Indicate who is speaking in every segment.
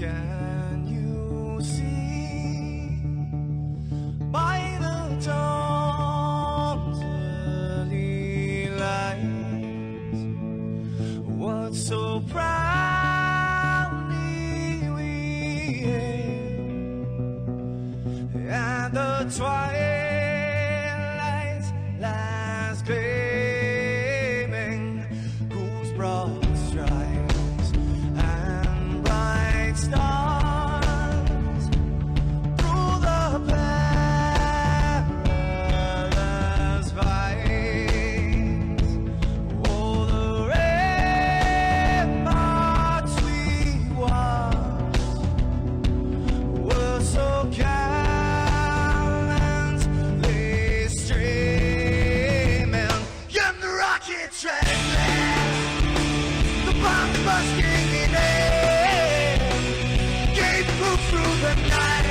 Speaker 1: Can you see by the dawn's early light what so proudly we hailed at the twilight's last gleaming, whose broad stripes and bright stars through the perilous fight, oh, the ramparts we watched were so gallantly streaming, and the rocket train, the bombs bursting in air, gave proof through the night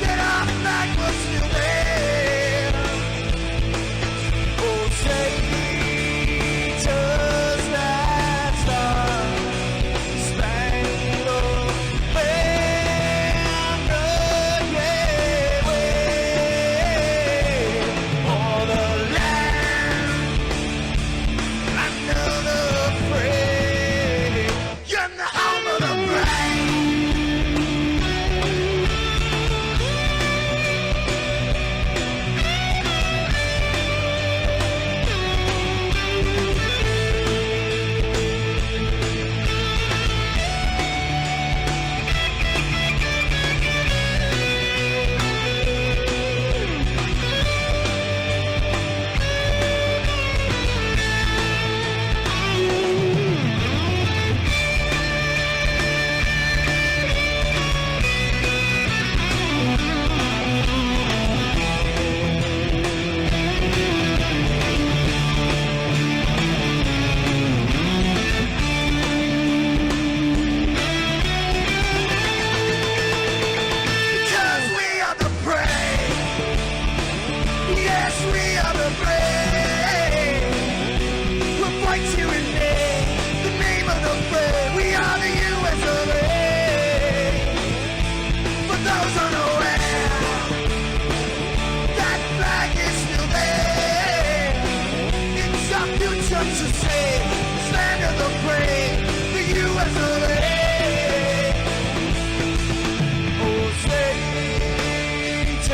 Speaker 1: that our flag was still there. Oh, traitors that star-spangled banner, yeah, wave for the land under the frame, you're the home of the brave. Because we are the brave. Yes, we are the brave. We'll fight you in the name of the brave. We are the US of A. For those unaware, that flag is still there. It's our future to save. Stand of the brave, the US of A. Oh, traitors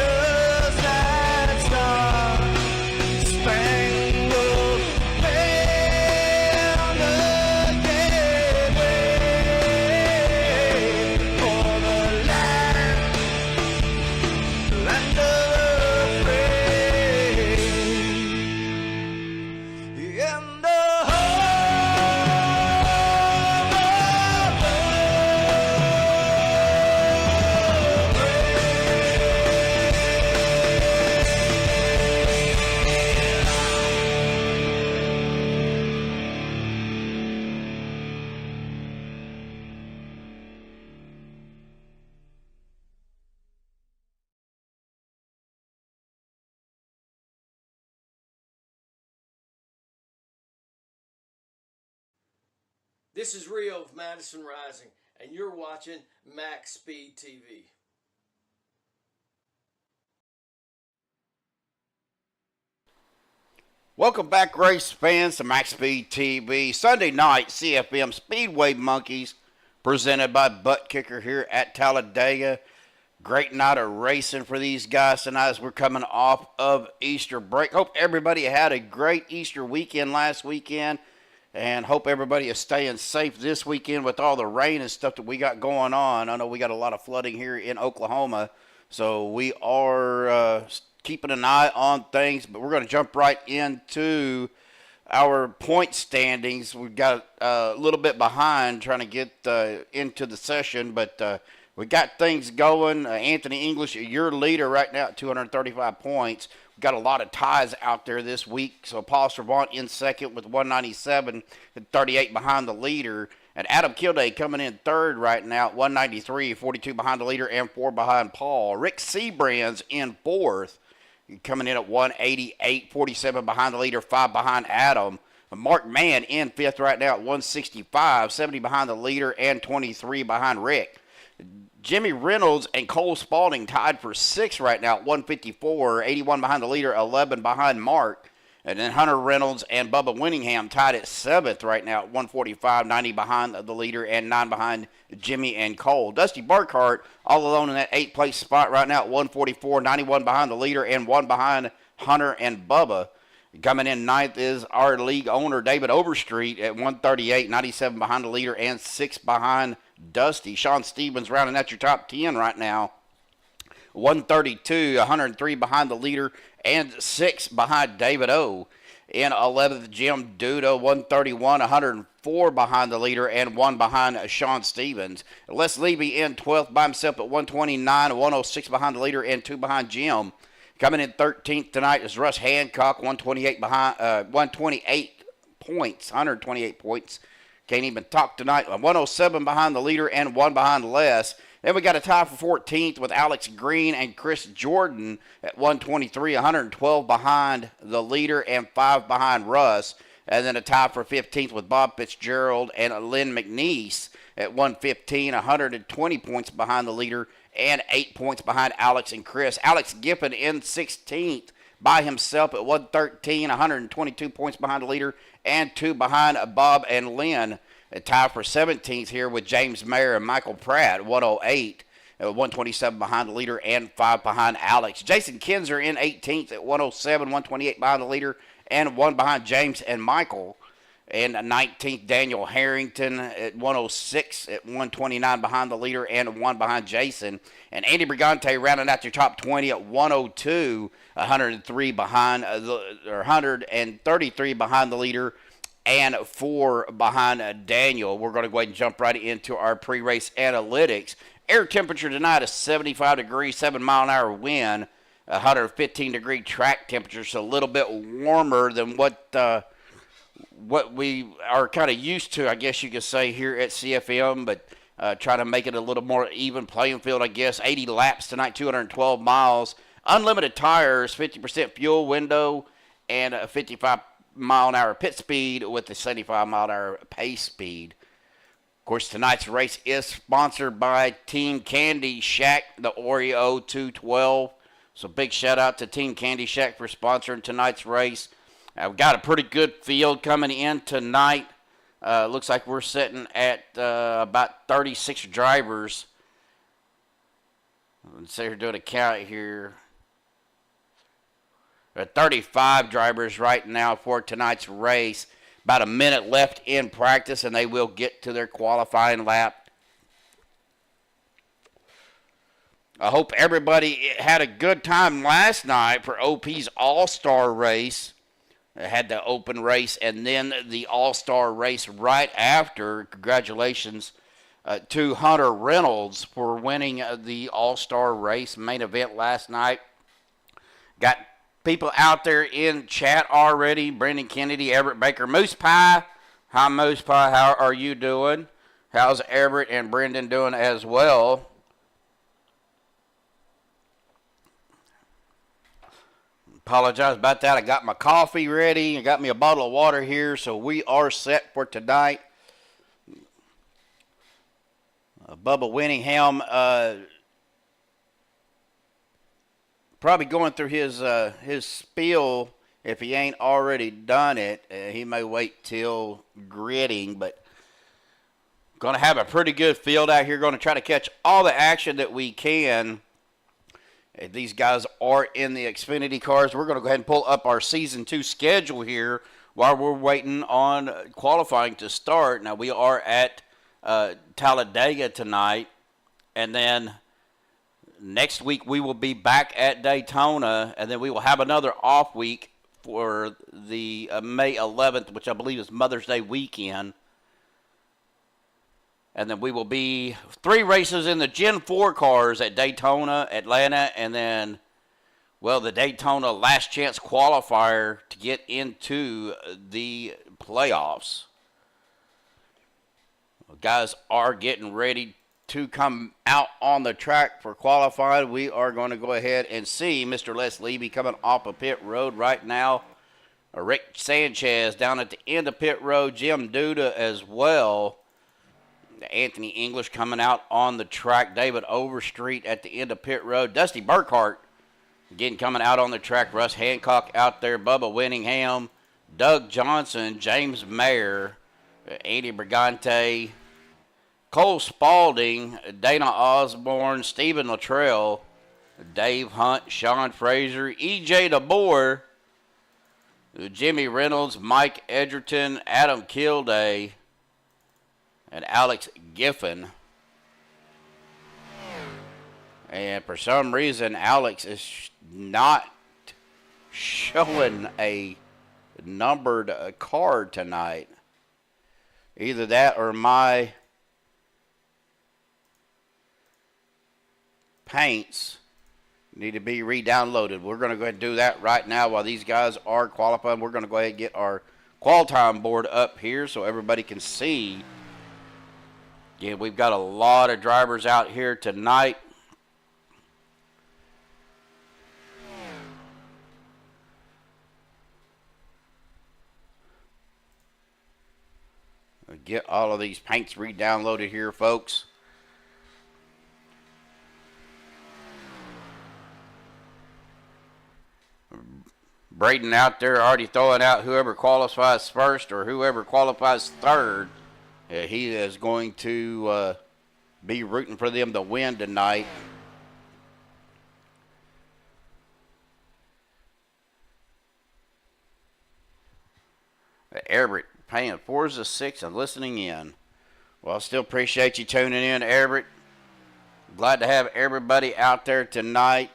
Speaker 1: that star-spangled banner, yeah, wave for the land of the free, in the
Speaker 2: This is Rio of Madison Rising, and you're watching MaxspeedTV.
Speaker 3: Welcome back, race fans, to MaxspeedTV. Sunday night, CFM Speedway Monkeys, presented by Buttkicker here at Talladega. Great night of racing for these guys tonight as we're coming off of Easter break. Hope everybody had a great Easter weekend last weekend, and hope everybody is staying safe this weekend with all the rain and stuff that we got going on. I know we got a lot of flooding here in Oklahoma, so we are keeping an eye on things, but we're going to jump right into our point standings. We've got a little bit behind trying to get into the session, but we got things going. Anthony English, your leader right now at 235 points. We've got a lot of ties out there this week. So Paul Servant in second with 197 and 38 behind the leader. And Adam Kilday coming in third right now at 193, 42 behind the leader and 4 behind Paul. Rick Seabrands in fourth, coming in at 188, 47 behind the leader, 5 behind Adam. Mark Mann in 5th right now at 165, 70 behind the leader and 23 behind Rick. Jimmy Reynolds and Cole Spalding tied for 6th right now at 154, 81 behind the leader, 11 behind Mark. And then Hunter Reynolds and Bubba Winningham tied at 7th right now at 145, 90 behind the leader and 9 behind Jimmy and Cole. Dusty Burkhart all alone in that 8th place spot right now at 144, 91 behind the leader and 1 behind Hunter and Bubba. Coming in 9th is our league owner, David Overstreet, at 138, 97 behind the leader and 6 behind Dusty. Sean Stevens rounding out your top 10 right now. 132, 103 behind the leader and 6 behind David O. In 11th, Jim Duda, 131, 104 behind the leader and 1 behind Sean Stevens. Les Levy in 12th by himself at 129, 106 behind the leader and 2 behind Jim. Coming in 13th tonight is Russ Hancock, 128 behind, 128 points, 128 points. Can't even talk tonight. 107 behind the leader and 1 behind Les. Then we got a tie for 14th with Alex Green and Chris Jordan at 123, 112 behind the leader and 5 behind Russ. And then a tie for 15th with Bob Fitzgerald and Lynn McNeese at 115, 120 points behind the leader and 8 points behind Alex and Chris. Alex Giffen in 16th by himself at 113, 122 points behind the leader and 2 behind Bob and Lynn. A tie for 17th here with James Mayer and Michael Pratt, 108, 127 behind the leader and 5 behind Alex. Jason Kinzer in 18th at 107, 128 behind the leader and 1 behind James and Michael. And 19th, Daniel Harrington at 106 at 129 behind the leader and 1 behind Jason. And Andy Brigante rounding out your top 20 at 102, 103 behind or 133 behind the leader and 4 behind Daniel. We're going to go ahead and jump right into our pre-race analytics. Air temperature tonight is 75 degrees, 7-mile-an-hour wind, 115-degree track temperature, so a little bit warmer than what we are kind of used to, I guess you could say, here at CFM, but try to make it a little more even playing field, I guess. 80 laps tonight, 212 miles. Unlimited tires, 50% fuel window, and a 55-mile-an-hour pit speed with a 75-mile-an-hour pace speed. Of course, tonight's race is sponsored by Team Candy Shack, the Oreo 212. So big shout-out to Team Candy Shack for sponsoring tonight's race. We've got a pretty good field coming in tonight. Looks like we're sitting at about 36 drivers. Let's see, we're doing a count here. 35 drivers right now for tonight's race. About a minute left in practice, and they will get to their qualifying lap. I hope everybody had a good time last night for OP's All-Star race. They had the open race and then the All-Star race right after. Congratulations to Hunter Reynolds for winning the All-Star race main event last night. Got people out there in chat already. Brendan Kennedy, Everett Baker, Moose Pie. Hi, Moose Pie. How are you doing? How's Everett and Brendan doing as well? Apologize about that. I got my coffee ready. I got me a bottle of water here, so we are set for tonight. Bubba Winningham probably going through his spiel if he ain't already done it. He may wait till gridding, but going to have a pretty good field out here. Going to try to catch all the action that we can. These guys are in the Xfinity cars. We're going to go ahead and pull up our Season 2 schedule here while we're waiting on qualifying to start. Now, we are at Talladega tonight, and then next week we will be back at Daytona, and then we will have another off week for the May 11th, which I believe is Mother's Day weekend. And then we will be 3 races in the Gen 4 cars at Daytona, Atlanta, and then, well, the Daytona last chance qualifier to get into the playoffs. Guys are getting ready to come out on the track for qualifying. We are going to go ahead and see Mr. Les Levy coming off of pit road right now. Rick Sanchez down at the end of pit road. Jim Duda as well. Anthony English coming out on the track. David Overstreet at the end of pit road. Dusty Burkhart again coming out on the track. Russ Hancock out there. Bubba Winningham. Doug Johnson. James Mayer. Andy Brigante. Cole Spaulding. Dana Osborne. Stephen Luttrell. Dave Hunt. Sean Fraser. E.J. DeBoer. Jimmy Reynolds. Mike Edgerton. Adam Kilday. And Alex Giffen. And for some reason, Alex is not showing a numbered card tonight. Either that or my paints need to be re-downloaded. We're going to go ahead and do that right now while these guys are qualifying. We're going to go ahead and get our qual time board up here so everybody can see. Yeah, we've got a lot of drivers out here tonight. Get all of these paints re-downloaded here, folks. Braden out there already throwing out whoever qualifies first or whoever qualifies third. He is going to be rooting for them to win tonight. Everett paying 4s to 6 and listening in. Well, still appreciate you tuning in, Everett. Glad to have everybody out there tonight.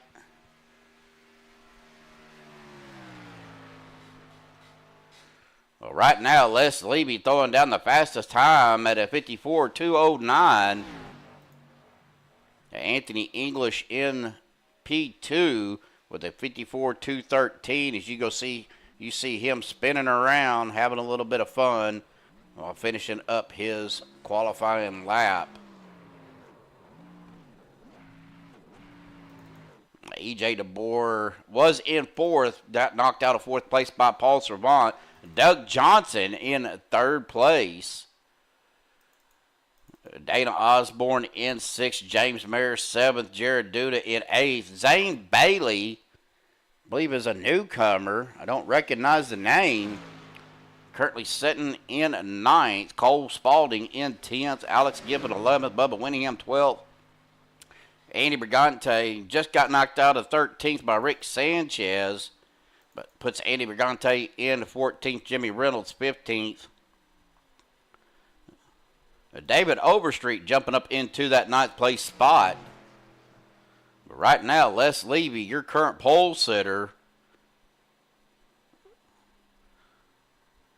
Speaker 3: Well, right now, Les Levy throwing down the fastest time at a 54.209. Anthony English in P2 with a 54.213. As you see him spinning around, having a little bit of fun while finishing up his qualifying lap. E.J. DeBoer was in fourth. That knocked out a fourth place by Paul Servant. Doug Johnson in third place. Dana Osborne in sixth. James Mayer seventh. Jared Duda in eighth. Zane Bailey, I believe, is a newcomer. I don't recognize the name. Currently sitting in ninth. Cole Spaulding in 10th. Alex Gibbon 11th. Bubba Winningham 12th. Andy Brigante just got knocked out of 13th by Rick Sanchez, but puts Andy Brigante in 14th. Jimmy Reynolds 15th. David Overstreet jumping up into that 9th place spot. But right now, Les Levy, your current pole sitter.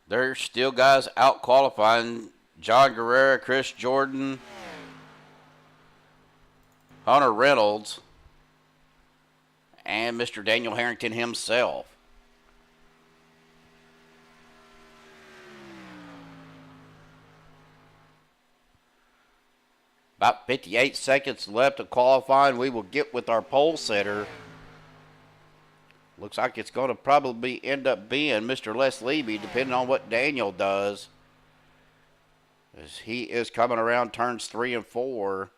Speaker 3: There's still guys out qualifying. John Guerrero, Chris Jordan, Hunter Reynolds, and Mr. Daniel Harrington himself. About 58 seconds left to qualifying. We will get with our pole setter. Looks like it's going to probably end up being Mr. Les Levy, depending on what Daniel does, as he is coming around turns 3 and 4.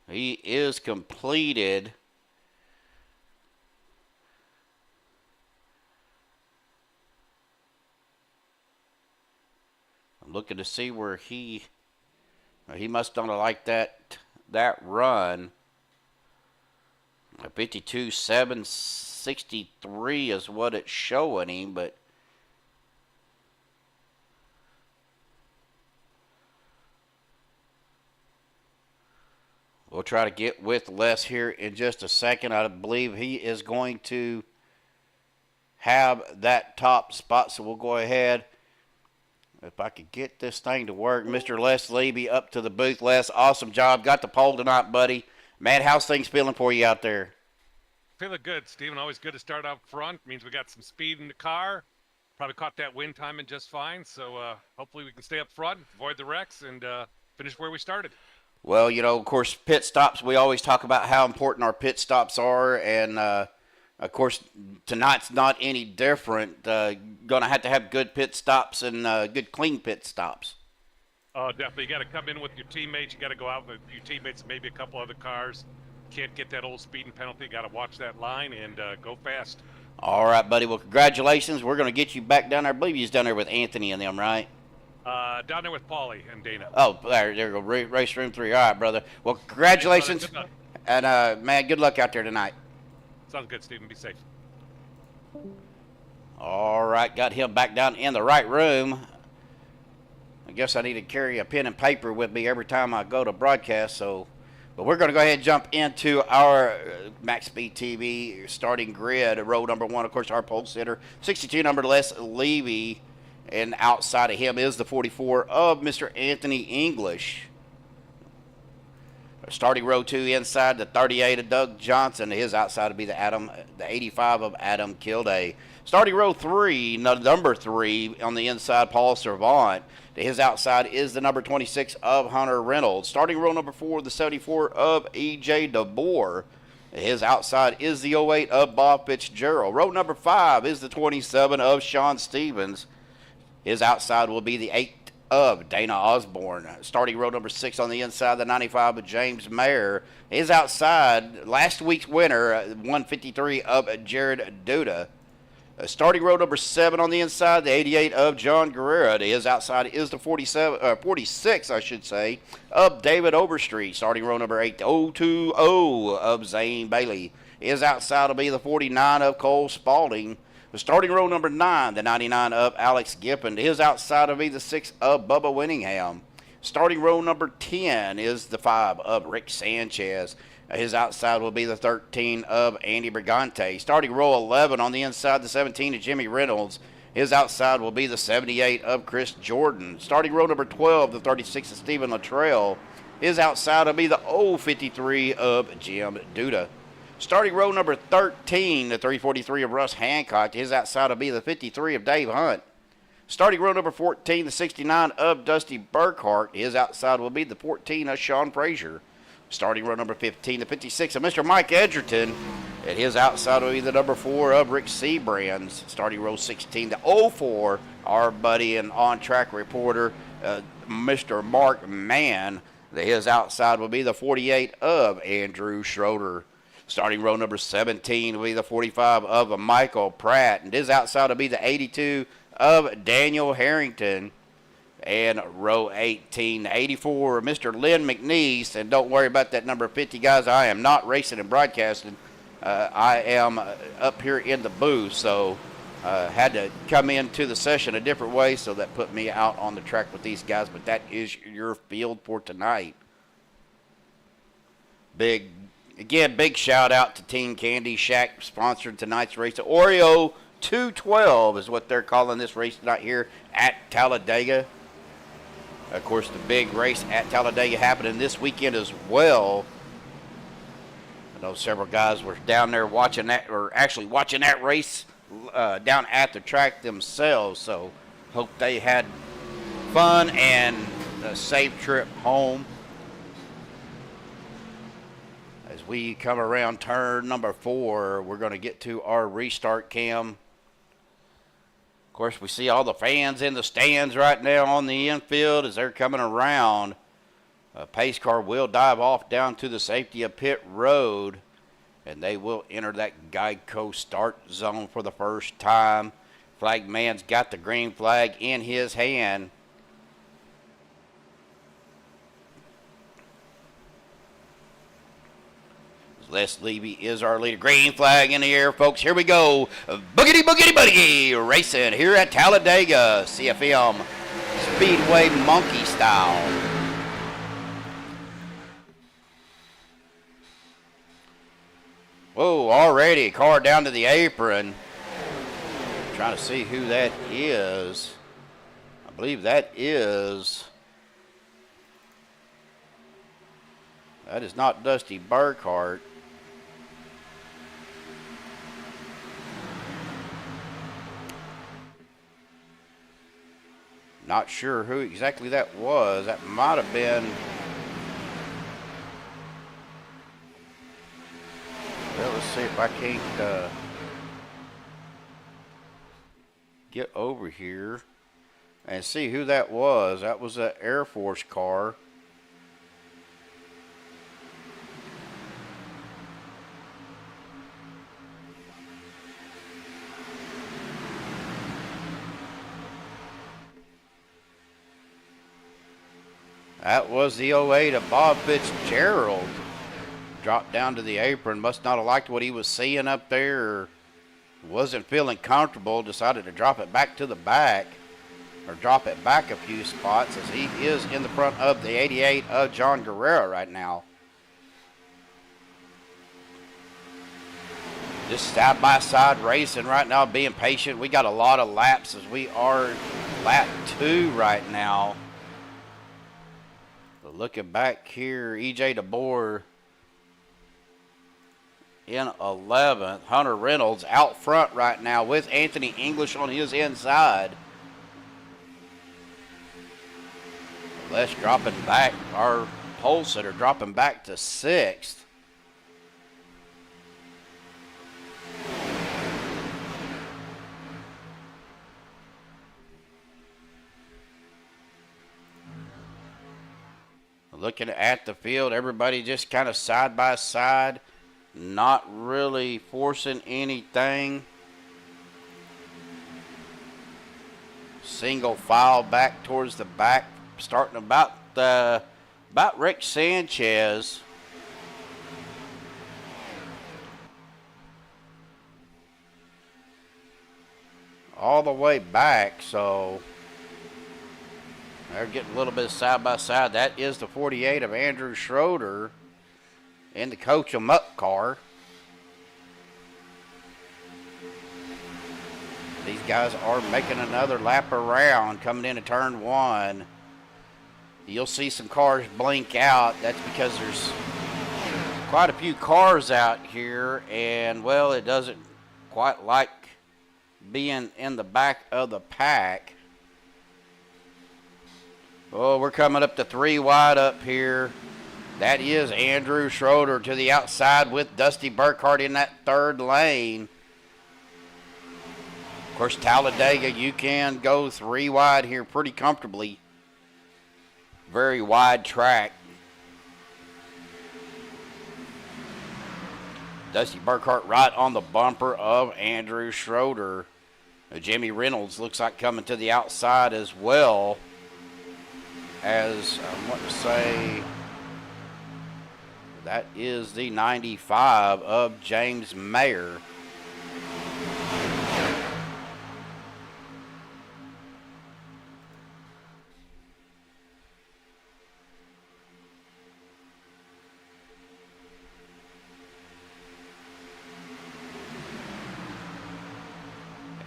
Speaker 3: He is completed. I'm looking to see where he must not have liked that run. 52.763 is what it's showing him, but we'll try to get with Les here in just a second. I believe he is going to have that top spot, so we'll go ahead. If I could get this thing to work. Mr. Les Levy up to the booth. Les, awesome job. Got the pole tonight, buddy. Man, how's things feeling for you out there?
Speaker 4: Feeling good, Steven. Always good to start out front. Means we got some speed in the car. Probably caught that wind timing just fine. So hopefully we can stay up front, avoid the wrecks, and finish where we started.
Speaker 3: Well, you know, of course, pit stops, we always talk about how important our pit stops are. And Of course, tonight's not any different. Going to have good pit stops and good clean pit stops.
Speaker 4: Oh, definitely. You got to come in with your teammates. You got to go out with your teammates and maybe a couple other cars. Can't get that old speeding penalty. Got to watch that line and go fast.
Speaker 3: All right, buddy. Well, congratulations. We're going to get you back down there. I believe you're down there with Anthony and them, right?
Speaker 4: Down there with Paulie and Dana.
Speaker 3: Oh, there you go. Race room 3. All right, brother. Well, congratulations.
Speaker 4: Good luck.
Speaker 3: And, man, good luck out there tonight.
Speaker 4: Sounds good, Stephen. Be safe.
Speaker 3: All right, got him back down in the right room. I guess I need to carry a pen and paper with me every time I go to broadcast. But we're going to go ahead and jump into our MaxspeedTV TV starting grid. Row number 1, of course, our pole sitter, 62 number Les Levy, and outside of him is the 44 of Mr. Anthony English. Starting row 2 inside, the 38 of Doug Johnson. His outside would be the 85 of Adam Kilday. Starting row 3, number 3 on the inside, Paul Servant. To his outside is the number 26 of Hunter Reynolds. Starting row number 4, the 74 of E.J. DeBoer. His outside is the 08 of Bob Fitzgerald. Row number 5 is the 27 of Sean Stevens. His outside will be the 8 of Dana Osborne. Starting row number 6 on the inside, the 95 of James Mayer. His outside, last week's winner, 153 of Jared Duda. Starting row number 7 on the inside, the 88 of John Guerrero. His outside is the 46, I should say, of David Overstreet. Starting row number 8, the 020 of Zane Bailey. His outside will be the 49 of Cole Spalding. Starting row number 9, the 99 of Alex Gippon. His outside will be the 6 of Bubba Winningham. Starting row number 10 is the 5 of Rick Sanchez. His outside will be the 13 of Andy Brigante. Starting row 11 on the inside, the 17 of Jimmy Reynolds. His outside will be the 78 of Chris Jordan. Starting row number 12, the 36 of Stephen Luttrell. His outside will be the 053 of Jim Duda. Starting row number 13, the 343 of Russ Hancock. His outside will be the 53 of Dave Hunt. Starting row number 14, the 69 of Dusty Burkhart. His outside will be the 14 of Sean Frazier. Starting row number 15, the 56 of Mr. Mike Edgerton. And his outside will be the number 4 of Rick Seabrands. Starting row 16, the 04, our buddy and on-track reporter, Mr. Mark Mann. His outside will be the 48 of Andrew Schroeder. Starting row number 17 will be the 45 of Michael Pratt. And his outside will be the 82 of Daniel Harrington. And row 18, 84, Mr. Lynn McNeese. And don't worry about that number 50, guys. I am not racing and broadcasting. I am up here in the booth, so had to come into the session a different way, so that put me out on the track with these guys. But that is your field for tonight. Big shout out to Team Candy Shack, sponsored tonight's race. Oreo 212 is what they're calling this race tonight here at Talladega. Of course, the big race at Talladega happening this weekend as well. I know several guys were down there watching that, or actually watching that race down at the track themselves. So, hope they had fun and a safe trip home. As we come around turn number 4, we're going to get to our restart cam. Of course, we see all the fans in the stands right now on the infield as they're coming around. A pace car will dive off down to the safety of pit road, and they will enter that Geico start zone for the first time. Flag man's got the green flag in his hand. Les Levy is our leader. Green flag in the air, folks. Here we go. Boogity, boogity, boogity. Racing here at Talladega. CFM Speedway monkey style. Whoa, already a car down to the apron. Trying to see who that is. I believe that is not Dusty Burkhart. Not sure who exactly that was. That might have been. Well, let's see if I can't get over here and see who that was. That was an Air Force car. That was the 08 of Bob Fitzgerald. Dropped down to the apron. Must not have liked what he was seeing up there, or wasn't feeling comfortable. Decided to drop it back to the back, or drop it back a few spots, as he is in the front of the 88 of John Guerrero right now. Just side-by-side racing right now, being patient. We got a lot of laps as we are lap 2 right now. But looking back here, EJ DeBoer in 11th. Hunter Reynolds out front right now with Anthony English on his inside. Les dropping back, our pole sitter dropping back to 6th. Looking at the field, everybody just kind of side by side, not really forcing anything. Single file back towards the back, starting about Rick Sanchez. All the way back, so they're getting a little bit side by side. That is the 48 of Andrew Schroeder in the Coach 'em Up car. These guys are making another lap around, coming into turn 1. You'll see some cars blink out. That's because there's quite a few cars out here, and well, it doesn't quite like being in the back of the pack. Oh, we're coming up to 3 wide up here. That is Andrew Schroeder to the outside with Dusty Burkhart in that 3rd lane. Of course, Talladega, you can go 3 wide here pretty comfortably. Very wide track. Dusty Burkhart right on the bumper of Andrew Schroeder. Jimmy Reynolds looks like coming to the outside as well. As I want to say, that is the 95 of James Mayer.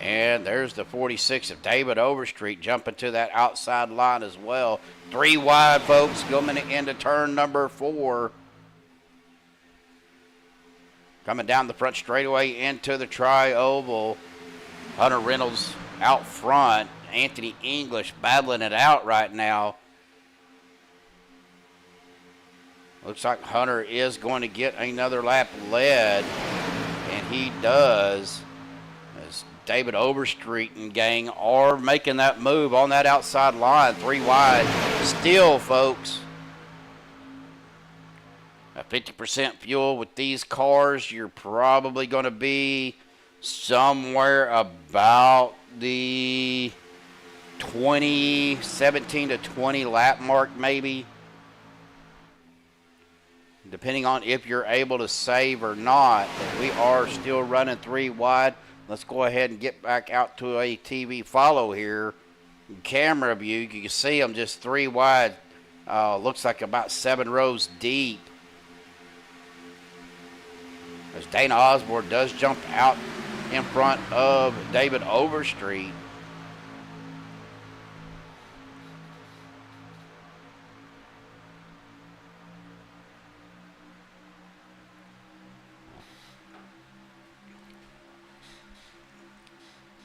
Speaker 3: And there's the 46 of David Overstreet jumping to that outside line as well. 3 wide, folks, coming into turn number 4. Coming down the front straightaway into the tri-oval. Hunter Reynolds out front. Anthony English battling it out right now. Looks like Hunter is going to get another lap led, and he does. As David Overstreet and gang are making that move on that outside line. 3 wide still, folks. At 50% fuel with these cars, you're probably going to be somewhere about the 17 to 20 lap mark maybe. Depending on if you're able to save or not. But we are still running 3 wide. Let's go ahead and get back out to a TV follow here. Camera view, you can see them just 3 wide. Looks like about 7 rows deep. As Dana Osborne does jump out in front of David Overstreet.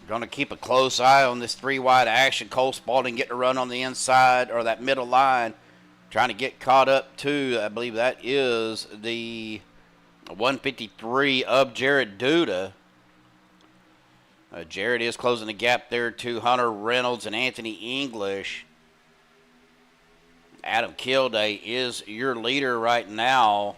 Speaker 3: Going to keep a close eye on this 3 wide action. Cole Spalding getting a run on the inside, or that middle line, trying to get caught up to, I believe that is the 153 of Jared Duda. Jared is closing the gap there to Hunter Reynolds and Anthony English. Adam Kilday is your leader right now.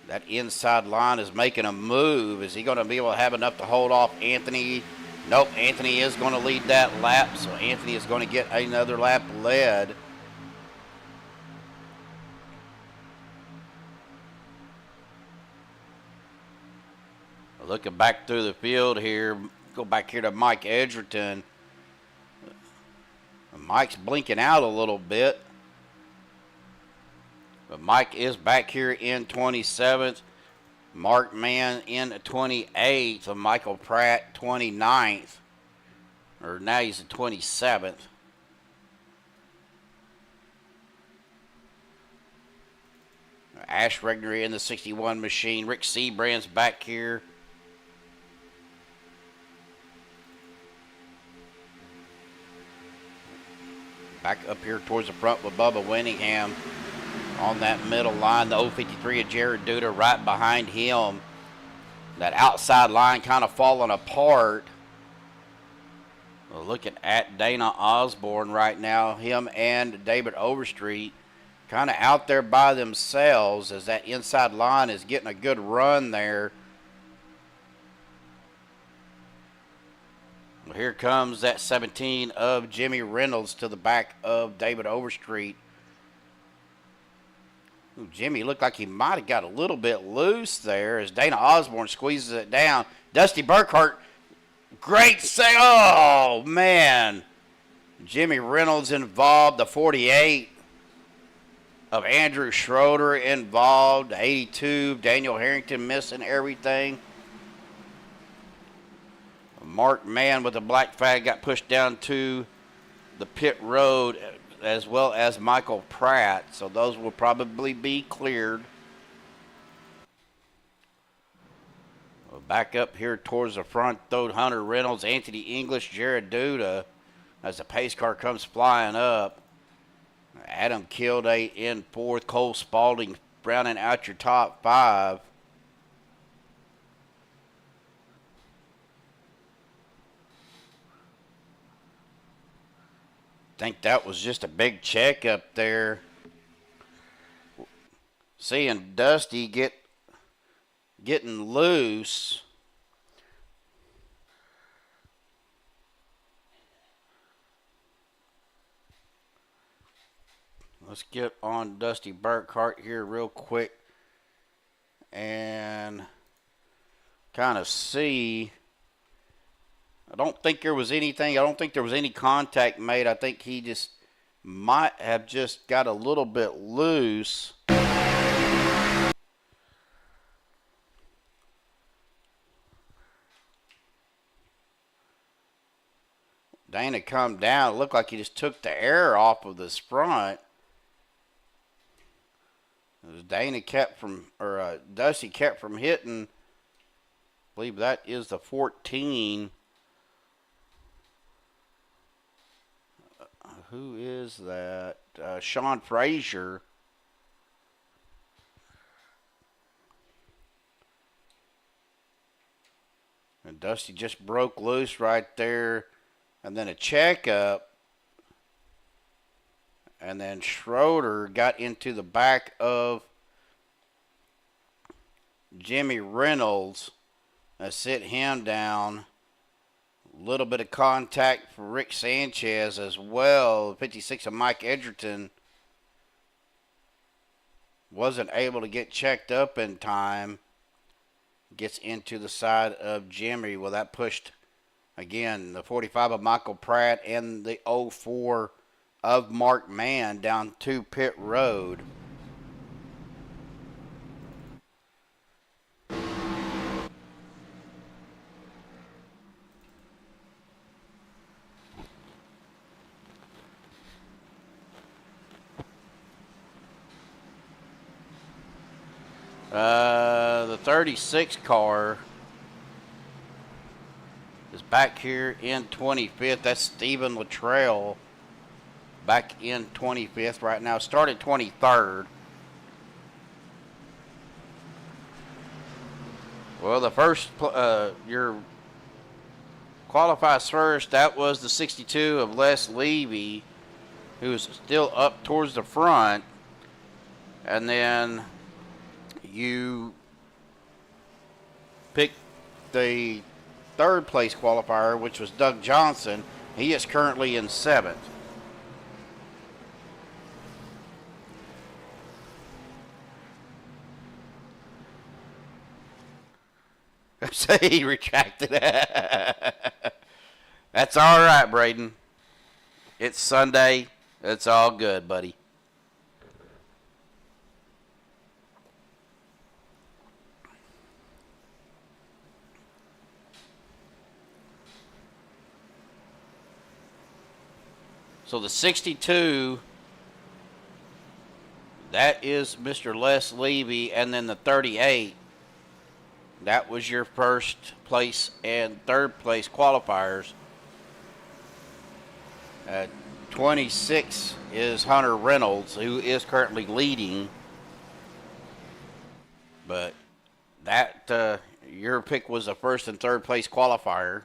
Speaker 3: That inside line is making a move. Is he going to be able to have enough to hold off Anthony? Nope, Anthony is going to lead that lap, so Anthony is going to get another lap led. Looking back through the field here, go back here to Mike Edgerton. Mike's blinking out a little bit. But Mike is back here in 27th. Mark Mann in 28th. So Michael Pratt 29th. Or now he's in 27th. Ash Regner in the 61 machine. Rick Seabrand's back here. Back up here towards the front with Bubba Winningham on that middle line. The 053 of Jared Duda right behind him. That outside line kind of falling apart. We're looking at Dana Osborne right now. Him and David Overstreet kind of out there by themselves as that inside line is getting a good run there. Well, here comes that 17 of Jimmy Reynolds to the back of David Overstreet. Ooh, Jimmy looked like he might have got a little bit loose there as Dana Osborne squeezes it down. Dusty Burkhart, great save. Oh, man. Jimmy Reynolds involved. The 48 of Andrew Schroeder involved. The 82, Daniel Harrington missing everything. Mark Mann with the black flag got pushed down to the pit road, as well as Michael Pratt. So those will probably be cleared. Back up here towards the front, though, Hunter Reynolds, Anthony English, Jared Duda, as the pace car comes flying up. Adam Kilday in fourth, Cole Spaulding rounding out your top five. I think that was just a big check up there. Seeing Dusty getting loose. Let's get on Dusty Burkhart here real quick and kind of see. I don't think there was anything. I don't think there was any contact made. I think he just might have just got a little bit loose. Dana come down. It looked like he just took the air off of this front. Dana kept from, or Dusty kept from hitting. I believe that is the 14. Who is that? Sean Frazier. And Dusty just broke loose right there. And then a checkup. And then Schroeder got into the back of Jimmy Reynolds. Sit him down. A little bit of contact for Rick Sanchez as well. 56 of Mike Edgerton wasn't able to get checked up in time. Gets into the side of Jimmy. Well, that pushed, again, the 45 of Michael Pratt and the 04 of Mark Mann down to pit road. The 36 car is back here in 25th. That's Stephen Luttrell back in 25th right now. Started 23rd. Well, the first, your qualifies first, that was the 62 of Les Levy, who's still up towards the front. And then you picked the third place qualifier, which was Doug Johnson. He is currently in 7th. Say he retracted. That's all right, Braden. It's Sunday. It's all good, buddy. So the 62, that is Mr. Les Levy, and then the 38, that was your first place and third place qualifiers. 26 is Hunter Reynolds, who is currently leading. But that your pick was a first and third place qualifier.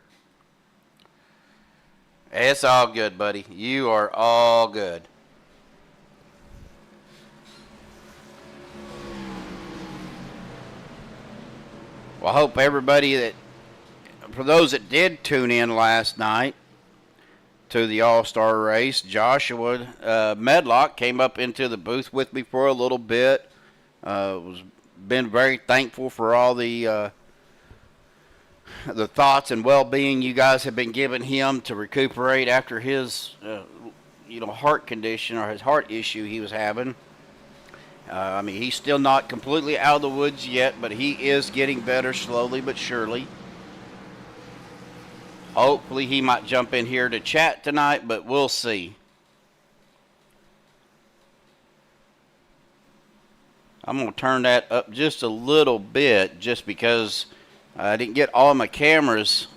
Speaker 3: It's all good, buddy. You are all good. Well, I hope everybody for those that did tune in last night to the All-Star race, Joshua Medlock came up into the booth with me for a little bit. Been very thankful for all the thoughts and well-being you guys have been giving him to recuperate after his heart condition or his heart issue he was having. I mean, he's still not completely out of the woods yet, but he is getting better slowly but surely. Hopefully he might jump in here to chat tonight, but we'll see. I'm going to turn that up just a little bit just because I didn't get all my camera's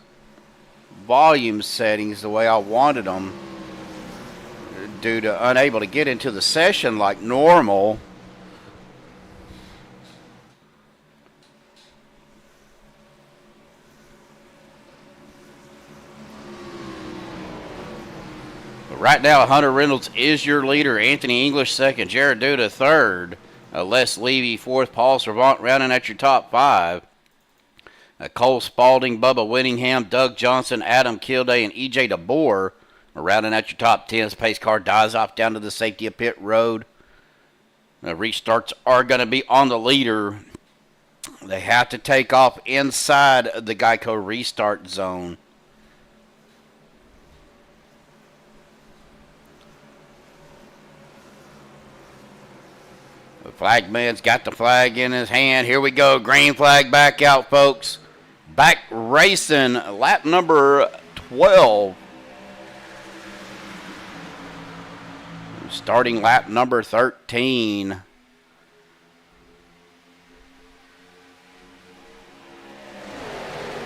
Speaker 3: volume settings the way I wanted them due to unable to get into the session like normal. Right now, Hunter Reynolds is your leader. Anthony English second. Jared Duda third. Les Levy fourth. Paul Servant rounding at your top 5. Cole Spaulding, Bubba Whittingham, Doug Johnson, Adam Kilday, and E.J. DeBoer are rounding at your top 10. As pace car dies off down to the safety of pit road. Restarts are going to be on the leader. They have to take off inside the Geico restart zone. The flag man's got the flag in his hand. Here we go. Green flag back out, folks. Back racing. Lap number 12. Starting lap number 13.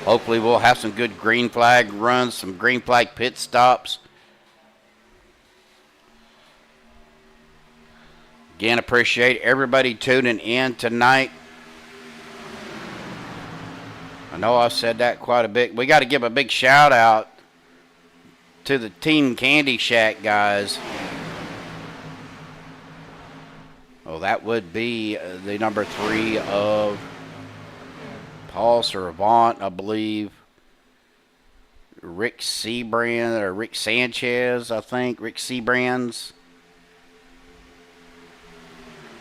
Speaker 3: Hopefully we'll have some good green flag runs, some green flag pit stops. Again, appreciate everybody tuning in tonight. I know I've said that quite a bit. We got to give a big shout out to the Team Candy Shack guys. Oh, that would be the number 3 of Paul Servant, I believe. Rick Seabrand or Rick Sanchez, I think. Rick Seabrands.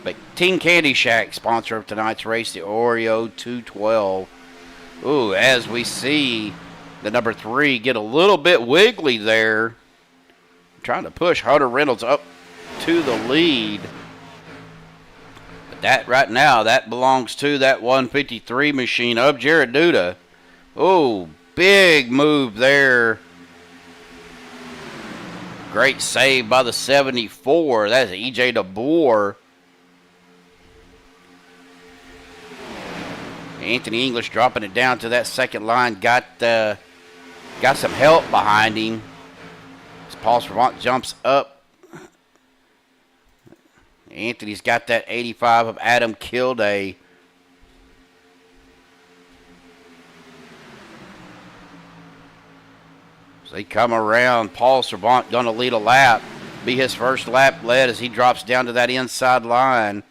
Speaker 3: But Team Candy Shack, sponsor of tonight's race, the Oreo 212. Ooh, as we see the number 3 get a little bit wiggly there. Trying to push Hunter Reynolds up to the lead. But that right now, that belongs to that 153 machine of Jared Duda. Ooh, big move there. Great save by the 74. That's E.J. DeBoer. Anthony English dropping it down to that second line. Got some help behind him. As Paul Servant jumps up. Anthony's got that 85 of Adam Kilday. They come around. Paul Servant going to lead a lap. Be his first lap led as he drops down to that inside line.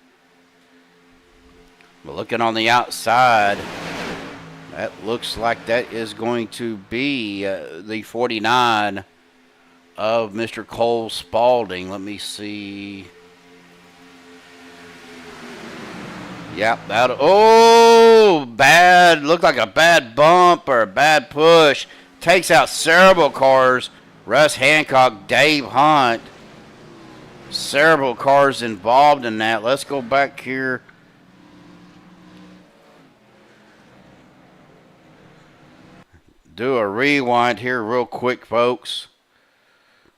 Speaker 3: But looking on the outside, that looks like that is going to be the 49 of Mr. Cole Spaulding. Let me see. Yep, that. Oh, bad. Looked like a bad bump or a bad push. Takes out several cars. Russ Hancock, Dave Hunt. Several cars involved in that. Let's go back here. Do a rewind here real quick, folks.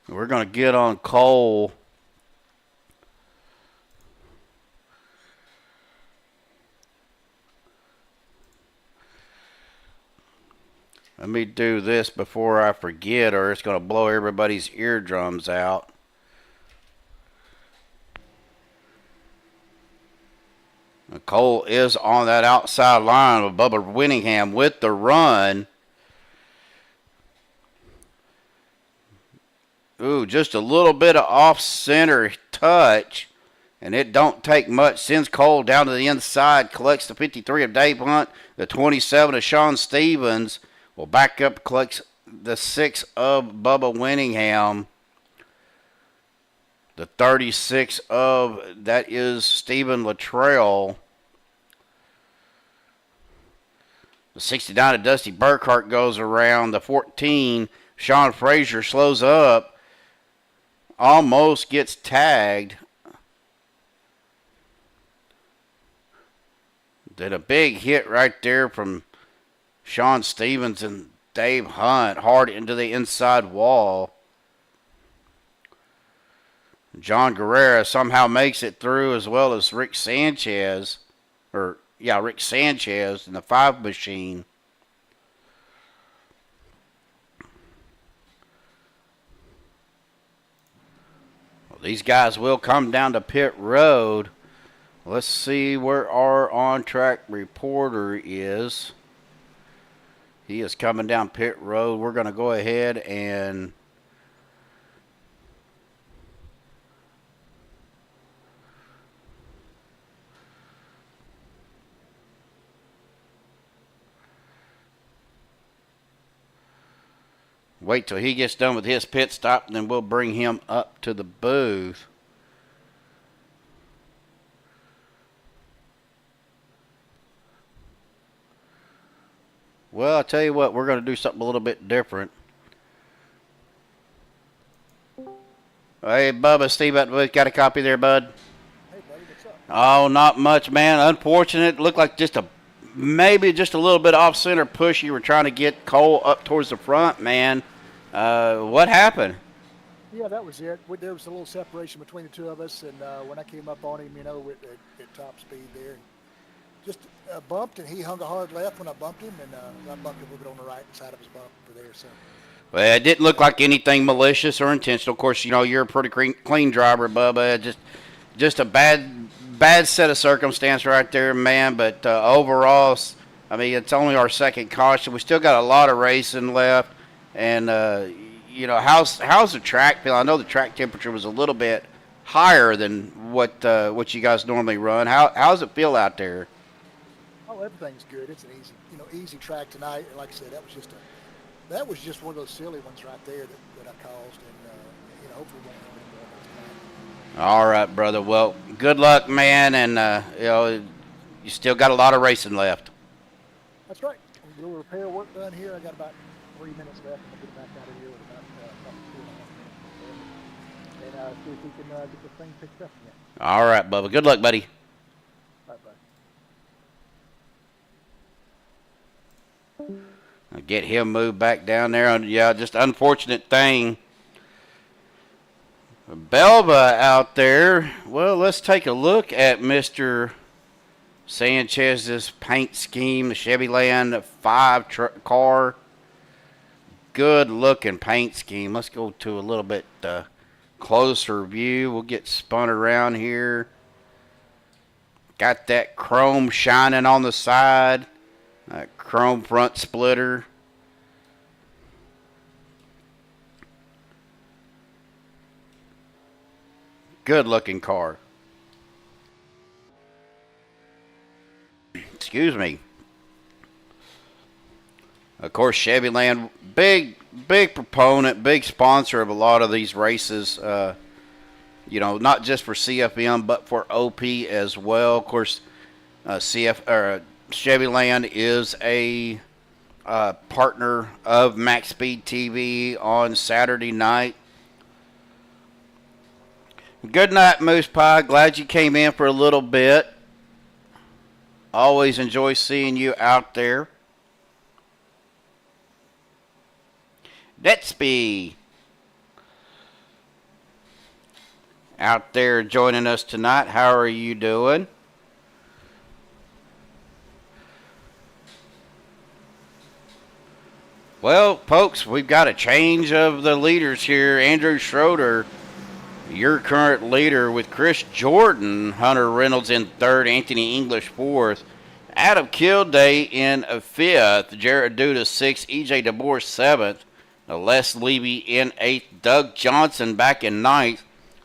Speaker 3: We're going to get on Cole. Let me do this before I forget, or it's going to blow everybody's eardrums out. Cole is on that outside line with Bubba Winningham with the run. Ooh, just a little bit of off-center touch, and it don't take much. Sends Cole down to the inside, collects the 53 of Dave Hunt, the 27 of Sean Stevens. Will back up, collects the 6 of Bubba Winningham. The 36 of, that is Stephen Luttrell. The 69 of Dusty Burkhart goes around. The 14, Sean Frazier slows up. Almost gets tagged. Did a big hit right there from Sean Stevens and Dave Hunt hard into the inside wall. John Guerrera somehow makes it through, as well as Rick Sanchez. Rick Sanchez in the 5 machine. Well, these guys will come down to pit road. Let's see where our on-track reporter is. He is coming down pit road. We're going to go ahead and wait till he gets done with his pit stop, and then we'll bring him up to the booth. Well, I'll tell you what, we're going to do something a little bit different. Hey, Bubba, Steve at the booth. Got a copy there, bud?
Speaker 5: Hey, buddy, what's up?
Speaker 3: Oh, not much, man. Unfortunate. Looked like maybe just a little bit off-center push. You were trying to get Cole up towards the front, man. What happened?
Speaker 5: Yeah, that was it. There was a little separation between the two of us, and when I came up on him, at top speed there, just bumped, and he hung a hard left when I bumped him, and I bumped him a little bit on the right side of his bump over there. So.
Speaker 3: Well, it didn't look like anything malicious or intentional. Of course, you're a pretty clean driver, Bubba. Just a bad set of circumstance right there, man. But overall, I mean, it's only our second caution. We still got a lot of racing left, and how's the track feel? I know the track temperature was a little bit higher than what you guys normally run. How's it feel out there?
Speaker 5: Oh, everything's good. It's an easy track tonight. And like I said, that was just one of those silly ones right there that I caused, and hopefully we won't have any more.
Speaker 3: All right, brother. Well, good luck, man, and you still got a lot of racing left.
Speaker 5: That's right. A little repair work done here. I got about 3 minutes left, and I'll get back out of here with about 2.5 minutes. And see if we can get this thing fixed up again.
Speaker 3: All right, Bubba. Good luck, buddy. Get him moved back down there. Yeah, just unfortunate thing. Belva out there. Well, let's take a look at Mr. Sanchez's paint scheme. The Chevy Land 5 car. Good looking paint scheme. Let's go to a little bit closer view. We'll get spun around here. Got that chrome shining on the side. Chrome front splitter. Good looking car. Excuse me. Of course, Chevyland, big proponent, big sponsor of a lot of these races. You know, not just for CFM, but for OP as well. Of course, Chevyland is a partner of MaxspeedTV on Saturday night. Good night, Moose Pie. Glad you came in for a little bit. Always enjoy seeing you out there. Netsby out there joining us tonight. How are you doing? Well, folks, we've got a change of the leaders here. Andrew Schroeder, your current leader, with Chris Jordan, Hunter Reynolds in third, Anthony English fourth, Adam Kilday in fifth, Jared Duda sixth, EJ DeBoer seventh, Les Levy in eighth, Doug Johnson back in ninth,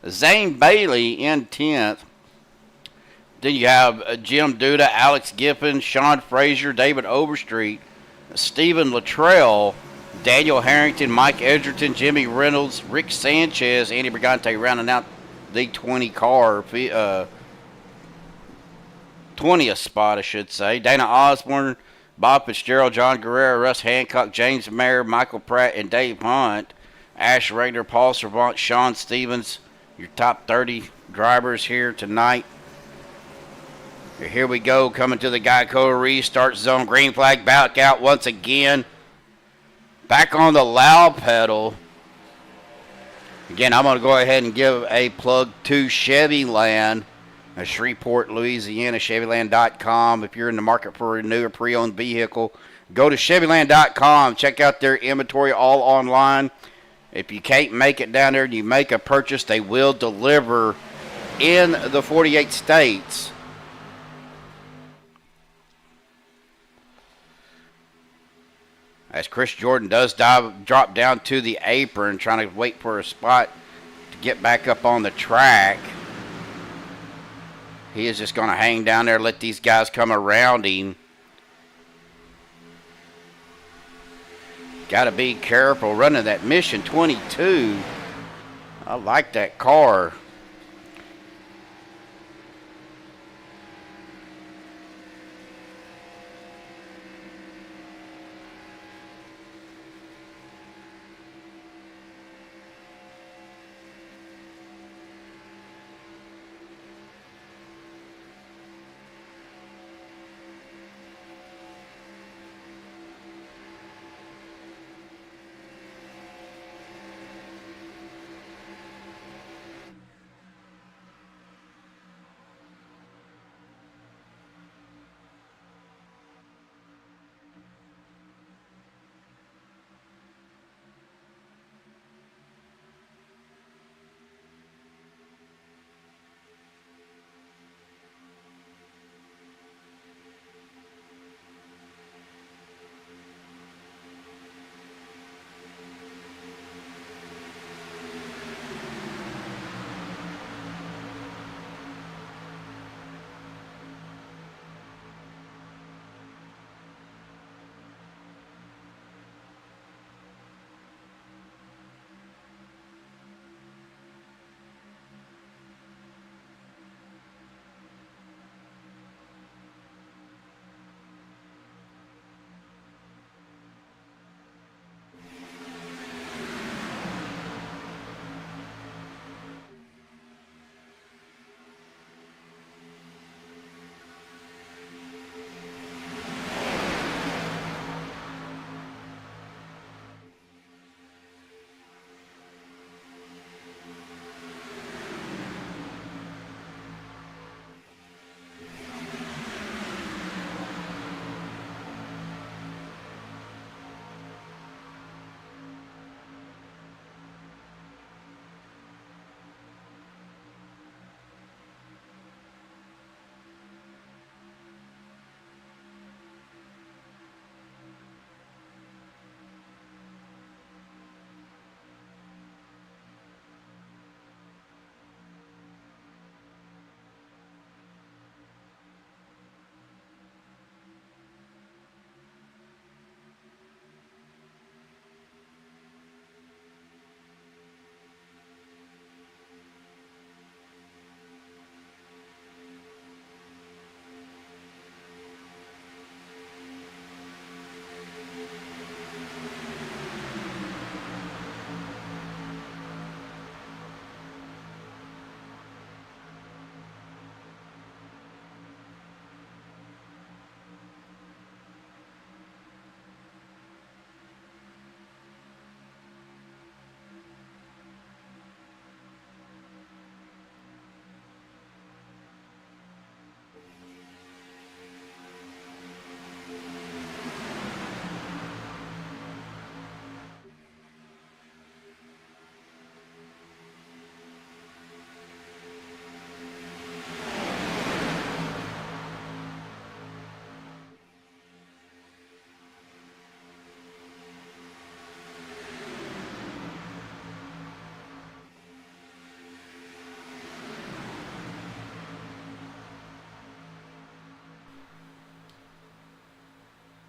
Speaker 3: Zane Bailey in 10th. Then you have Jim Duda, Alex Giffen, Sean Frazier, David Overstreet, Stephen Luttrell, Daniel Harrington, Mike Edgerton, Jimmy Reynolds, Rick Sanchez, Andy Brigante rounding out the 20th spot, I should say. Dana Osborne, Bob Fitzgerald, John Guerrero, Russ Hancock, James Mayer, Michael Pratt, and Dave Hunt. Ash Regner, Paul Servant, Sean Stevens, your top 30 drivers here tonight. Here we go, coming to the Geico restart zone. Green flag back out once again. Back on the loud pedal. Again, I'm going to go ahead and give a plug to Chevyland, Shreveport, Louisiana, Chevyland.com. If you're in the market for a new or pre-owned vehicle, go to Chevyland.com. Check out their inventory all online. If you can't make it down there and you make a purchase, they will deliver in the 48 states. As Chris Jordan does drop down to the apron, trying to wait for a spot to get back up on the track. He is just going to hang down there, let these guys come around him. Got to be careful running that Mission 22. I like that car.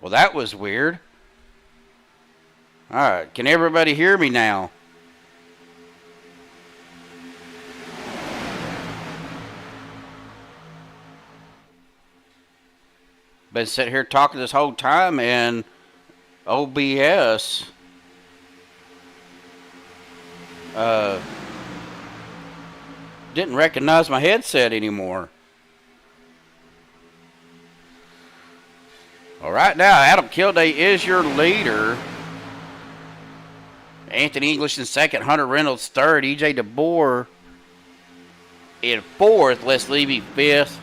Speaker 3: Well, that was weird. All right, can everybody hear me now? Been sitting here talking this whole time, and OBS didn't recognize my headset anymore. All right, now Adam Kilday is your leader. Anthony English in second, Hunter Reynolds third, EJ DeBoer in fourth, Les Levy fifth,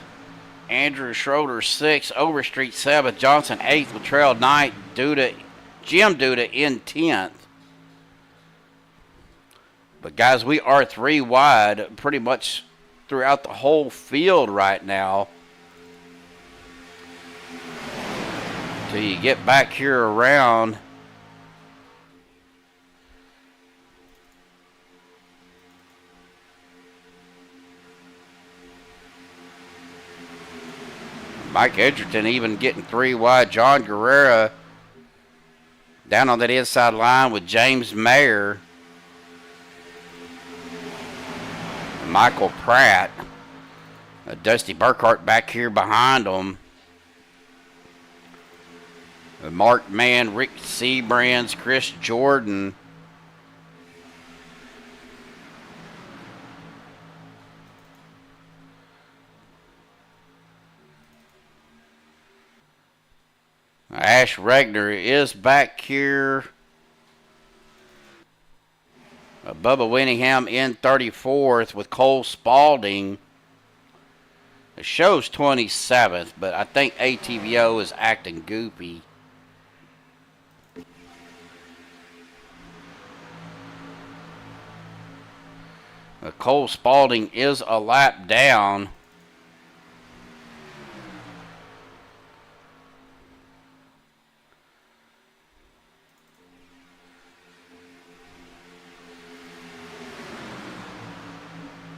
Speaker 3: Andrew Schroeder sixth, Overstreet seventh, Johnson eighth, Luttrell ninth, Jim Duda in 10th. But guys, we are 3 wide pretty much throughout the whole field right now. Till you get back here around Mike Edgerton even getting 3 wide. John Guerrera down on that inside line with James Mayer. Michael Pratt. Dusty Burkhart back here behind them. Mark Mann, Rick Seabrands, Chris Jordan. Ash Regner is back here. Bubba Winningham in 34th with Cole Spaulding. It shows 27th, but I think ATVO is acting goofy. Cole Spaulding is a lap down.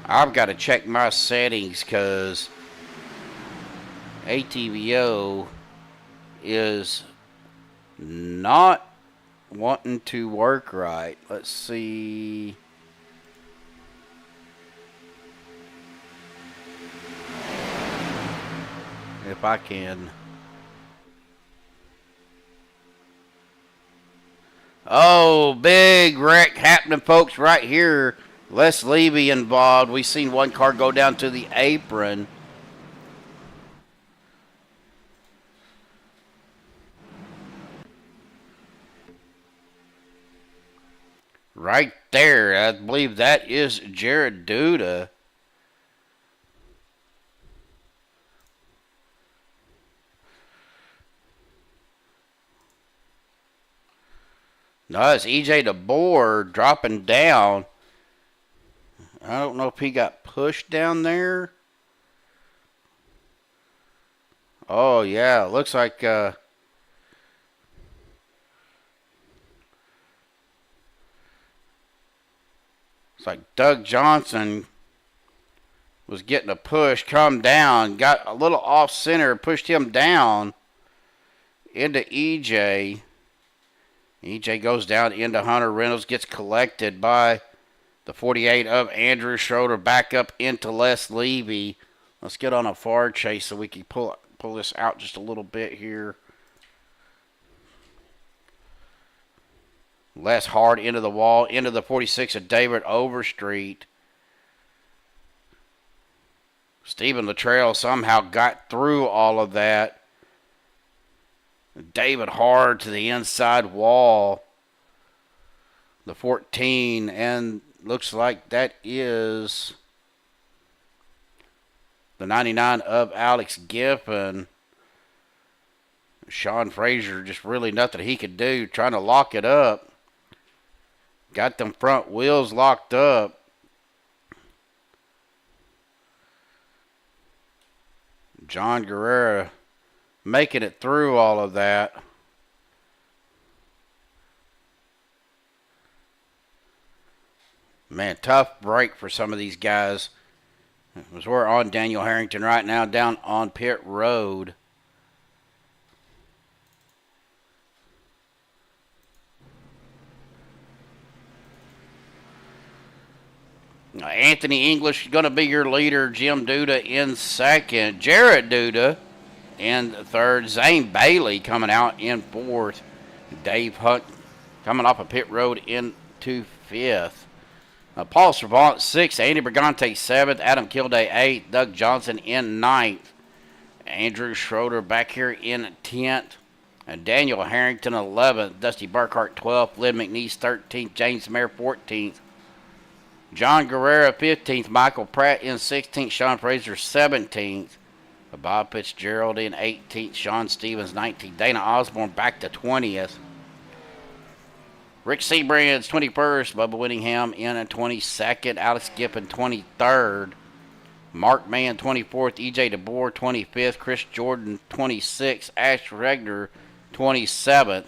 Speaker 3: I've got to check my settings because ATVO is not wanting to work right. Let's see. If I can. Oh, big wreck happening, folks, right here. Les Levy involved. We've seen one car go down to the apron. Right there, I believe that is Jared Duda. No, it's EJ DeBoer dropping down. I don't know if he got pushed down there. Oh, yeah. It looks like it's like Doug Johnson was getting a push, come down, got a little off center, pushed him down into EJ. EJ goes down into Hunter Reynolds, gets collected by the 48 of Andrew Schroeder, back up into Les Levy. Let's get on a far chase so we can pull this out just a little bit here. Les hard into the wall, into the 46 of David Overstreet. Stephen Luttrell somehow got through all of that. David hard to the inside wall. The 14, and looks like that is the 99 of Alex Giffen. Sean Frazier, just really nothing he could do, trying to lock it up. Got them front wheels locked up. John Guerrera making it through all of that. Man, tough break for some of these guys. As we're on Daniel Harrington right now, down on pit road. Anthony English is going to be your leader. Jim Duda in second. Jared Duda in third. Zane Bailey coming out in fourth. Dave Hunt coming off of pit road into fifth. Paul Servant sixth. Andy Brigante seventh. Adam Kilday eighth. Doug Johnson in ninth. Andrew Schroeder back here in 10th. Daniel Harrington 11th. Dusty Burkhart 12th. Lynn McNeese 13th. James Mayer 14th. John Guerrero 15th. Michael Pratt in 16th. Sean Fraser 17th. Bob Fitzgerald in 18th. Sean Stevens 19th. Dana Osborne back to 20th. Rick Seabrands 21st. Bubba Whittingham in 22nd. Alex Giffen 23rd. Mark Mann 24th. EJ DeBoer 25th. Chris Jordan 26th. Ash Regner 27th.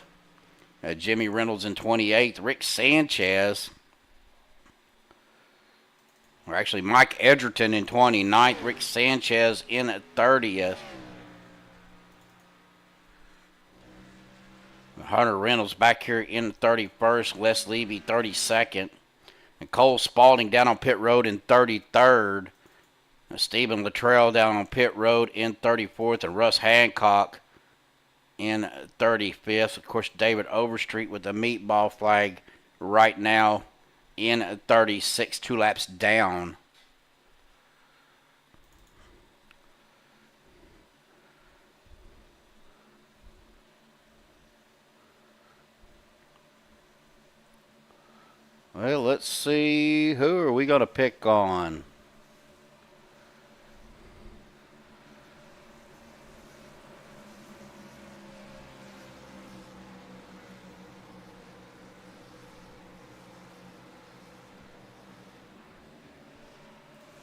Speaker 3: Jimmy Reynolds in 28th. Rick Sanchez. Or actually, Mike Edgerton in 29th. Rick Sanchez in 30th. Hunter Reynolds back here in 31st. Les Levy 32nd. And Cole Spalding down on pit road in 33rd. Stephen Luttrell down on pit road in 34th. And Russ Hancock in 35th. Of course, David Overstreet with the meatball flag right now in 36, 2 laps down. Well, let's see. Who are we going to pick on?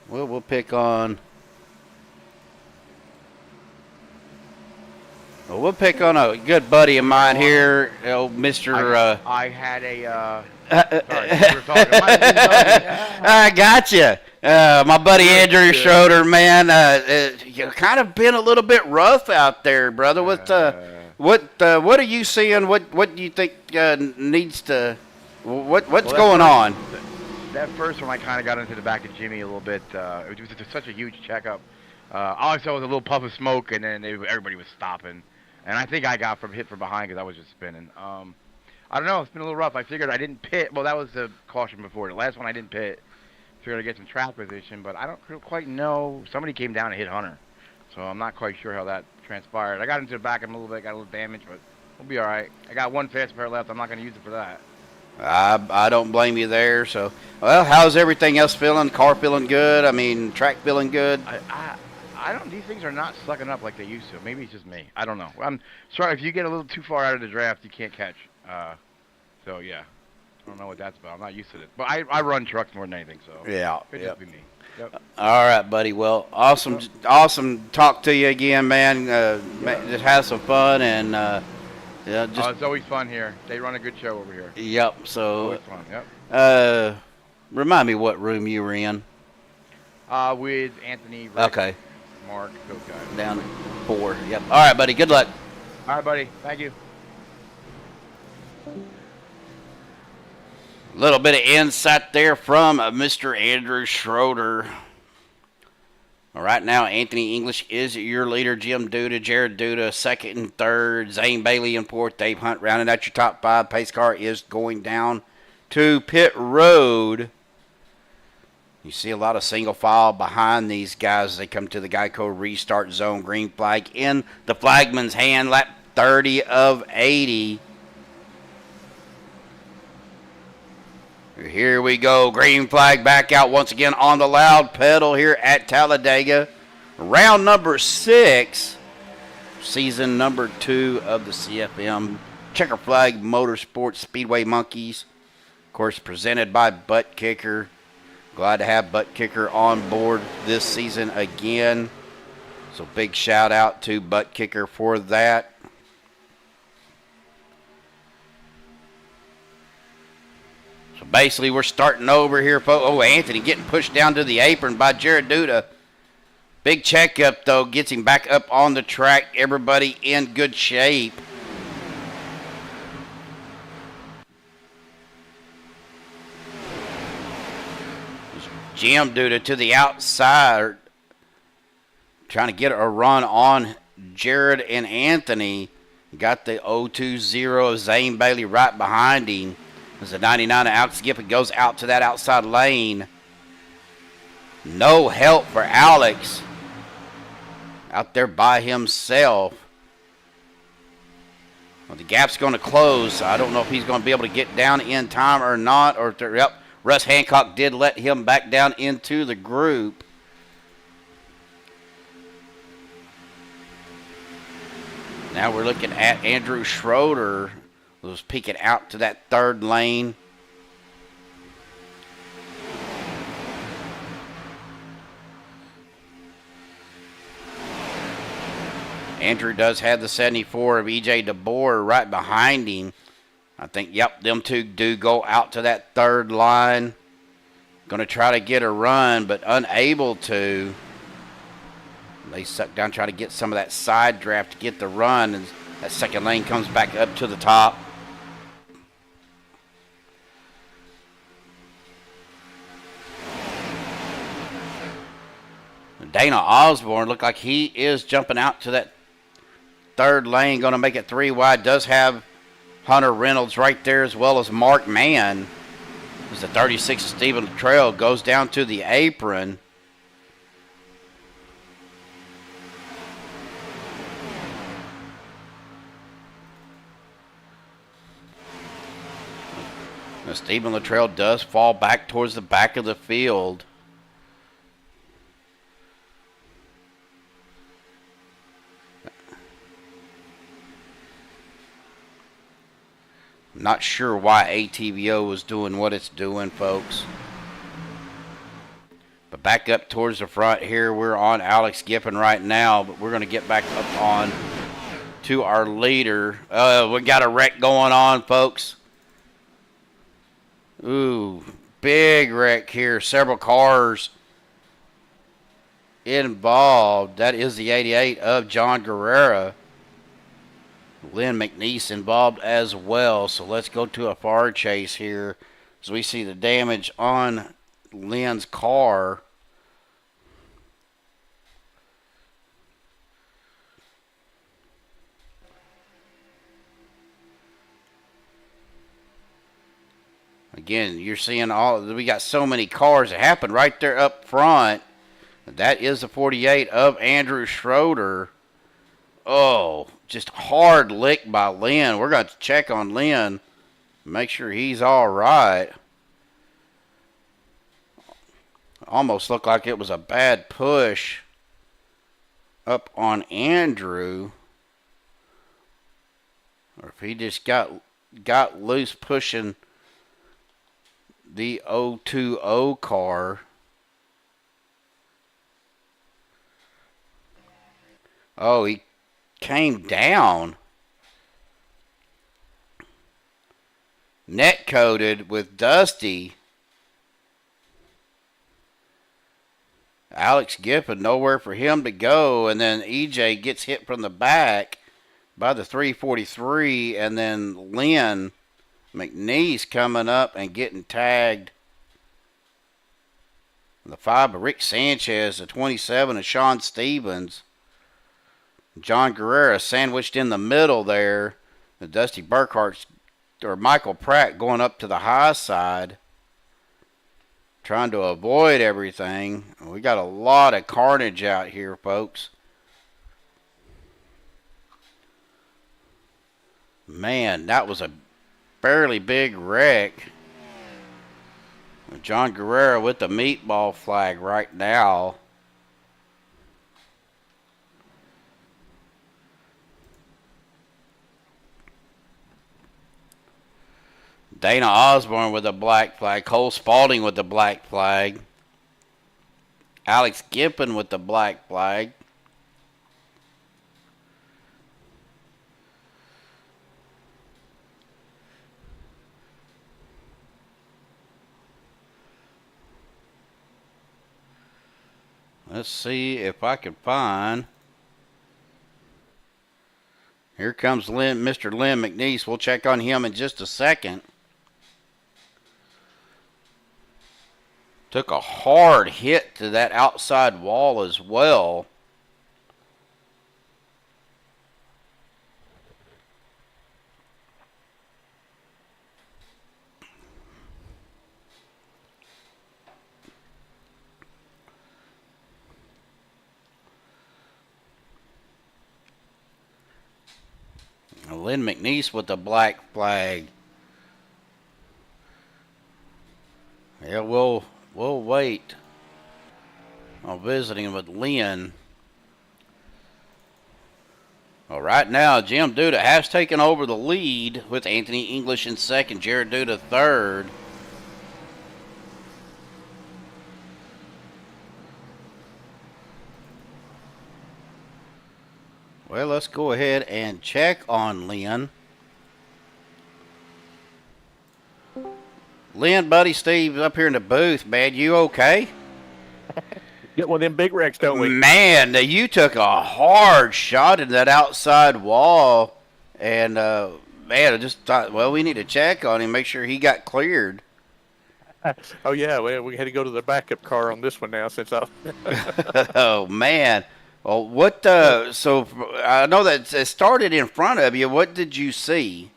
Speaker 3: Well, we'll pick on. Well, we'll pick on a good buddy of mine here, Mr.
Speaker 6: I had a. Sorry, you were talking.
Speaker 3: I got you. My buddy Andrew Schroeder, man. You kind of been a little bit rough out there, brother. What are you seeing? What do you think needs to? What's going on?
Speaker 6: That first one, I kind of got into the back of Jimmy a little bit. It was just such a huge checkup. All I saw was a little puff of smoke, and then everybody was stopping. And I think I got hit from behind because I was just spinning. I don't know. It's been a little rough. I figured I didn't pit. Well, that was the caution before. The last one I didn't pit. Figured I'd get some track position, but I don't quite know. Somebody came down and hit Hunter. So I'm not quite sure how that transpired. I got into the back of him a little bit, got a little damage, but we'll be all right. I got one fast pair left. I'm not going to use it for that.
Speaker 3: I don't blame you there. So, well, how's everything else feeling? Car feeling good? I mean, track feeling good?
Speaker 6: I don't. These things are not sucking up like they used to. Maybe it's just me. I don't know. I'm sorry if you get a little too far out of the draft, you can't catch. So yeah, I don't know what that's about. I'm not used to it. But I run trucks more than anything. So
Speaker 3: yeah,
Speaker 6: could just be me. Yep.
Speaker 3: All right, buddy. Well, awesome talk to you again, man. Just have some fun and
Speaker 6: it's always fun here. They run a good show over here.
Speaker 3: Yep. So
Speaker 6: always fun. Yep.
Speaker 3: Remind me what room you were in.
Speaker 6: With Anthony. Rick,
Speaker 3: okay.
Speaker 6: Mark, those guys.
Speaker 3: Down 4. Yep. All right, buddy. Good luck.
Speaker 6: All right, buddy. Thank you.
Speaker 3: A little bit of insight there from Mr. Andrew Schroeder. Right now, Anthony English is your leader. Jim Duda, Jared Duda, second and third. Zane Bailey in fourth. Dave Hunt rounding out your top 5. Pace car is going down to pit road. You see a lot of single file behind these guys as they come to the Geico restart zone. Green flag in the flagman's hand. Lap 30 of 80. Here we go. Green flag back out once again on the loud pedal here at Talladega. Round number 6. Season number 2 of the CFM Checker Flag Motorsports Speedway Monkeys. Of course, presented by Buttkicker. Glad to have Buttkicker on board this season again. So big shout out to Buttkicker for that. So basically we're starting over here, folks. Oh, Anthony getting pushed down to the apron by Jared Duda. Big checkup, though, gets him back up on the track. Everybody in good shape. Jim Duda to the outside, trying to get a run on Jared and Anthony. Got the 020 Zane Bailey right behind him. There's a 99 of Alex Giffen goes out to that outside lane. No help for Alex. Out there by himself. Well, the gap's going to close. I don't know if he's going to be able to get down in time or not. Yep, Russ Hancock did let him back down into the group. Now we're looking at Andrew Schroeder, who's peeking out to that third lane. Andrew does have the 74 of E.J. DeBoer right behind him. I think, yep, them two do go out to that third line. Going to try to get a run, but unable to. They suck down, try to get some of that side draft to get the run, and that second lane comes back up to the top. Dana Osborne looked like he is jumping out to that third lane, going to make it 3 wide. Does have Hunter Reynolds right there, as well as Mark Mann. As the 36 of Stephen Luttrell goes down to the apron. Now, Stephen Luttrell does fall back towards the back of the field. Not sure why ATVO was doing what it's doing, folks. But back up towards the front here, we're on Alex Giffen right now, but we're going to get back up on to our leader. We got a wreck going on, folks. Ooh, big wreck here. Several cars involved. That is the 88 of John Guerrera. Lynn McNeese involved as well. So let's go to a far chase here as we see the damage on Lynn's car. Again, you're seeing we got so many cars. It happened right there up front. That is the 48 of Andrew Schroeder. Oh, just hard lick by Lynn. We're going to check on Lynn, make sure he's all right. Almost looked like it was a bad push up on Andrew. Or if he just got loose pushing the 020 car. Oh, he came down. Net coated with Dusty. Alex Giffen, nowhere for him to go. And then EJ gets hit from the back by the 343. And then Lynn McNeese coming up and getting tagged. The 5 of Rick Sanchez, the 27 of Sean Stevens. John Guerrera sandwiched in the middle there. The Dusty Burkhart or Michael Pratt going up to the high side, trying to avoid everything. We got a lot of carnage out here, folks. Man, that was a fairly big wreck. John Guerrera with the meatball flag right now. Dana Osborne with the black flag. Cole Spalding with the black flag. Alex Giffen with the black flag. Let's see if I can find. Here comes Mr. Lynn McNeese. We'll check on him in just a second. Took a hard hit to that outside wall as well. Lynn McNeese with the black flag. Yeah, we'll wait on visiting with Lynn. Well, right now, Jim Duda has taken over the lead with Anthony English in second, Jared Duda third. Well, let's go ahead and check on Lynn. Lynn, buddy, Steve up here in the booth, man. You okay?
Speaker 7: Get one of them big wrecks, don't we?
Speaker 3: Man, you took a hard shot into that outside wall. And, man, I just thought, well, we need to check on him, make sure he got cleared.
Speaker 7: Oh, yeah, well, we had to go to the backup car on this one now since I...
Speaker 3: Oh, man. Well, what, so I know that it started in front of you. What did you see?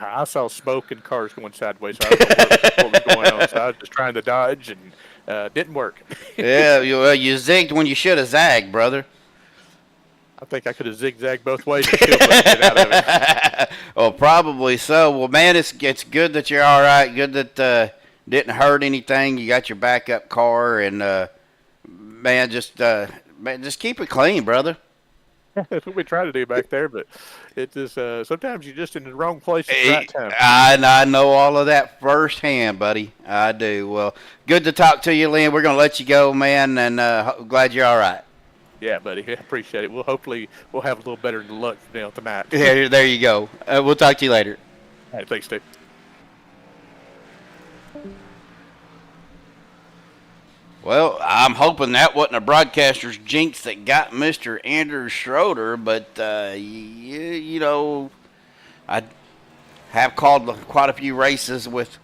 Speaker 7: I saw smoke and cars going sideways, so I don't know what was going on. So I was just trying to dodge, and didn't work.
Speaker 3: Yeah, you zigged when you should have zagged, brother.
Speaker 7: I think I could have zigzagged both ways and still couldn't get out of it.
Speaker 3: Well, probably so. Well, man, it's good that you're all right. Good that didn't hurt anything. You got your backup car, and man, just keep it clean, brother.
Speaker 7: That's what we try to do back there, but it just sometimes you're just in the wrong place at the right time.
Speaker 3: I know all of that firsthand, buddy. I do. Well, good to talk to you, Lynn. We're gonna let you go, man, and glad you're all right.
Speaker 7: Yeah, buddy. I appreciate it. Hopefully we'll have a little better luck tonight.
Speaker 3: Yeah, there you go. We'll talk to you later.
Speaker 7: All right, thanks, Steve.
Speaker 3: Well, I'm hoping that wasn't a broadcaster's jinx that got Mr. Anders Schroeder, but, you know, I have called quite a few races with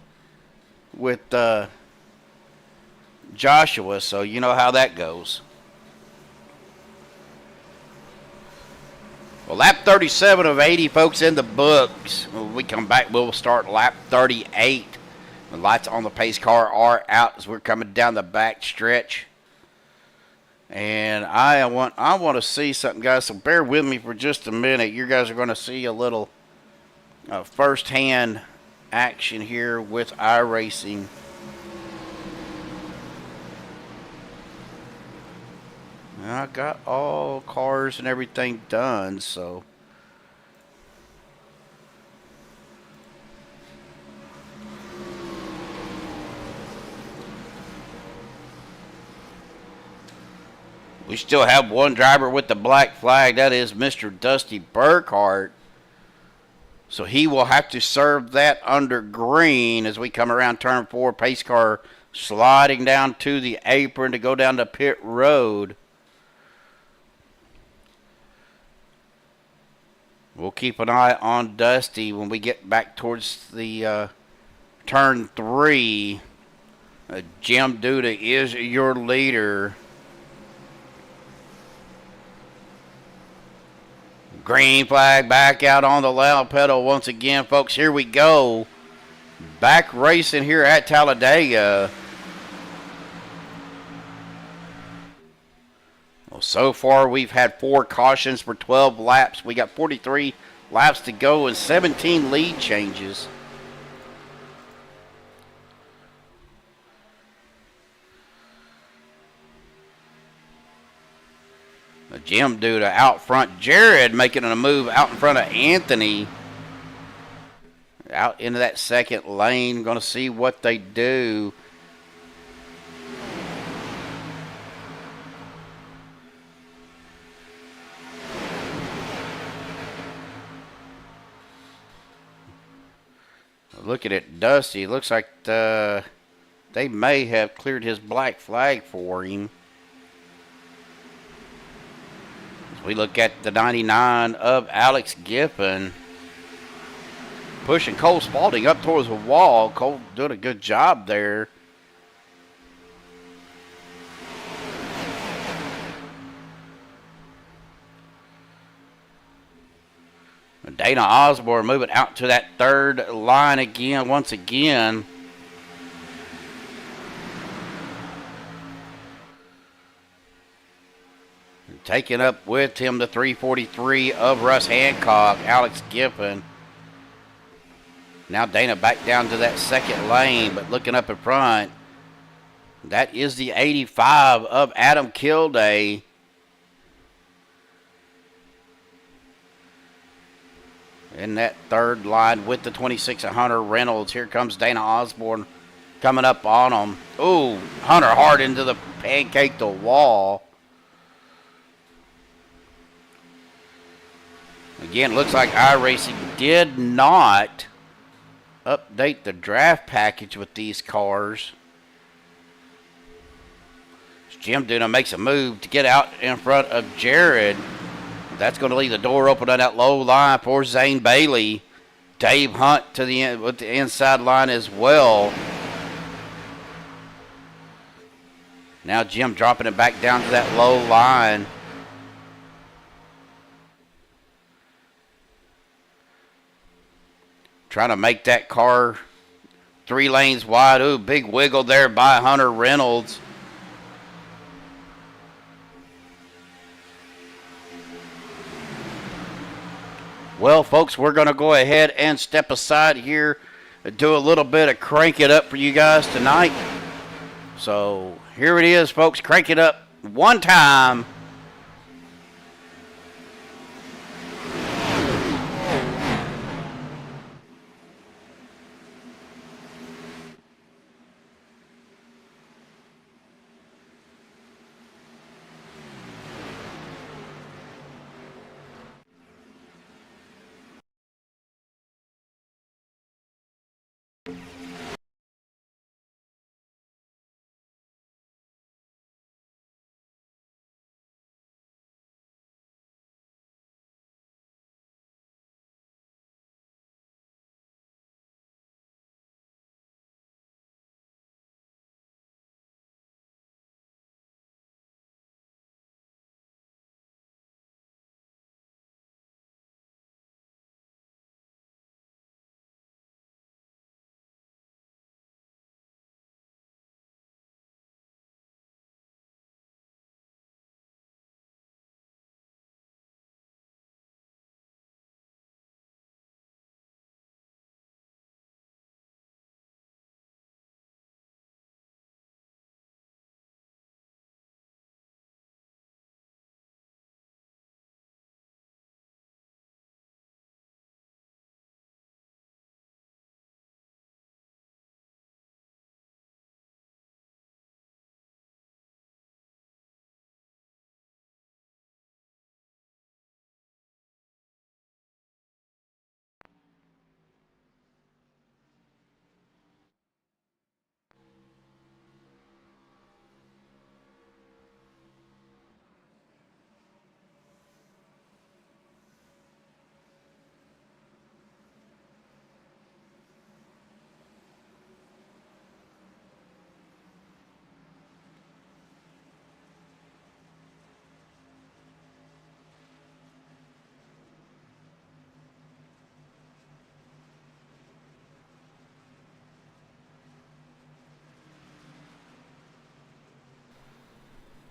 Speaker 3: Joshua, so you know how that goes. Well, lap 37 of 80, folks, in the books. When we come back, we'll start lap 38. The lights on the pace car are out as we're coming down the back stretch. And I want to see something, guys, so bear with me for just a minute. You guys are going to see a little first-hand action here with iRacing. I got all cars and everything done, so... We still have one driver with the black flag. That is Mr. Dusty Burkhart. So he will have to serve that under green as we come around turn 4. Pace car sliding down to the apron to go down to pit road. We'll keep an eye on Dusty when we get back towards the turn 3. Jim Duda is your leader. Green flag back out on the loud pedal once again, folks. Here we go. Back racing here at Talladega. Well, so far we've had 4 cautions for 12 laps. We got 43 laps to go and 17 lead changes. Jim Duda out front. Jared making a move out in front of Anthony. Out into that second lane. Going to see what they do. Looking at Dusty. Looks like they may have cleared his black flag for him. We look at the 99 of Alex Giffen. Pushing Cole Spalding up towards the wall. Cole doing a good job there. Dana Osborne moving out to that third line again, once again. Taking up with him the 343 of Russ Hancock, Alex Giffen. Now Dana back down to that second lane, but looking up in front. That is the 85 of Adam Kilday. In that third line with the 26 of Hunter Reynolds. Here comes Dana Osborne coming up on him. Ooh, Hunter hard into the pancake the wall. Again, looks like iRacing did not update the draft package with these cars. Jim Duna makes a move to get out in front of Jared. That's going to leave the door open on that low line for Zane Bailey. Dave Hunt to the with the inside line as well. Now Jim dropping it back down to that low line. Trying to make that car 3 lanes wide. Ooh, big wiggle there by Hunter Reynolds. Well, folks, we're going to go ahead and step aside here and do a little bit of crank it up for you guys tonight. So here it is, folks. Crank it up one time.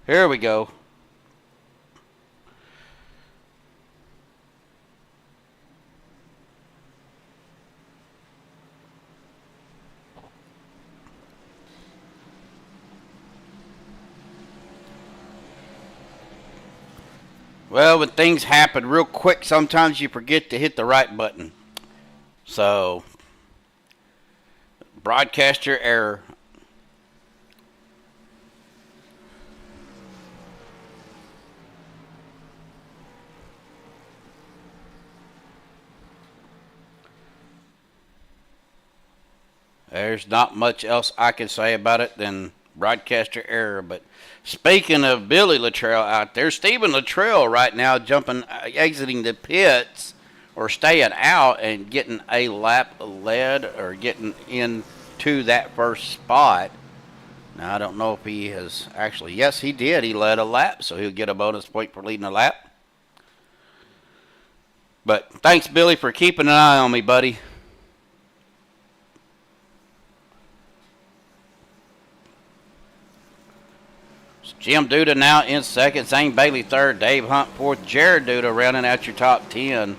Speaker 3: Here we go. Well, when things happen real quick, sometimes you forget to hit the right button. So, broadcaster error. There's not much else I can say about it than broadcaster error. But speaking of Billy Luttrell out there, Stephen Luttrell right now exiting the pits or staying out and getting a lap led or getting into that first spot. Now, I don't know if he has actually, yes, he did. He led a lap, so he'll get a bonus point for leading a lap. But thanks, Billy, for keeping an eye on me, buddy. Jim Duda now in second. Zane Bailey third. Dave Hunt fourth. Jared Duda rounding out your top 10.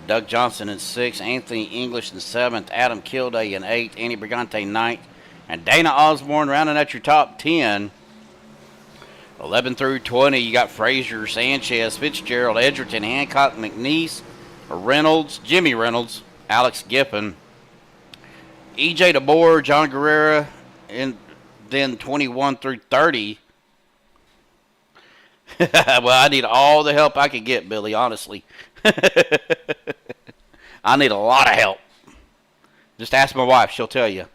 Speaker 3: Doug Johnson in sixth. Anthony English in seventh. Adam Kilday in eighth. Andy Brigante ninth. And Dana Osborne rounding out your top 10. 11 through 20, you got Frazier, Sanchez, Fitzgerald, Edgerton, Hancock, McNeese, Reynolds, Jimmy Reynolds, Alex Giffen, EJ DeBoer, John Guerrera, and then 21 through 30. Well, I need all the help I can get, Billy, honestly. I need a lot of help. Just ask my wife, she'll tell you.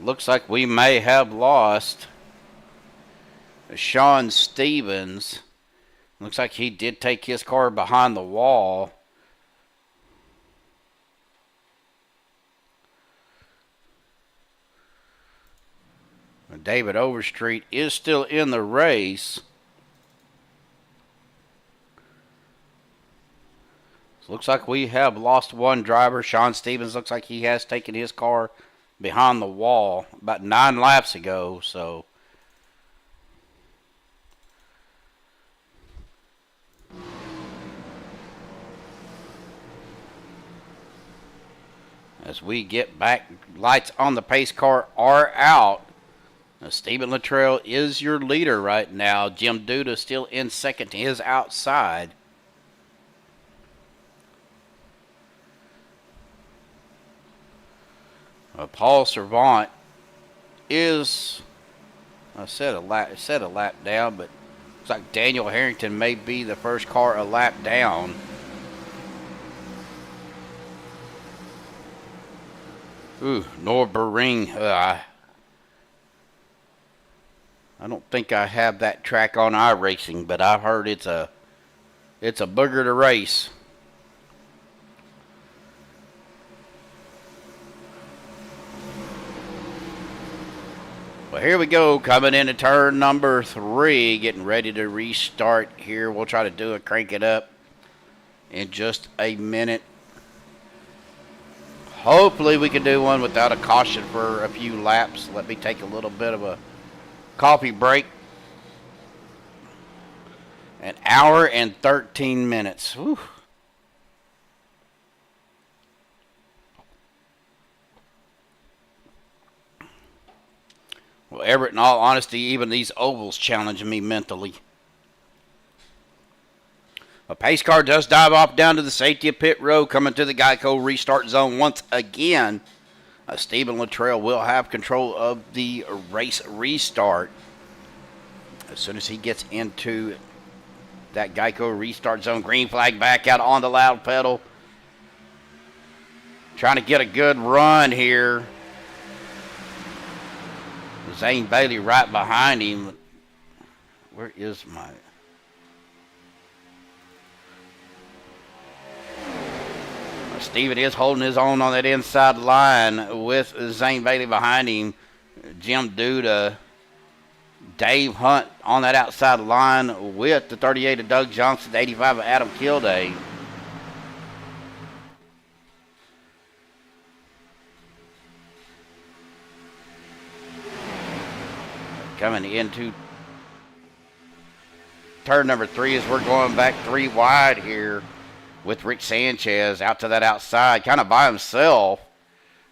Speaker 3: Looks like we may have lost Sean Stevens. Looks like he did take his car behind the wall. David Overstreet is still in the race. Looks like we have lost one driver. Sean Stevens looks like he has taken his car behind the wall about 9 laps ago, so as we get back, lights on the pace car are out. Now, Stephen Luttrell is your leader right now. Jim Duda still in second to his outside. Paul Servant is, I said a lap down, but looks like Daniel Harrington may be the first car a lap down. Ooh, Nürburgring. I don't think I have that track on iRacing, but I've heard it's a booger to race. Well, here we go, coming into turn number 3, getting ready to restart here. We'll try to do it, crank it up in just a minute. Hopefully we can do one without a caution for a few laps. Let me take a little bit of a coffee break. An hour and 13 minutes. Whew. Well, Everett, in all honesty, even these ovals challenge me mentally. A pace car does dive off down to the safety of pit road, coming to the Geico restart zone once again. Stephen Luttrell will have control of the race restart as soon as he gets into that Geico restart zone. Green flag back out on the loud pedal. Trying to get a good run here. Zane Bailey right behind him. Where is my... Steven is holding his own on that inside line with Zane Bailey behind him. Jim Duda, Dave Hunt on that outside line with the 38 of Doug Johnson, the 85 of Adam Kilday. Coming into turn number 3 as we're going back 3 wide here with Rick Sanchez out to that outside, kind of by himself.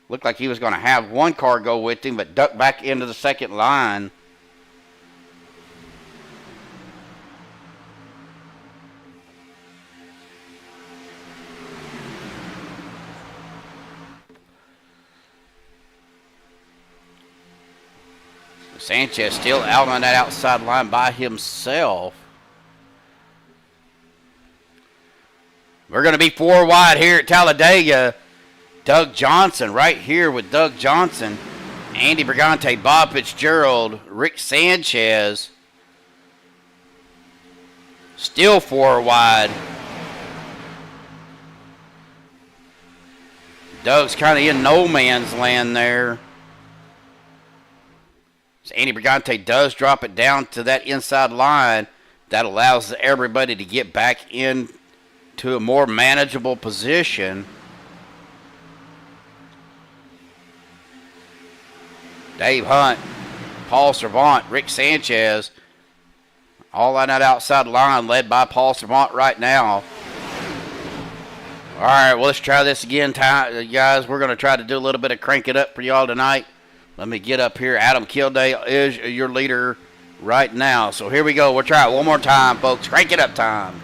Speaker 3: Looked like he was going to have one car go with him, but ducked back into the second line. Sanchez still out on that outside line by himself. We're going to be 4 wide here at Talladega. Doug Johnson right here with Doug Johnson. Andy Brigante, Bob Fitzgerald, Rick Sanchez. Still 4 wide. Doug's kind of in no man's land there. So Andy Brigante does drop it down to that inside line. That allows everybody to get back in to a more manageable position. Dave Hunt, Paul Servant, Rick Sanchez, all on that outside line, led by Paul Servant right now. All right, well, let's try this again, guys. We're going to try to do a little bit of crank it up for y'all tonight. Let me get up here. Adam Kildale is your leader right now. So here we go. We'll try it one more time, folks. Crank it up time.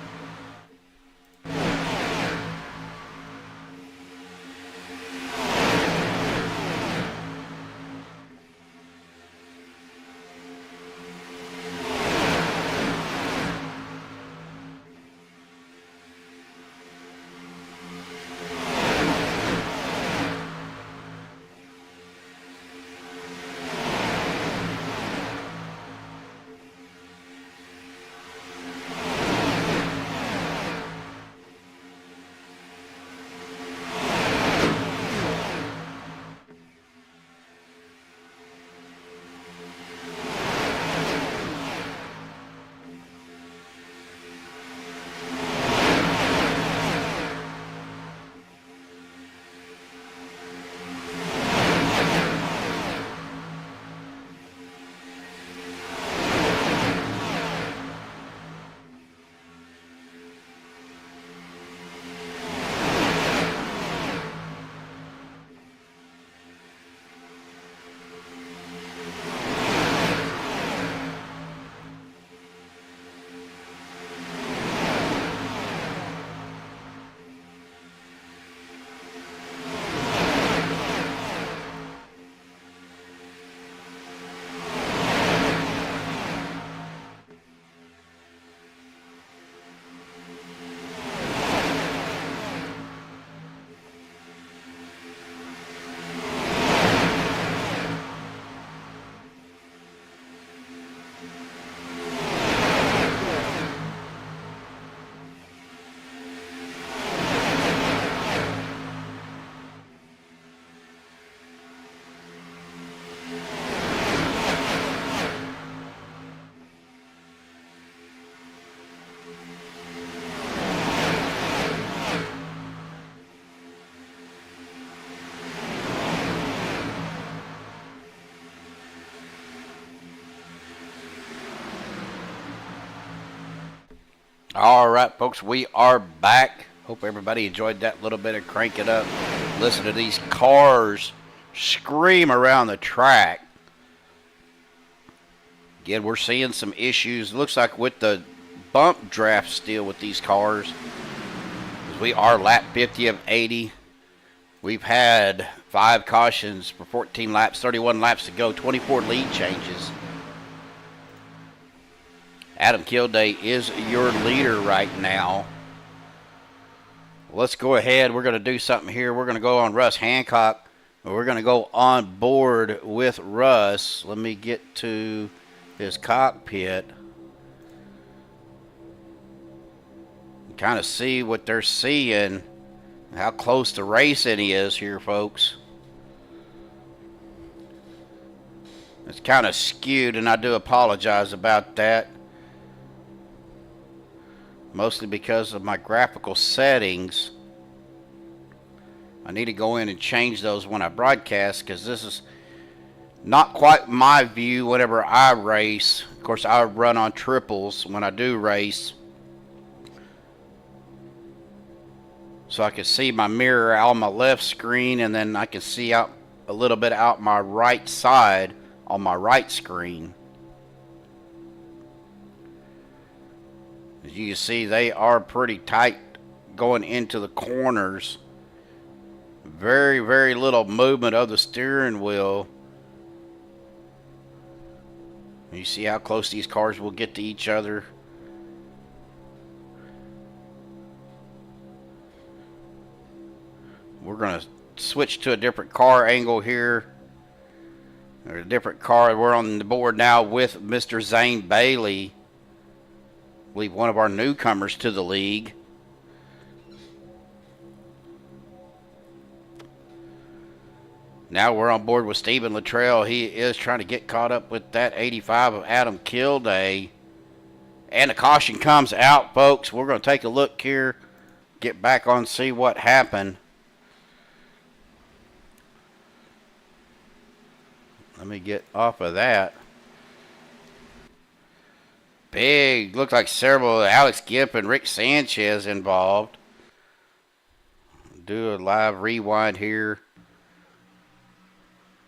Speaker 3: All right, folks, we are back. Hope everybody enjoyed that little bit of crank it up. Listen to these cars scream around the track. Again, we're seeing some issues. Looks like with the bump draft still with these cars. We are lap 50 of 80. We've had 5 cautions for 14 laps, 31 laps to go, 24 lead changes. Adam Kildare is your leader right now. Let's go ahead. We're going to do something here. We're going to go on Russ Hancock. We're going to go on board with Russ. Let me get to his cockpit. Kind of see what they're seeing. How close to racing he is here, folks. It's kind of skewed, and I do apologize about that. Mostly because of my graphical settings. I need to go in and change those when I broadcast, because this is not quite my view whenever I race. Of course, I run on triples when I do race. So I can see my mirror on my left screen, and then I can see out a little bit out my right side on my right screen. As you can see, they are pretty tight going into the corners. Very, very little movement of the steering wheel. You see how close these cars will get to each other. We're going to switch to a different car angle here. Or a different car. We're on the board now with Mr. Zane Bailey. I believe one of our newcomers to the league. Now we're on board with Stephen Luttrell. He is trying to get caught up with that 85 of Adam Kilday. And the caution comes out, folks. We're going to take a look here, get back on, see what happened. Let me get off of that. Big, looked like several, Alex Gipp and Rick Sanchez involved. Do a live rewind here.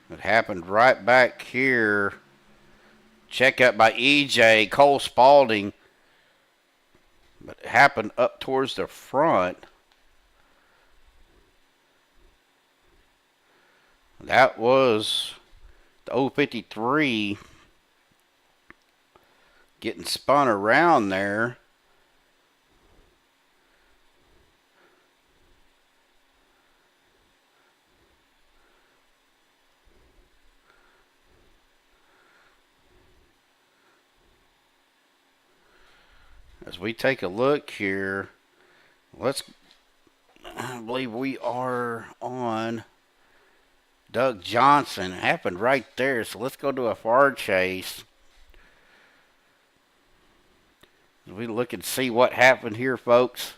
Speaker 3: It happened right back here. Check up by EJ, Cole Spalding. But it happened up towards the front. That was the 053 getting spun around there. As we take a look here, I believe we are on Doug Johnson. It happened right there, so let's go to a far chase. As we look and see what happened here, folks.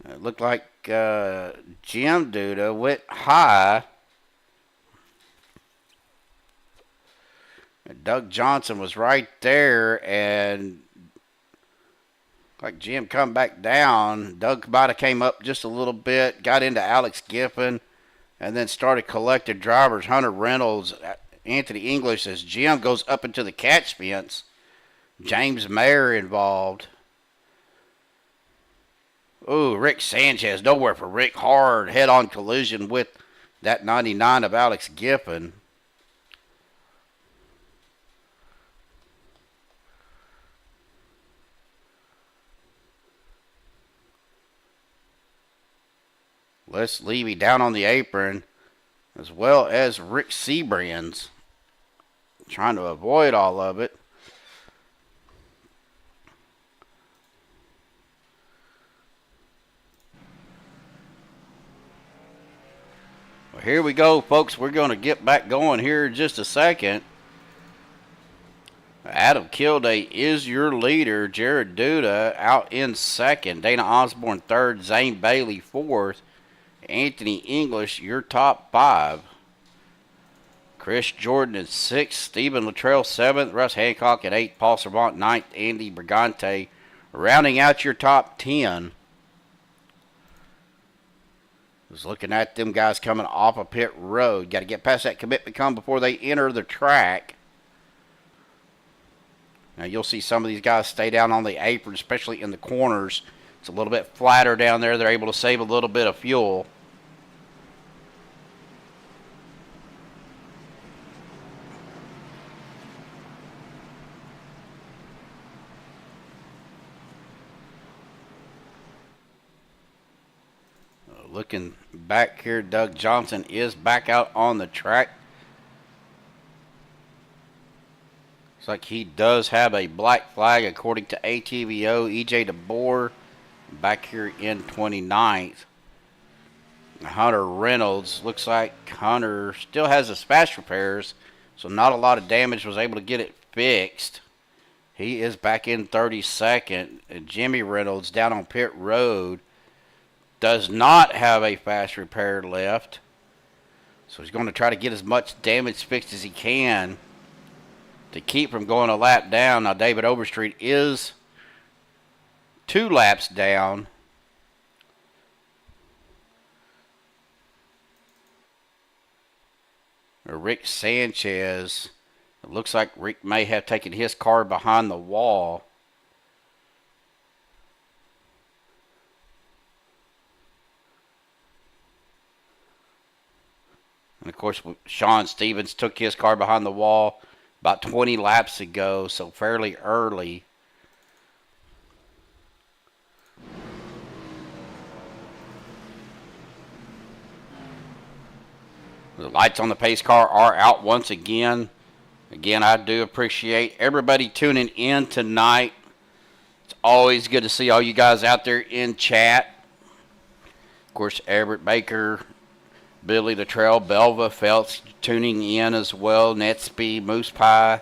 Speaker 3: It looked like Jim Duda went high. Doug Johnson was right there, and like Jim come back down. Doug might have came up just a little bit, got into Alex Giffen, and then started collecting drivers. Hunter Reynolds, Anthony English, as Jim goes up into the catch fence. James Mayer involved. Ooh, Rick Sanchez, nowhere for Rick. Hard head-on collision with that 99 of Alex Giffen. Les Levy down on the apron, as well as Rick Sebrands, trying to avoid all of it. Well, here we go, folks. We're going to get back going here in just a second. Adam Kilday is your leader. Jared Duda out in second. Dana Osborne third. Zane Bailey fourth. Anthony English, your top five. Chris Jordan in sixth. Stephen Luttrell seventh. Russ Hancock at eighth. Paul Servant ninth. Andy Brigante rounding out your top 10. Was looking at them guys coming off a pit road. Got to get past that commitment come before they enter the track. Now you'll see some of these guys stay down on the apron, especially in the corners. It's a little bit flatter down there. They're able to save a little bit of fuel. Looking back here, Doug Johnson is back out on the track. Looks like he does have a black flag according to ATVO. EJ DeBoer back here in 29th. Hunter Reynolds, looks like Hunter still has his fast repairs, so not a lot of damage, was able to get it fixed. He is back in 32nd. And Jimmy Reynolds down on pit road does not have a fast repair left, so he's going to try to get as much damage fixed as he can to keep from going a lap down. Now David Overstreet is 2 laps down. Rick Sanchez, it looks like Rick may have taken his car behind the wall. And of course, Sean Stevens took his car behind the wall about 20 laps ago, so fairly early. The lights on the pace car are out once again. Again, I do appreciate everybody tuning in tonight. It's always good to see all you guys out there in chat. Of course, Everett Baker, Billy the Trail, Belva, Feltz tuning in as well. NetSpeed, Moose Pie.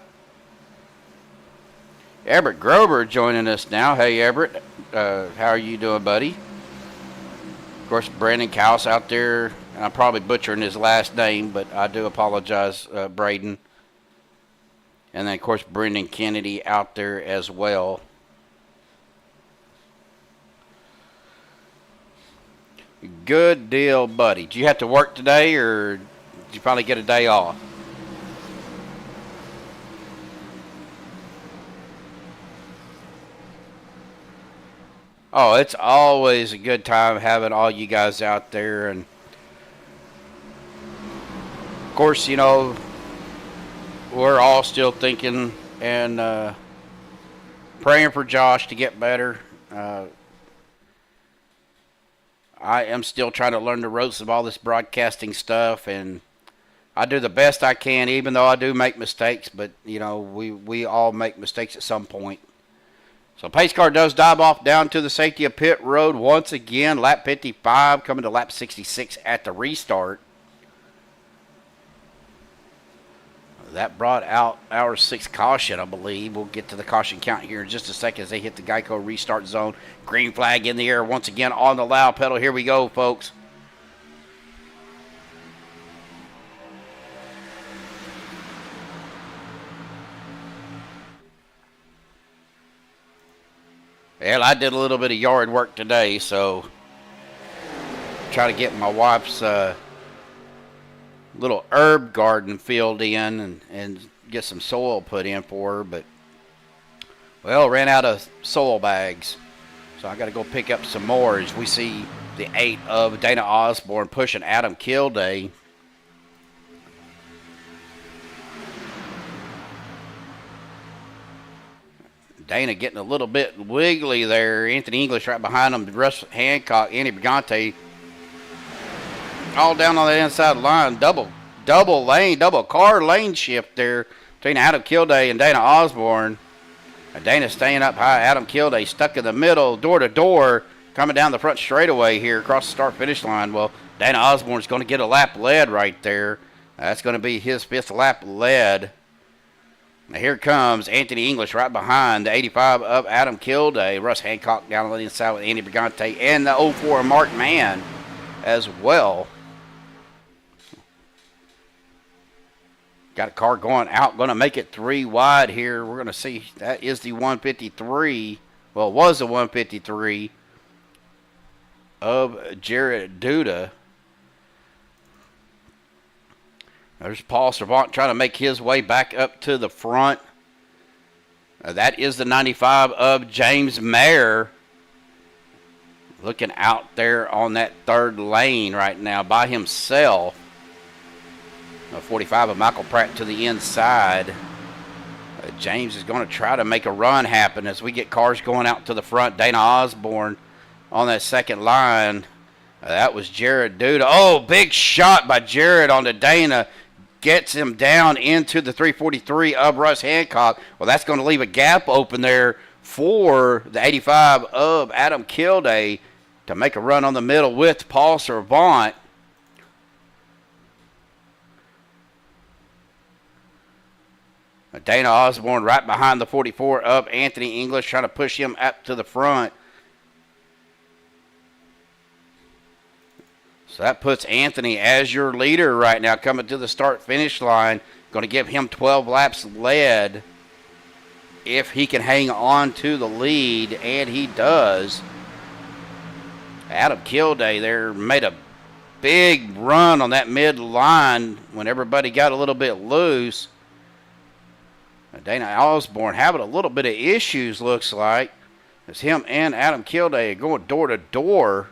Speaker 3: Everett Grover joining us now. Hey, Everett. How are you doing, buddy? Of course, Brandon Cowles out there. I'm probably butchering his last name, but I do apologize, Braden. And then, of course, Brendan Kennedy out there as well. Good deal, buddy. Did you have to work today, or did you finally get a day off? Oh, it's always a good time having all you guys out there. And, of course, you know, we're all still thinking and praying for Josh to get better. I am still trying to learn the ropes of all this broadcasting stuff, and I do the best I can, even though I do make mistakes. But, you know, we all make mistakes at some point. So pace car does dive off down to the safety of pit road once again. Lap 55 coming to lap 66 at the restart. That brought out our 6th caution, I believe. We'll get to the caution count here in just a second as they hit the Geico restart zone. Green flag in the air once again on the loud pedal. Here we go, folks. Well, I did a little bit of yard work today, so try to get my wife's little herb garden filled in and get some soil put in for her, but, well, ran out of soil bags. So I got to go pick up some more as we see the 8 of Dana Osborne pushing Adam Kilday. Dana getting a little bit wiggly there. Anthony English right behind him. Russ Hancock, Andy Brigante all down on the inside line. Double car lane shift there between Adam Kilday and Dana Osborne. Dana staying up high. Adam Kilday stuck in the middle, door to door, coming down the front straightaway here across the start-finish line. Well, Dana Osborne's going to get a lap lead right there. That's going to be his 5th lap lead. Now here comes Anthony English right behind the 85 of Adam Kilday. Russ Hancock down on the inside with Andy Brigante and the 04 Mark Mann as well. Got a car going out, going to make it 3 wide here. We're going to see that is the 153. Well, it was the 153 of Jared Duda. There's Paul Servant trying to make his way back up to the front. That is the 95 of James Mayer. Looking out there on that 3rd lane right now by himself. 45 of Michael Pratt to the inside. James is going to try to make a run happen as we get cars going out to the front. Dana Osborne on that 2nd line. That was Jared Duda. Oh, big shot by Jared onto Dana. Gets him down into the 343 of Russ Hancock. Well, that's going to leave a gap open there for the 85 of Adam Kilday to make a run on the middle with Paul Servant. Dana Osborne right behind the 44 of Anthony English, trying to push him up to the front. So that puts Anthony as your leader right now, coming to the start-finish line. Going to give him 12 laps lead if he can hang on to the lead, and he does. Adam Kilday there made a big run on that mid-line when everybody got a little bit loose. Dana Osborne having a little bit of issues, looks like. It's him and Adam Kilday going door to door.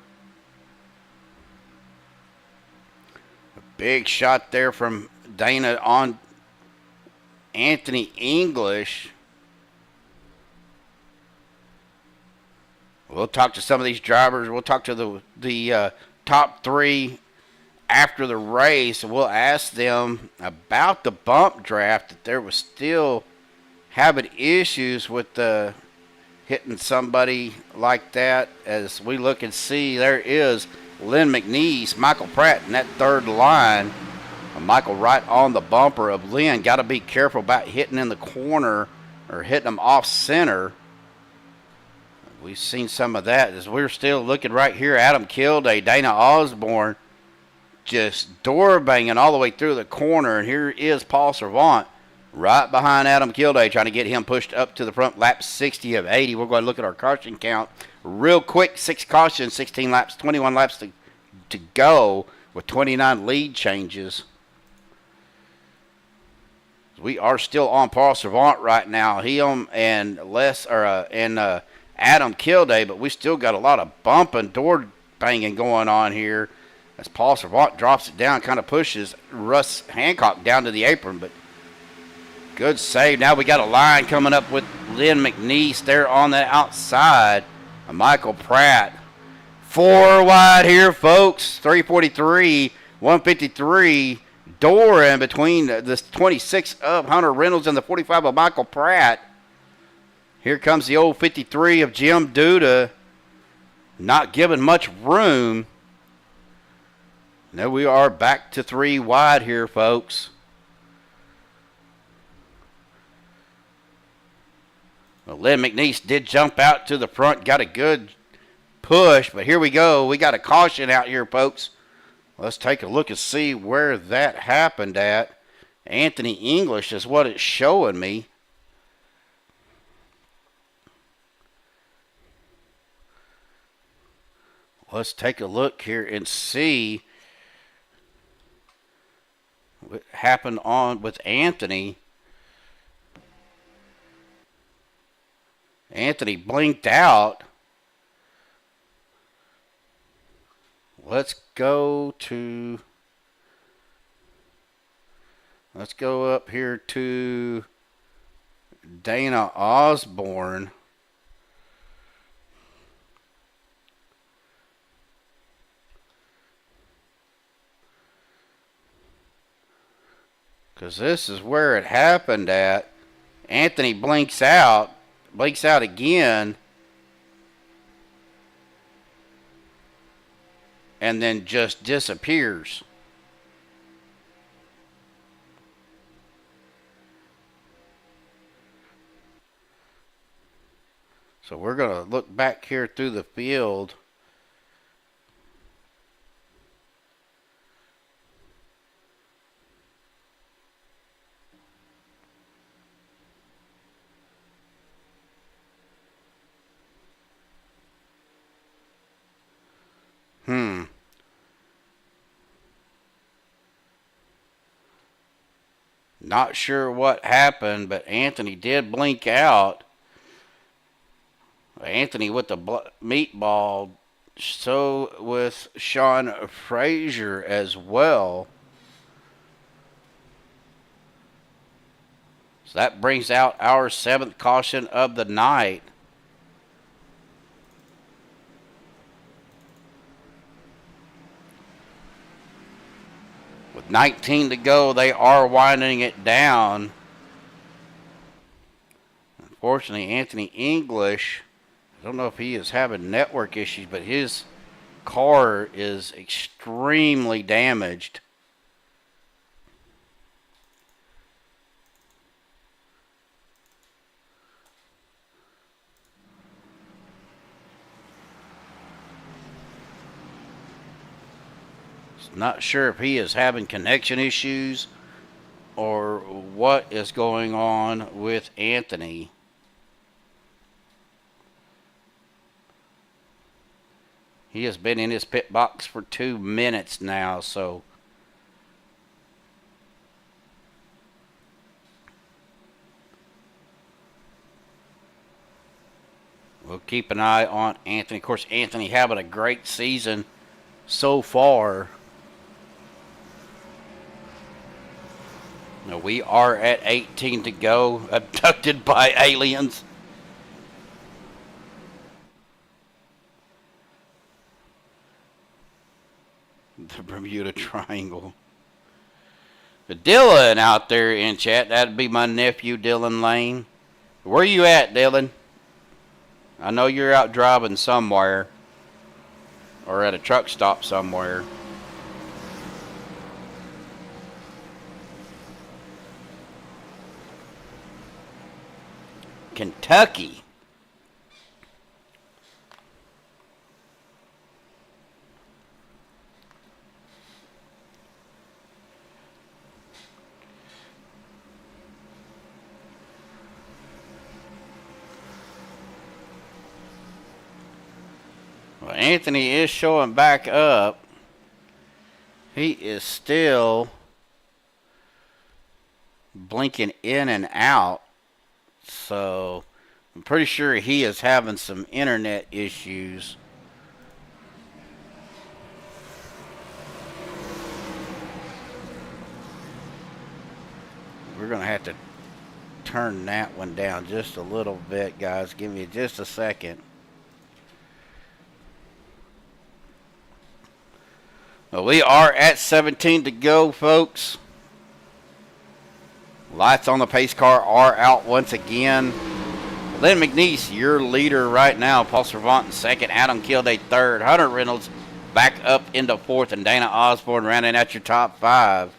Speaker 3: A big shot there from Dana on Anthony English. We'll talk to some of these drivers. We'll talk to the top 3 after the race, and we'll ask them about the bump draft, that there was still having issues with hitting somebody like that. As we look and see, there is Lynn McNeese, Michael Pratt in that third line. Michael right on the bumper of Lynn. Got to be careful about hitting in the corner or hitting them off center. We've seen some of that as we're still looking right here. Adam Kilday, Dana Osborne just door banging all the way through the corner. And here is Paul Servant right behind Adam Kilday trying to get him pushed up to the front. Lap 60 of 80. We're going to look at our caution count real quick. 6 cautions, 16 laps, 21 laps to go with 29 lead changes. We are still on Paul Servant right now. He and Adam Kilday, but we still got a lot of bumping, door banging going on here as Paul Servant drops it down, kind of pushes Russ Hancock down to the apron, but good save. Now we got a line coming up with Lynn McNeese there on the outside. Michael Pratt. 4 wide here, folks. 343, 153. Door in between the 26 of Hunter Reynolds and the 45 of Michael Pratt. Here comes the old 53 of Jim Duda. Not giving much room. Now we are back to 3 wide here, folks. Well, Lynn McNeese did jump out to the front, got a good push, but here we go. We got a caution out here, folks. Let's take a look and see where that happened at. Anthony English is what it's showing me. Let's take a look here and see what happened on with Anthony. Anthony blinked out. Let's go up here to Dana Osborne. Because this is where it happened at. Anthony blinks out again. And then just disappears. So we're going to look back here through the field. Not sure what happened, but Anthony did blink out. Anthony with the meatball, so with Sean Frazier as well. So that brings out our 7th caution of the night. With 19 to go, they are winding it down. Unfortunately, Anthony English, I don't know if he is having network issues, but his car is extremely damaged. Not sure if he is having connection issues or what is going on with Anthony. He has been in his pit box for 2 minutes now, so we'll keep an eye on Anthony. Of course, Anthony having a great season so far. Now we are at 18 to go, abducted by aliens. The Bermuda Triangle. Dylan out there in chat, that'd be my nephew Dylan Lane. Where you at, Dylan? I know you're out driving somewhere. or at a truck stop somewhere. Kentucky. Well, Anthony is showing back up. He is still blinking in and out. So I'm pretty sure he is having some internet issues. We're going to have to turn that one down just a little bit, guys. Give me just a second. Well, we are at 17 to go, folks. Lights on the pace car are out once again. Lynn McNeese, your leader right now. Paul Servant in second. Adam Kilday third. Hunter Reynolds back up into fourth. And Dana Osborne rounding out your top five.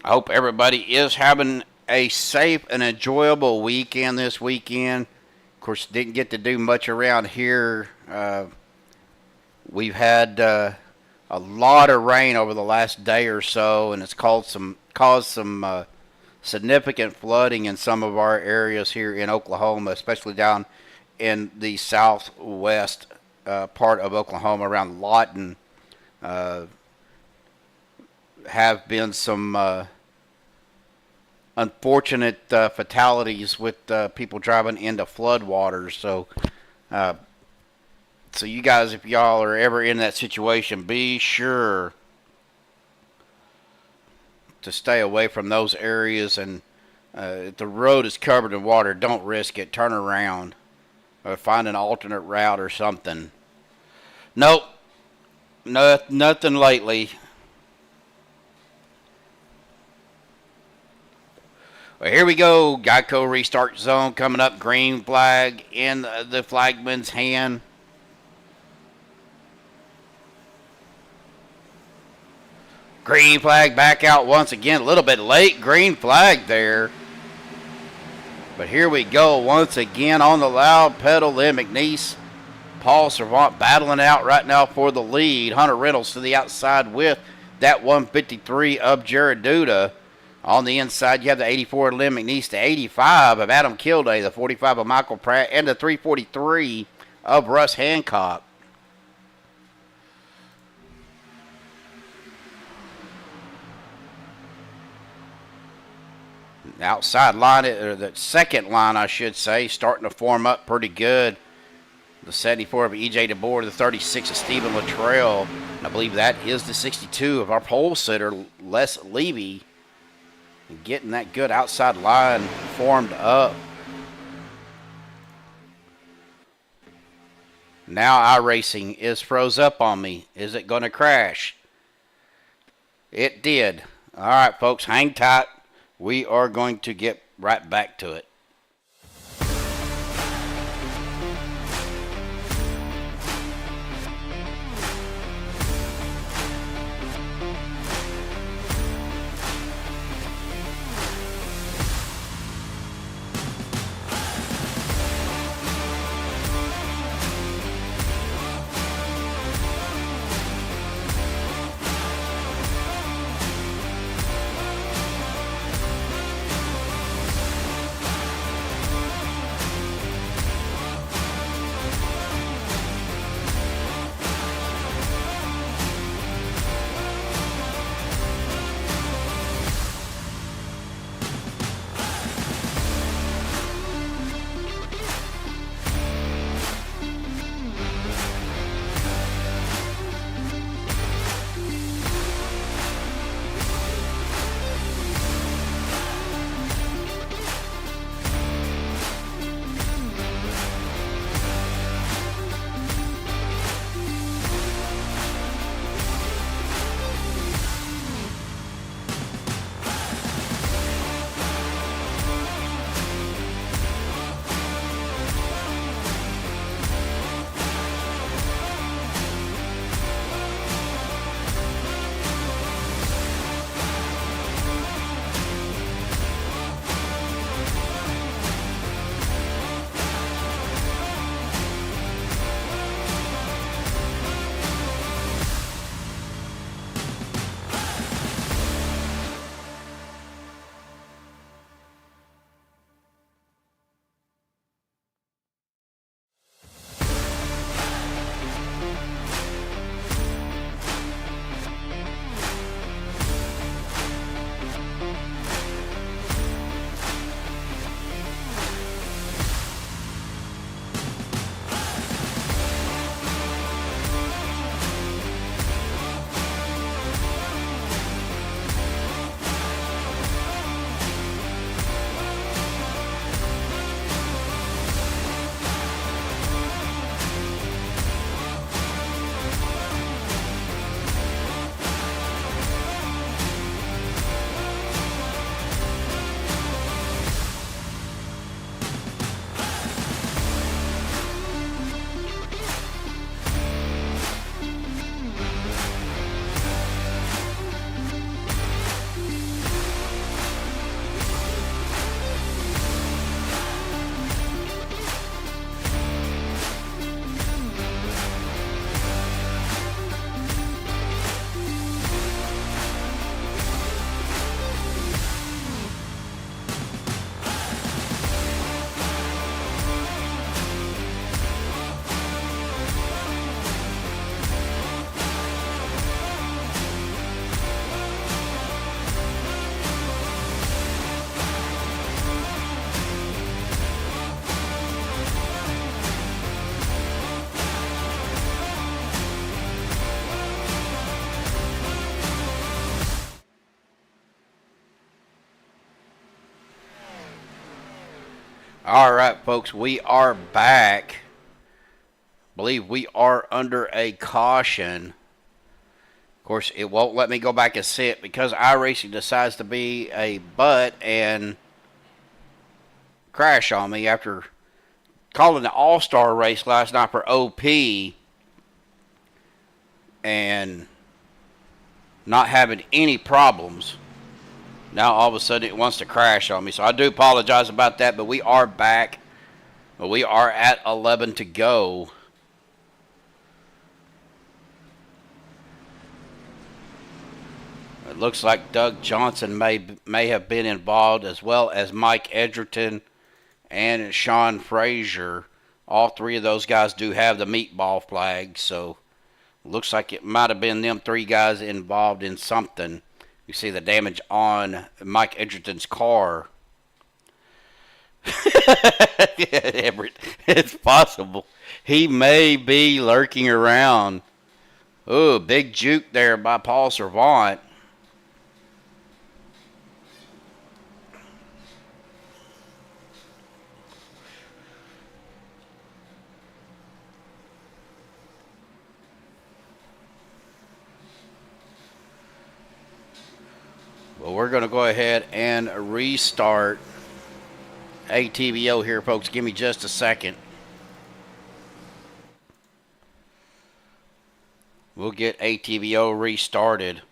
Speaker 3: I hope everybody is having a safe and enjoyable weekend this weekend. Of course, didn't get to do much around here. We've had a lot of rain over the last day or so, and it's caused some significant flooding in some of our areas here in Oklahoma, especially down in the southwest part of Oklahoma around Lawton. Have been some unfortunate fatalities with people driving into floodwaters. So, so you guys, if y'all are ever in that situation, be sure to stay away from those areas. And if the road is covered in water, don't risk it. Turn around or find an alternate route or something. Nope, nothing lately. Well, here we go. Geico restart zone coming up. Green flag in the flagman's hand. Green flag back out once again. A little bit late. Green flag there. But here we go once again on the loud pedal. Lynn McNeese, Paul Servant battling out right now for the lead. Hunter Reynolds to the outside with that 153 of Jared Duda. On the inside, you have the 84 of Lynn McNeese, the 85 of Adam Kilday, the 45 of Michael Pratt, and the 343 of Russ Hancock. Outside line, or the second line, I should say, starting to form up pretty good. The 74 of E.J. DeBoer, the 36 of Stephen Luttrell, and I believe that is the 62 of our pole sitter, Les Levy. Getting that good outside line formed up. Now iRacing is froze up on me. Is it going to crash? It did. All right, folks, hang tight. We are going to get right back to it. All right, folks, we are back. Believe we are under a caution. Of course, it won't let me go back and sit because iRacing decides to be a butt and crash on me after calling the All-Star race last night for OP and not having any problems. Now all of a sudden it wants to crash on me. So I do apologize about that, but we are back. But we are at 11 to go. It looks like Doug Johnson may have been involved, as well as Mike Edgerton and Sean Frazier. All three of those guys do have the meatball flag, so it looks like it might have been them three guys involved in something. You see the damage on Mike Edgerton's car. It's possible. He may be lurking around. Ooh, big juke there by Paul Servant. Well, we're going to go ahead and restart ATVO here, folks. Give me just a second. We'll get ATVO restarted.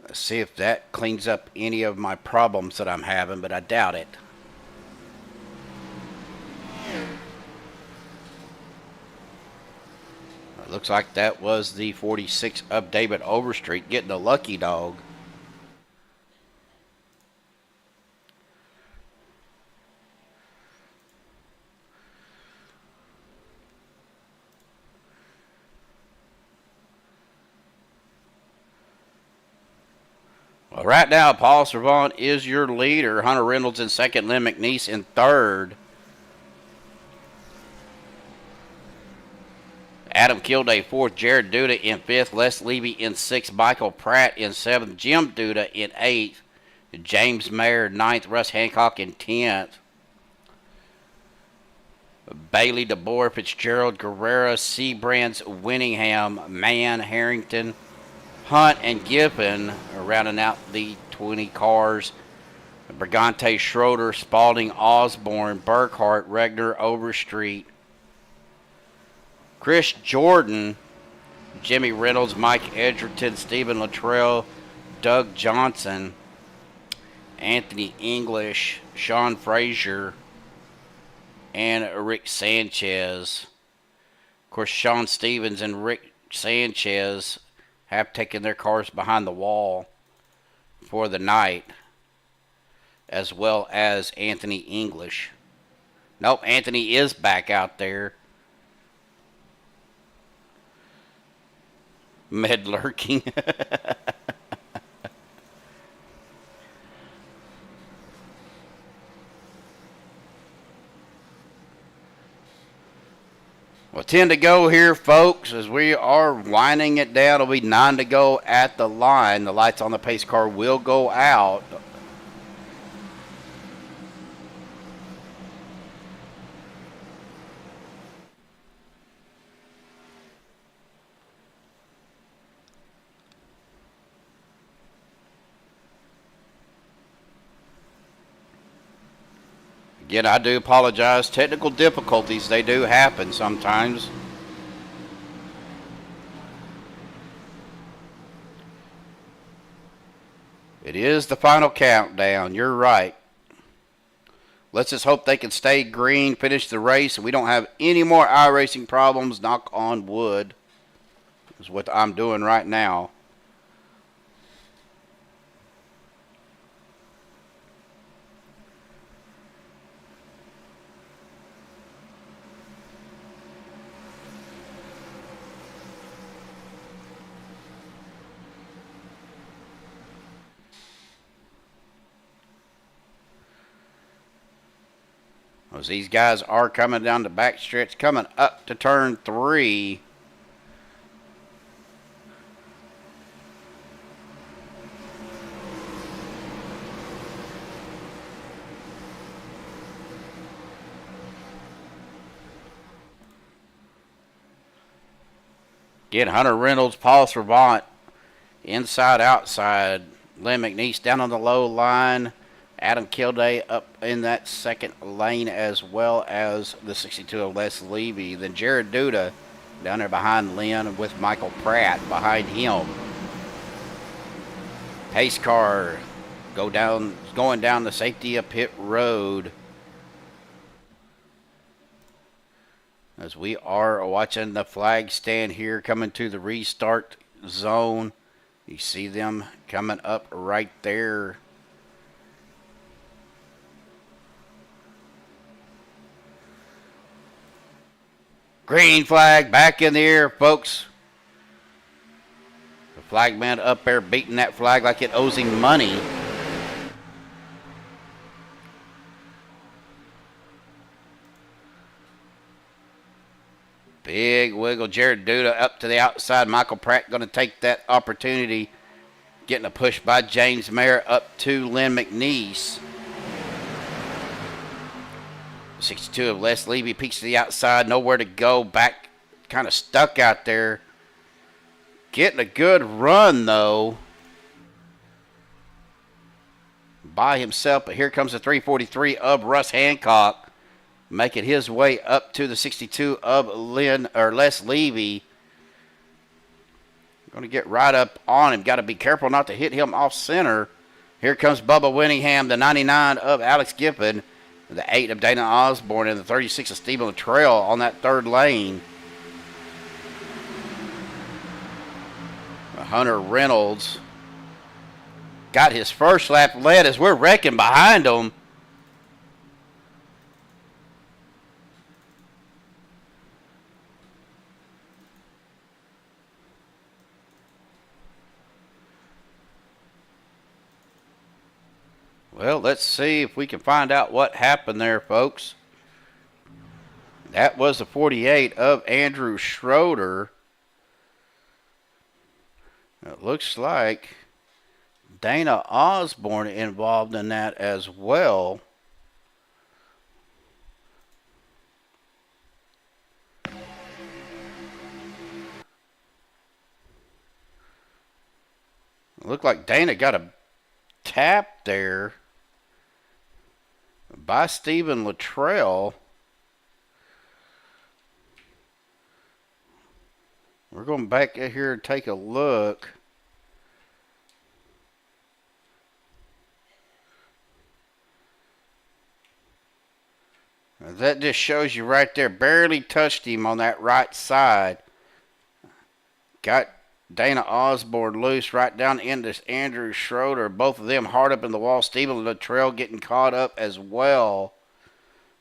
Speaker 3: Let's see if that cleans up any of my problems that I'm having, but I doubt it. It looks like that was the 46 of David Overstreet getting a lucky dog. Well, right now, Paul Servant is your leader. Hunter Reynolds in second, Lynn McNeese in third. Adam Kilday fourth, Jared Duda in fifth, Les Levy in sixth, Michael Pratt in seventh, Jim Duda in eighth, James Mayer ninth, Russ Hancock in 10th. Bailey DeBoer, Fitzgerald, Guerrera, Seabrands, Winningham, Mann, Harrington, Hunt, and Giffen are rounding out the 20 cars. Brigante, Schroeder, Spalding, Osborne, Burkhart, Regner, Overstreet, Chris Jordan, Jimmy Reynolds, Mike Edgerton, Stephen Luttrell, Doug Johnson, Anthony English, Sean Frazier, and Rick Sanchez. Of course, Sean Stevens and Rick Sanchez have taken their cars behind the wall for the night, as well as Anthony English. Nope, Anthony is back out there. Med lurking. Well, 10 to go here, folks, as we are winding it down. It'll be 9 to go at the line. The lights on the pace car will go out. Again, I do apologize. Technical difficulties, they do happen sometimes. It is the final countdown. You're right. Let's just hope they can stay green, finish the race, and we don't have any more iRacing problems. Knock on wood is what I'm doing right now. As these guys are coming down the back stretch, coming up to turn 3. Again, Hunter Reynolds, Paul Servant, inside, outside. Lynn McNeese down on the low line. Adam Kilday up in that second lane, as well as the 62 of Les Levy. Then Jared Duda down there behind Lynn with Michael Pratt behind him. Pace car going down the safety of pit road. As we are watching the flag stand here coming to the restart zone. You see them coming up right there. Green flag back in the air, folks. The flagman up there beating that flag like it owes him money. Big wiggle. Jared Duda up to the outside. Michael Pratt going to take that opportunity. Getting a push by James Mayer up to Lynn McNeese. 62 of Les Levy peeks to the outside. Nowhere to go. Back kind of stuck out there. Getting a good run, though, by himself. But here comes the 343 of Russ Hancock. Making his way up to the 62 of Les Levy. Going to get right up on him. Got to be careful not to hit him off center. Here comes Bubba Winningham, the 99 of Alex Giffen, the 8 of Dana Osborne, and the 36 of Stephen Luttrell on that third lane. Hunter Reynolds got his first lap led as we're wrecking behind him. Well, let's see if we can find out what happened there, folks. That was the 48 of Andrew Schroeder. It looks like Dana Osborne involved in that as well. It looked like Dana got a tap there by Stephen Luttrell. We're going back here and take a look. That just shows you right there. Barely touched him on that right side. Got Dana Osborne loose right down into Andrew Schroeder. Both of them hard up in the wall. Stephen Luttrell getting caught up as well.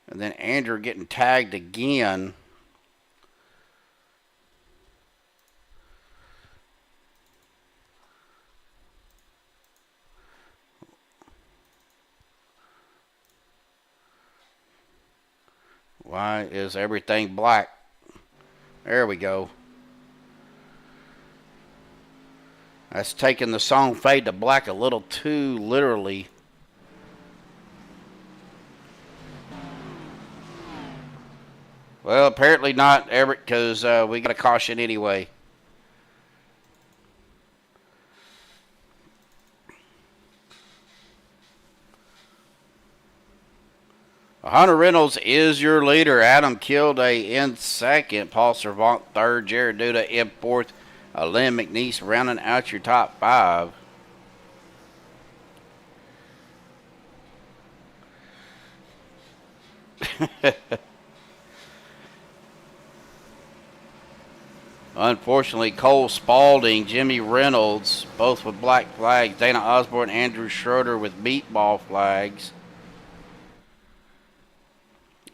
Speaker 3: And then Andrew getting tagged again. Why is everything black? There we go. That's taking the song Fade to Black a little too literally. Well, apparently not, Everett, because we got a caution anyway. Hunter Reynolds is your leader. Adam Kilday in second. Paul Servant third. Jared Duda in fourth. Lynn McNeese rounding out your top five. Unfortunately, Cole Spaulding, Jimmy Reynolds, both with black flags. Dana Osborne, Andrew Schroeder with meatball flags.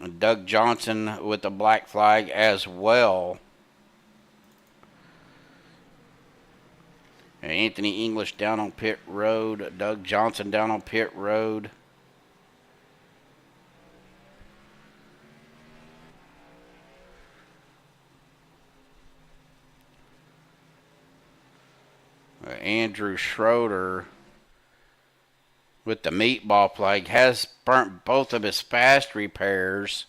Speaker 3: And Doug Johnson with the black flag as well. And Anthony English down on pit road. Doug Johnson down on pit road. Andrew Schroeder with the meatball flag has burnt both of his fast repairs.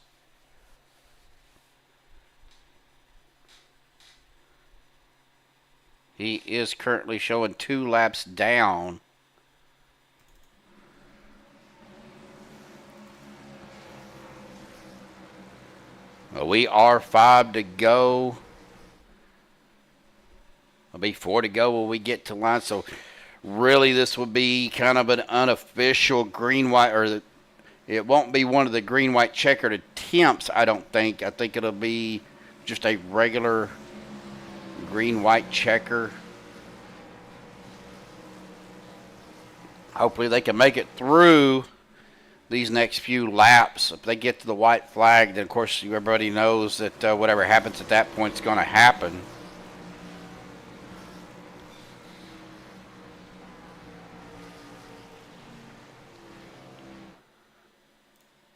Speaker 3: He is currently showing 2 laps down. We are 5 to go. It'll be 4 to go when we get to line. So really this will be kind of an unofficial green-white, or it won't be one of the green-white checkered attempts, I don't think. I think it'll be just a regular green-white checker. Hopefully they can make it through these next few laps. If they get to the white flag, then of course everybody knows that whatever happens at that point is going to happen.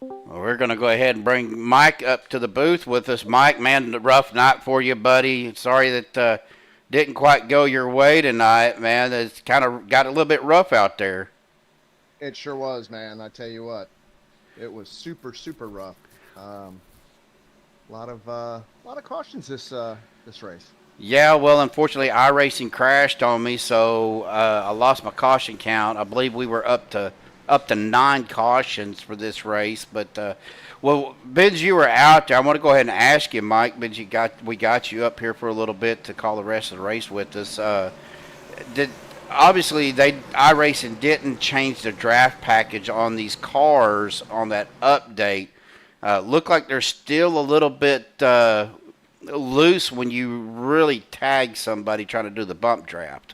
Speaker 3: Well, we're going to go ahead and bring Mike up to the booth with us. Mike, man, rough night for you, buddy. Sorry that didn't quite go your way tonight, man. It's kind of got a little bit rough out there.
Speaker 8: It sure was, man. I tell you what, it was super, super rough. A lot of cautions this race.
Speaker 3: Yeah, well, unfortunately, iRacing crashed on me, so I lost my caution count. I believe we were up to 9 cautions for this race. But well, Benj, you were out there. I want to go ahead and ask you, Mike. Benj, we got you up here for a little bit to call the rest of the race with us. Obviously, iRacing didn't change the draft package on these cars on that update. Look like they're still a little bit loose when you really tag somebody trying to do the bump draft.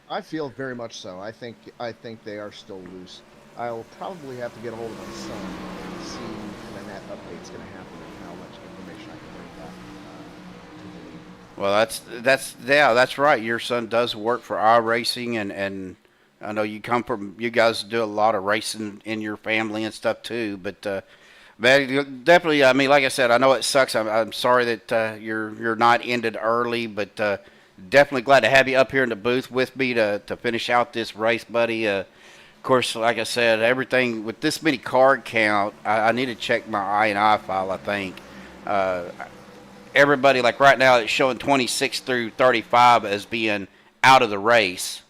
Speaker 8: I feel very much so. I think they are still loose. I'll probably have to get a hold of my son and see when that update's going to happen and how much information I can bring back to the league.
Speaker 3: Well, that's right. Your son does work for iRacing, and I know you guys do a lot of racing in your family and stuff too. But man, definitely. I mean, like I said, I know it sucks. I'm sorry that your night ended early, but definitely glad to have you up here in the booth with me to finish out this race, buddy. Of course, like I said, everything with this many card count, I need to check my I&I file, I think. Everybody, like right now, it's showing 26 through 35 as being out of the race.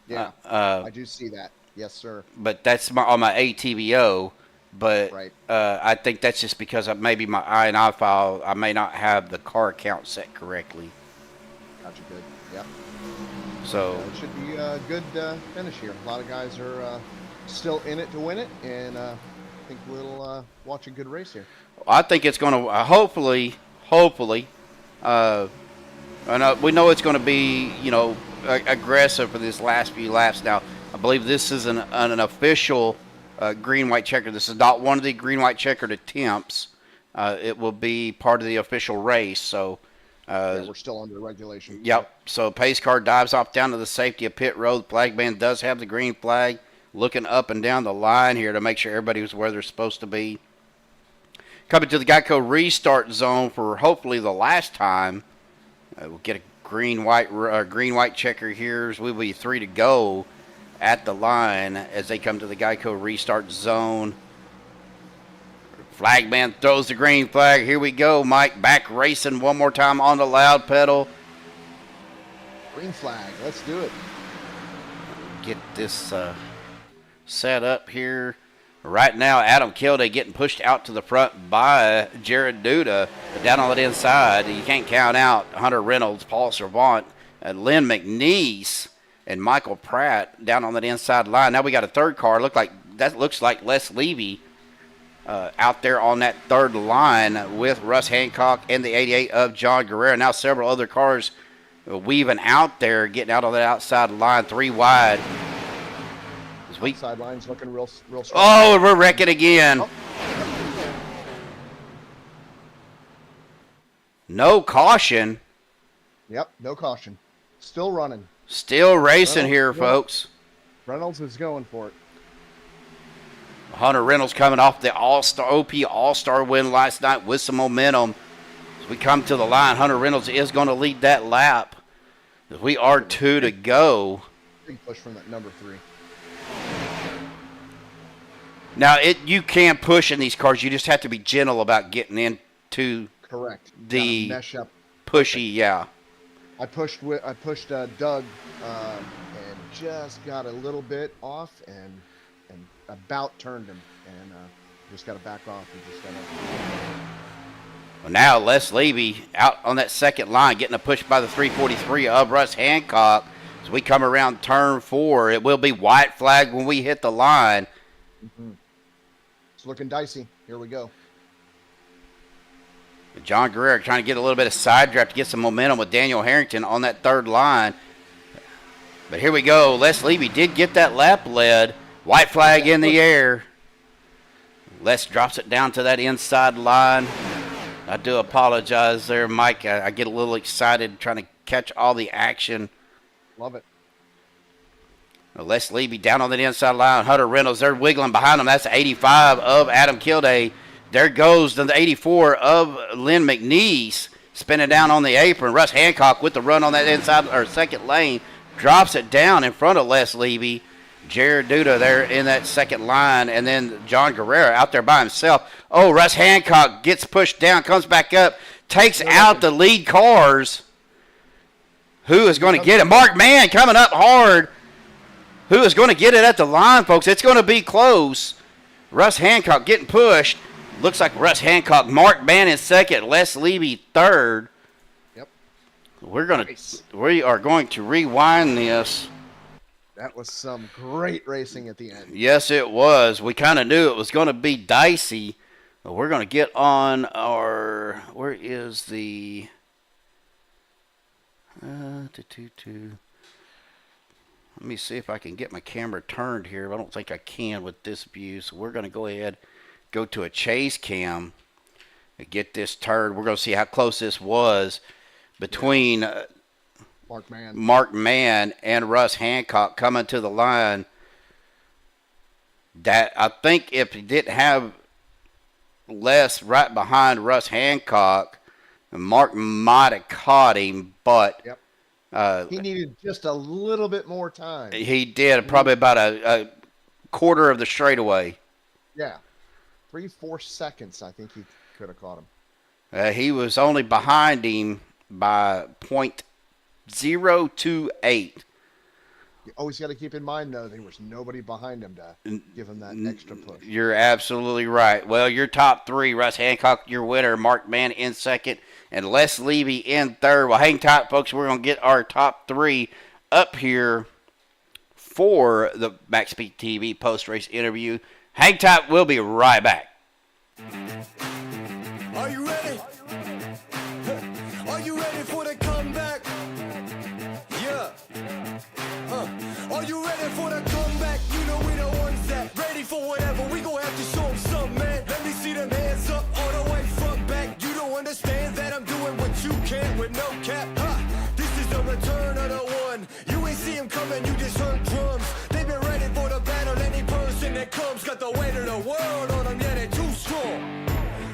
Speaker 8: Yeah, I do see that. Yes, sir.
Speaker 3: But that's on my ATVO. But
Speaker 8: right.
Speaker 3: I think that's just because maybe my I&I file, I may not have the car count set correctly.
Speaker 8: Gotcha, good. Yep.
Speaker 3: So
Speaker 8: it should be a good finish here. A lot of guys are still in it to win it, and I think we'll watch a good race here.
Speaker 3: I think it's going to hopefully. We know it's going to be aggressive for this last few laps. Now I believe this is an official green-white checker. This is not one of the green-white checkered attempts. It will be part of the official race. So.
Speaker 8: Yeah, we're still under regulation.
Speaker 3: Yep. So pace car dives off down to the safety of pit road. Flag man does have the green flag, looking up and down the line here to make sure everybody was where they're supposed to be. Coming to the Geico restart zone for hopefully the last time. We'll get a green-white checker here. As we'll be 3 to go at the line as they come to the Geico restart zone. Flagman throws the green flag. Here we go. Mike back racing one more time on the loud pedal.
Speaker 8: Green flag. Let's do it.
Speaker 3: Get this set up here. Right now, Adam Kilday getting pushed out to the front by Jared Duda. But down on the inside, you can't count out Hunter Reynolds, Paul Servant, and Lynn McNeese, and Michael Pratt down on that inside line. Now we got a third car. Looks like Les Levy. Out there on that third line with Russ Hancock and the 88 of John Guerrero. Now several other cars weaving out there, getting out on that outside line, 3 wide.
Speaker 8: Sideline's looking real strong.
Speaker 3: Oh, we're wrecking again.
Speaker 8: Oh.
Speaker 3: No caution.
Speaker 8: Yep, no caution. Still running.
Speaker 3: Still racing here, folks.
Speaker 8: Reynolds is going for it.
Speaker 3: Hunter Reynolds coming off the OP All-Star win last night with some momentum. As we come to the line, Hunter Reynolds is going to lead that lap. We are 2 to go.
Speaker 8: Big push from that number 3.
Speaker 3: Now, you can push in these cars. You just have to be gentle about getting into
Speaker 8: correct
Speaker 3: the
Speaker 8: mesh up.
Speaker 3: pushy, yeah.
Speaker 8: I pushed Doug and just got a little bit off and about turned him and just got to back off and just got to.
Speaker 3: Well, now Les Levy out on that second line, getting a push by the 343 of Russ Hancock. As we come around turn 4, it will be white flag when we hit the line.
Speaker 8: Mm-hmm. It's looking dicey. Here we go.
Speaker 3: John Guerrero trying to get a little bit of side draft to get some momentum with Daniel Harrington on that third line. But here we go. Les Levy did get that lap lead. White flag in the air. Les drops it down to that inside line. I do apologize there, Mike. I get a little excited trying to catch all the action.
Speaker 8: Love it.
Speaker 3: Les Levy down on the inside line. Hunter Reynolds, they're wiggling behind him. That's 85 of Adam Kilday. There goes the 84 of Lynn McNeese, spinning down on the apron. Russ Hancock with the run on that inside or second lane. Drops it down in front of Les Levy. Jared Duda there in that second line. And then John Guerrero out there by himself. Oh, Russ Hancock gets pushed down, comes back up, takes out the lead cars. Who is going to get it? Mark Mann coming up hard. Who is going to get it at the line, folks? It's going to be close. Russ Hancock getting pushed. Looks like Russ Hancock. Mark Mann in second. Les Levy third.
Speaker 8: Yep.
Speaker 3: We are going to rewind this.
Speaker 8: That was some great racing at the end.
Speaker 3: Yes, it was. We kind of knew it was going to be dicey. But we're going to get on our. Where is the? Let me see if I can get my camera turned here. I don't think I can with this view. So we're going to go ahead, go to a chase cam, and get this turned. We're going to see how close this was between Mark Mann and Russ Hancock coming to the line. That I think if he didn't have Les right behind Russ Hancock, Mark might have caught him, but
Speaker 8: he needed just a little bit more time.
Speaker 3: He did, probably about a quarter of the straightaway.
Speaker 8: Yeah, 3-4 seconds. I think he could have caught him.
Speaker 3: He was only behind him by .028.
Speaker 8: You always got to keep in mind, though, there was nobody behind him to give him that extra push.
Speaker 3: You're absolutely right. Well, your top three, Russ Hancock, your winner, Mark Mann in second, and Les Levy in third. Well, hang tight, folks. We're going to get our top three up here for the MaxspeedTV post-race interview. Hang tight. We'll be right back.
Speaker 1: Are you ready? Are you ready for the comeback? Yeah. Are you ready for the comeback? You know we the ones that ready for whatever. We gon' have to show them something, man. Let me see them hands up all the way front back. You don't understand that I'm doing what you can't with no cap. This is the return of the one. You ain't see him coming, you just heard drums. They've been ready for the battle. Any person that comes got the weight of the world on them. Yeah, they too strong.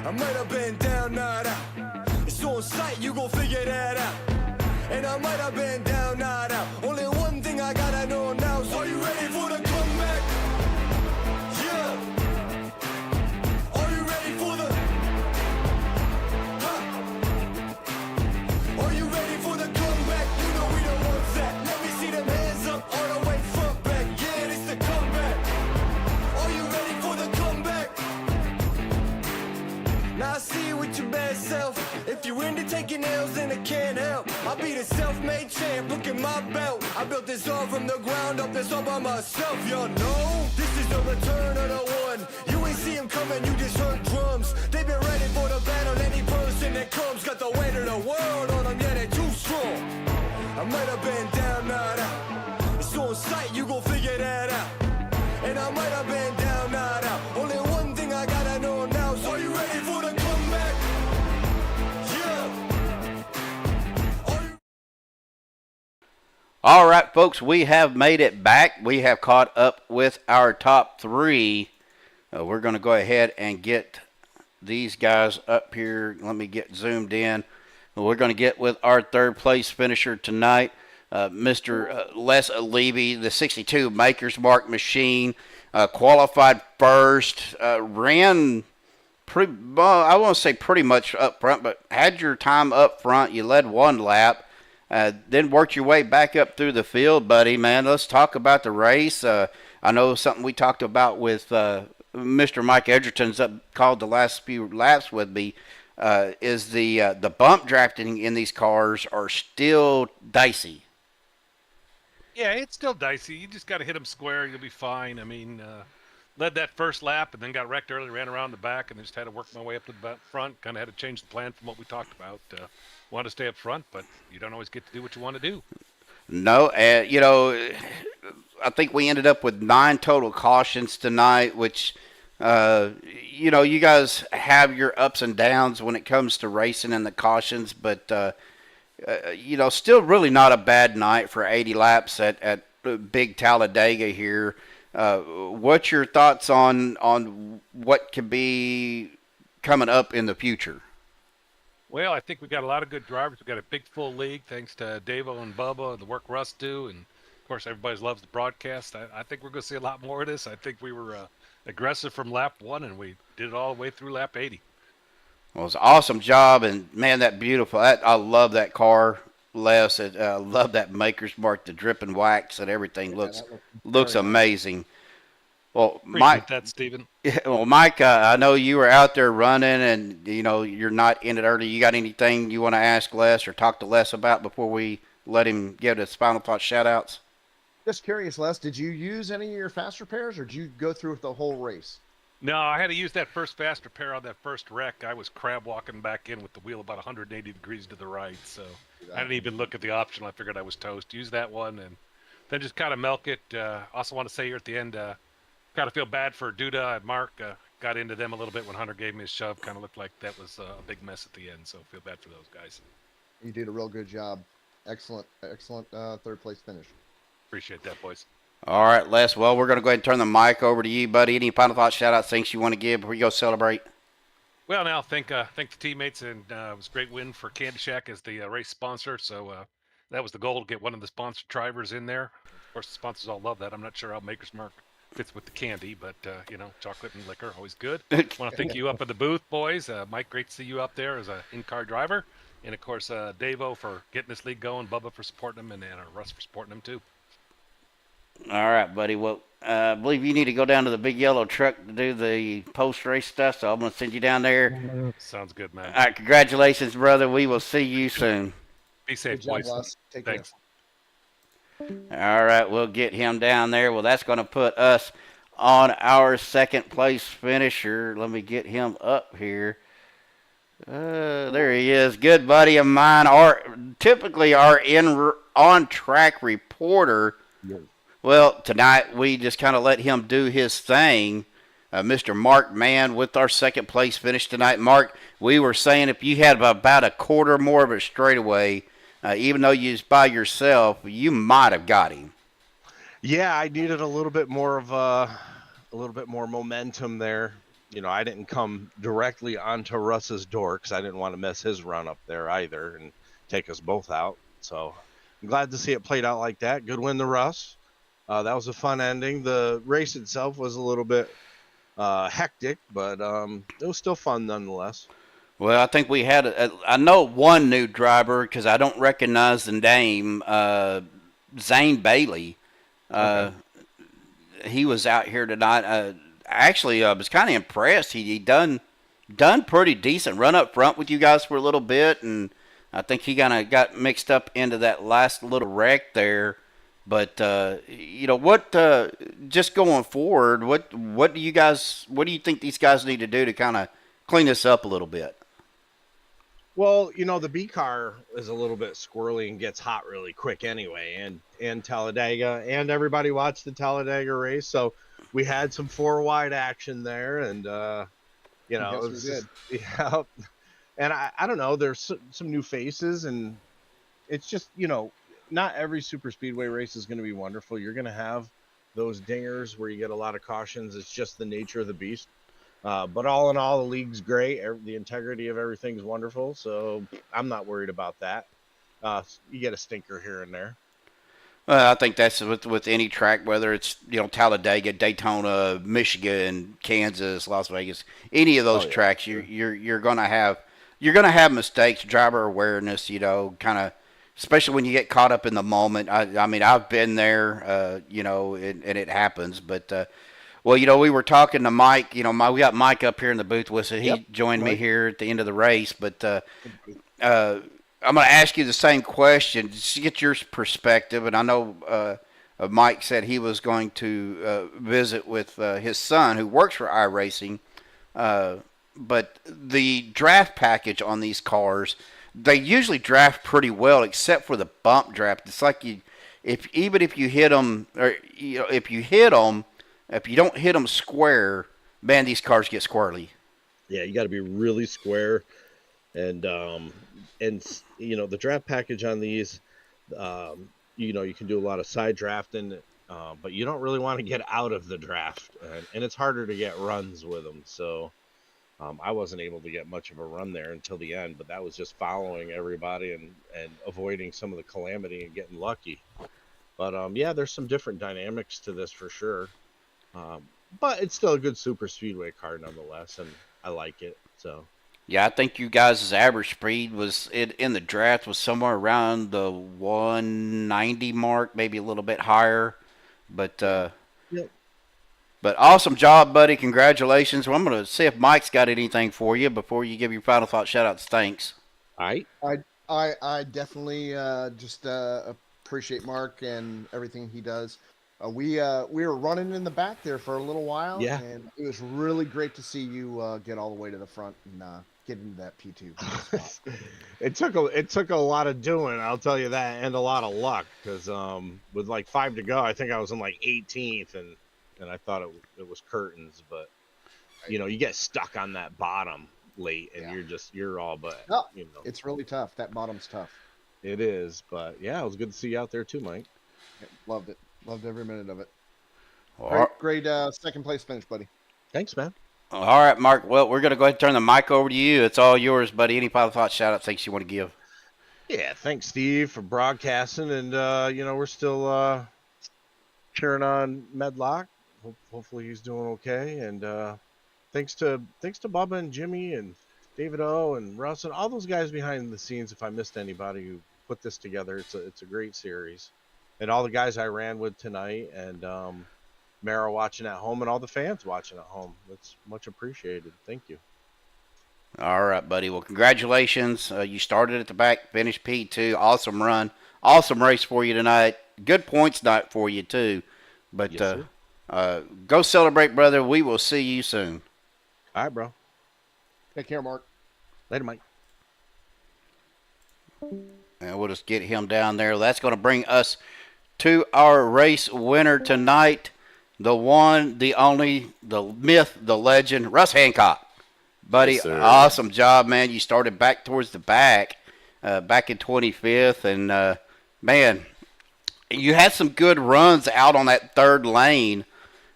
Speaker 1: I might have been down, not out. It's on sight, you gon' figure that out. And I might have been down, not out. Only one thing I gotta know now. So are you ready for the comeback? Yeah. Are you ready for the? Are you ready for the comeback? You know we the ones that. Let me see them hands up all the way front back. Yeah, it's the comeback. Are you ready for the comeback? Now I see you with your bad self. If you into taking L's, then I can't help. I'll be the self-made champ, look at my belt. I built this all from the ground up, that's all by myself, y'all know. This is the return of the one. You ain't see him coming, you just heard drums. They've been ready for the battle, any person that comes got the weight of the world on them, yeah, they too strong. I might have been down, not out. It's on sight, you gon' figure that out. And I might have been down, not out. Only one thing I gotta know now, so are you ready for the comeback?
Speaker 3: All right, folks, we have made it back. We have caught up with our top three. We're going to go ahead and get these guys up here. Let me get zoomed in. We're going to get with our third place finisher tonight, Mr. Les Levy, the 62 Maker's Mark machine, qualified first, ran pretty, I won't say pretty much up front, but had your time up front. You led one lap. then worked your way back up through the field, buddy. Man, let's talk about the race. I know something we talked about with Mr. Mike Edgerton's called the last few laps with me. Is the bump drafting in these cars are still dicey.
Speaker 4: Yeah, it's still dicey. You just got to hit them square. You'll be fine. I mean, led that first lap and then got wrecked early, ran around the back, and just had to work my way up to the front. Kind of had to change the plan from what we talked about. Wanted to stay up front, but you don't always get to do what you want to do.
Speaker 3: No, I think we ended up with 9 total cautions tonight, which, you guys have your ups and downs when it comes to racing and the cautions, but, still really not a bad night for 80 laps at Big Talladega here. What's your thoughts on what could be coming up in the future?
Speaker 4: Well, I think we got a lot of good drivers. We got a big full league thanks to Davo and Bubba, the work Russ do, and of course everybody loves the broadcast. I think we're going to see a lot more of this. I think we were aggressive from lap 1, and we did it all the way through lap 80.
Speaker 3: Well, it was an awesome job, and man, that beautiful. I love that car, Les. I love that Maker's Mark, the dripping wax, and everything looks amazing. Well, Mike,
Speaker 4: that, Steven.
Speaker 3: Well, Mike, I know you were out there running, and you're not in it early. You got anything you want to ask Les or talk to Les about before we let him give his final thought shout-outs?
Speaker 8: Just curious, Les, did you use any of your fast repairs, or did you go through the whole race?
Speaker 4: No, I had to use that first fast repair on that first wreck. I was crab walking back in with the wheel about 180 degrees to the right, so I didn't even look at the option. I figured I was toast. Use that one, and then just kind of milk it. Also want to say here at the end, kind of feel bad for Duda and Mark. Got into them a little bit when Hunter gave me a shove. Kind of looked like that was a big mess at the end, so feel bad for those guys.
Speaker 8: You did a real good job. Excellent third place finish.
Speaker 4: Appreciate that, boys.
Speaker 3: All right, Les. Well, we're going to go ahead and turn the mic over to you, buddy. Any final thoughts, shout-outs, things you want to give before you go celebrate?
Speaker 4: Well, now thank the teammates, and it was a great win for Candy Shack as the race sponsor. So that was the goal, to get one of the sponsored drivers in there. Of course, the sponsors all love that. I'm not sure how Maker's Mark fits with the candy, but chocolate and liquor, always good. Want to thank you up at the booth, boys. Mike, great to see you up there as an in-car driver. And, of course, Davo for getting this league going, Bubba for supporting him, and Russ for supporting him, too.
Speaker 3: All right, buddy. Well, I believe you need to go down to the big yellow truck to do the post-race stuff, so I'm going to send you down there.
Speaker 4: Sounds good, man.
Speaker 3: All right, congratulations, brother. We will see you soon.
Speaker 4: Be safe, boys. Thanks.
Speaker 3: All right, we'll get him down there. Well, that's going to put us on our second place finisher. Let me get him up here. There he is. Good buddy of mine. Typically our on-track reporter.
Speaker 8: Yes.
Speaker 3: Well, tonight we just kind of let him do his thing. Mr. Mark Mann with our second place finish tonight. Mark, we were saying if you had about a quarter more of a straightaway, even though you was by yourself, you might have got him.
Speaker 9: Yeah, I needed a little bit more momentum there. I didn't come directly onto Russ's door because I didn't want to mess his run up there either and take us both out. So I'm glad to see it played out like that. Good win to Russ. That was a fun ending. The race itself was a little bit hectic, but it was still fun nonetheless.
Speaker 3: Well, I think we had I know one new driver because I don't recognize the name, Zane Bailey.
Speaker 9: Okay.
Speaker 3: He was out here tonight. Actually, I was kind of impressed. He done pretty decent run up front with you guys for a little bit, and I think he kind of got mixed up into that last little wreck there. But just going forward, what do you think these guys need to do to kind of clean this up a little bit?
Speaker 9: Well, the B car is a little bit squirrely and gets hot really quick anyway, and Talladega, and everybody watched the Talladega race, so we had some 4-wide action there, and it was
Speaker 8: good.
Speaker 9: Yeah. And I don't know, there's some new faces, and it's just not every super speedway race is going to be wonderful. You're going to have those dingers where you get a lot of cautions. It's just the nature of the beast. But all in all, the league's great. The integrity of everything's wonderful, so I'm not worried about that. You get a stinker here and there.
Speaker 3: I think that's with any track, whether it's Talladega, Daytona, Michigan, Kansas, Las Vegas, any of those tracks, you're gonna have mistakes, driver awareness, kind of especially when you get caught up in the moment. I mean, I've been there, you know, and it happens. But well, you know, we were talking to Mike. You know, we got Mike up here in the booth with us. He
Speaker 8: Yep,
Speaker 3: joined me
Speaker 8: Mike.
Speaker 3: here at the end of the race. But I'm going to ask you the same question just to get your perspective. And I know Mike said he was going to visit with his son who works for iRacing. But the draft package on these cars, they usually draft pretty well, except for the bump draft. It's like even if you hit them, or you know, if you don't hit them square, man, these cars get squirrely.
Speaker 10: Yeah, you got to be really square, and you know the draft package on these, you know, you can do a lot of side drafting, but you don't really want to get out of the draft, and it's harder to get runs with them. So I wasn't able to get much of a run there until the end, but that was just following everybody and avoiding some of the calamity and getting lucky. But yeah, there's some different dynamics to this for sure. But it's still a good super speedway car nonetheless, and I like it. So
Speaker 3: Yeah, I think you guys' average speed was in the draft was somewhere around the 190 mark, maybe a little bit higher. But
Speaker 10: Yep.
Speaker 3: but awesome job, buddy. Congratulations. Well, I'm going to see if Mike's got anything for you before you give your final thought. Shout out to Thanks.
Speaker 10: all right.
Speaker 8: I definitely just appreciate Mark and everything he does. We were running in the back there for a little while,
Speaker 10: Yeah.
Speaker 8: and it was really great to see you get all the way to the front and get into that P2 spot.
Speaker 10: It took a lot of doing, I'll tell you that, and a lot of luck, because with like 5 to go, I think I was in like 18th, and I thought it was curtains, but you know, you get stuck on that bottom late, and
Speaker 8: Yeah.
Speaker 10: you're all but,
Speaker 8: No,
Speaker 10: you know,
Speaker 8: it's really tough. That bottom's tough.
Speaker 10: it is. But yeah, it was good to see you out there too, Mike.
Speaker 8: Loved it. Loved every minute of it.
Speaker 3: All
Speaker 8: Great second place finish, buddy.
Speaker 10: Thanks, man.
Speaker 3: right, Mark. Well, we're going to go ahead and turn the mic over to you. It's all yours, buddy. Any final thoughts, shout out, things you want to give?
Speaker 10: Yeah, thanks, Steve, for broadcasting, and you know, we're still cheering on Medlock. Hopefully he's doing okay, and thanks to Bubba and Jimmy and David O and Russ and all those guys behind the scenes. If I missed anybody who put this together, it's a great series, and all the guys I ran with tonight, and Mara watching at home, and all the fans watching at home. That's much appreciated. Thank you.
Speaker 3: All right, buddy. Well, congratulations. You started at the back, finished P2. Awesome run. Awesome race for you tonight. Good points night for you, too. But
Speaker 10: Yes, sir.
Speaker 3: go celebrate, brother. We will see you soon.
Speaker 10: All right, bro.
Speaker 8: Take care, Mark.
Speaker 10: Later, Mike.
Speaker 3: And we'll just get him down there. That's going to bring us to our race winner tonight. The one, the only, the myth, the legend, Russ Hancock. Buddy,
Speaker 11: Yes, sir.
Speaker 3: awesome job, man. You started back towards the back in 25th. And, man, you had some good runs out on that third lane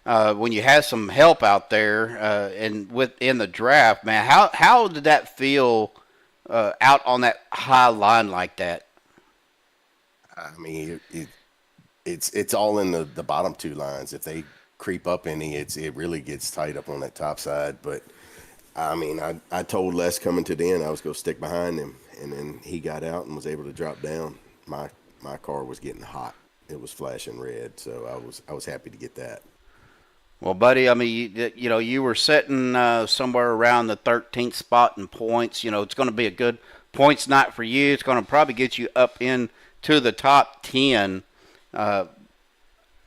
Speaker 3: when you had some help out there and within the draft, man. How did that feel out on that high line like that?
Speaker 11: I mean, it's all in the bottom two lines. If they creep up any, it really gets tight up on that top side. But I mean, I told Les coming to the end I was going to stick behind him, and then he got out and was able to drop down. My car was getting hot. It was flashing red, so I was happy to get that.
Speaker 3: Well, buddy, I mean, you know, you were sitting somewhere around the 13th spot in points. You know, it's going to be a good points night for you. It's going to probably get you up into the top 10.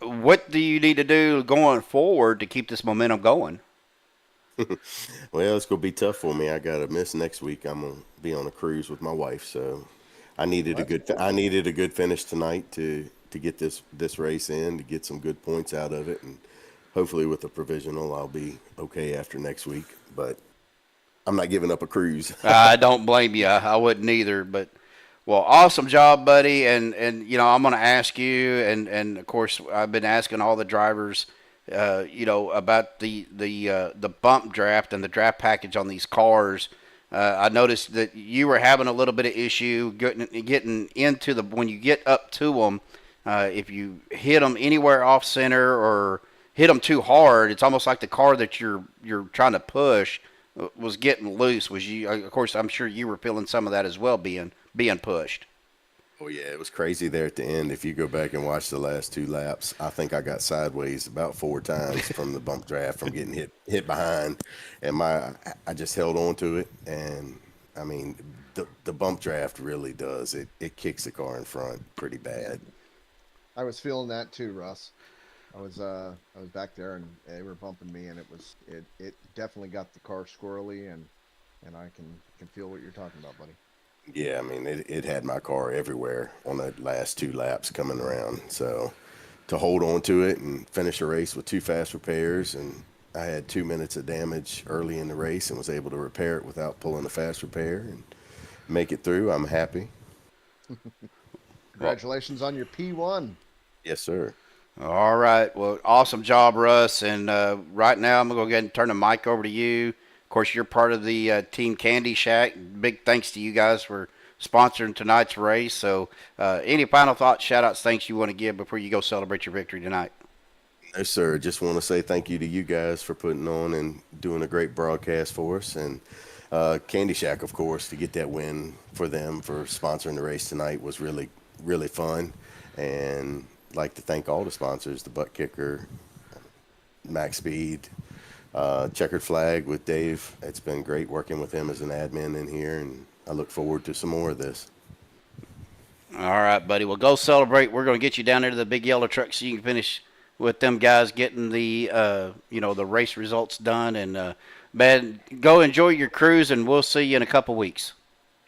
Speaker 3: What do you need to do going forward to keep this momentum going?
Speaker 11: Well, it's going to be tough for me. I got a miss next week. I'm going to be on a cruise with my wife, so I needed a good finish tonight to get this race in, to get some good points out of it, and hopefully with the provisional I'll be okay after next week. But I'm not giving up a cruise.
Speaker 3: I don't blame you. I wouldn't either. But well, awesome job, buddy. And you know, I'm going to ask you, and of course I've been asking all the drivers, you know, about the bump draft and the draft package on these cars. I noticed that you were having a little bit of issue getting into when you get up to them. If you hit them anywhere off center or hit them too hard, it's almost like the car that you're trying to push was getting loose. Was you? Of course, I'm sure you were feeling some of that as well, being pushed.
Speaker 11: Oh yeah, it was crazy there at the end. If you go back and watch the last 2 laps, I think I got sideways about 4 times from the bump draft from getting hit behind, and I just held on to it. And I mean, the bump draft really does it kicks the car in front pretty bad.
Speaker 8: I was feeling that too, Russ. I was back there and they were bumping me, and it definitely got the car squirrely, and I can feel what you're talking about, buddy.
Speaker 11: Yeah, I mean, it had my car everywhere on the last 2 laps coming around. So to hold on to it and finish a race with 2 fast repairs, and I had 2 minutes of damage early in the race and was able to repair it without pulling a fast repair and make it through. I'm happy.
Speaker 8: Congratulations on your P1.
Speaker 11: Yes, sir.
Speaker 3: All right. Well, awesome job, Russ. And right now, I'm going to go ahead and turn the mic over to you. Of course, you're part of the Team Candy Shack. Big thanks to you guys for sponsoring tonight's race. So any final thoughts, shout-outs, thanks you want to give before you go celebrate your victory tonight?
Speaker 11: No, sir. Just want to say thank you to you guys for putting on and doing a great broadcast for us. And Candy Shack, of course, to get that win for them for sponsoring the race tonight was really, really fun. And I'd like to thank all the sponsors, the Buttkicker, Maxspeed, Checkered Flag with Dave. It's been great working with him as an admin in here, and I look forward to some more of this.
Speaker 3: All right, buddy. Well, go celebrate. We're going to get you down there to the big yellow truck so you can finish with them guys getting the the race results done. And man, go enjoy your cruise, and we'll see you in a couple weeks.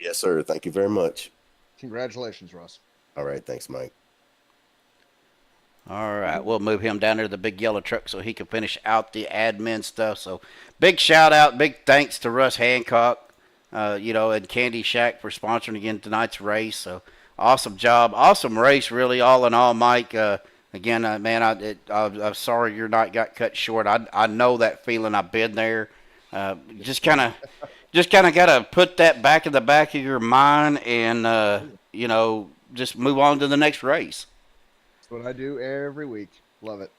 Speaker 11: Yes, sir. Thank you very much.
Speaker 8: Congratulations, Russ.
Speaker 11: All right. Thanks, Mike.
Speaker 3: All right, we'll move him down there to the big yellow truck so he can finish out the admin stuff. So big shout out, big thanks to Russ Hancock, and Candy Shack for sponsoring again tonight's race. So awesome job, awesome race, really, all in all, Mike. Again, man, I'm sorry your night got cut short. I know that feeling. I've been there. Just kind of got to put that back in the back of your mind and just move on to the next race.
Speaker 8: What I do every week. Love it.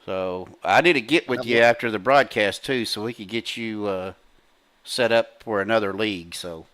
Speaker 3: So I need to get with you after the broadcast too, so we could get you set up for another league. So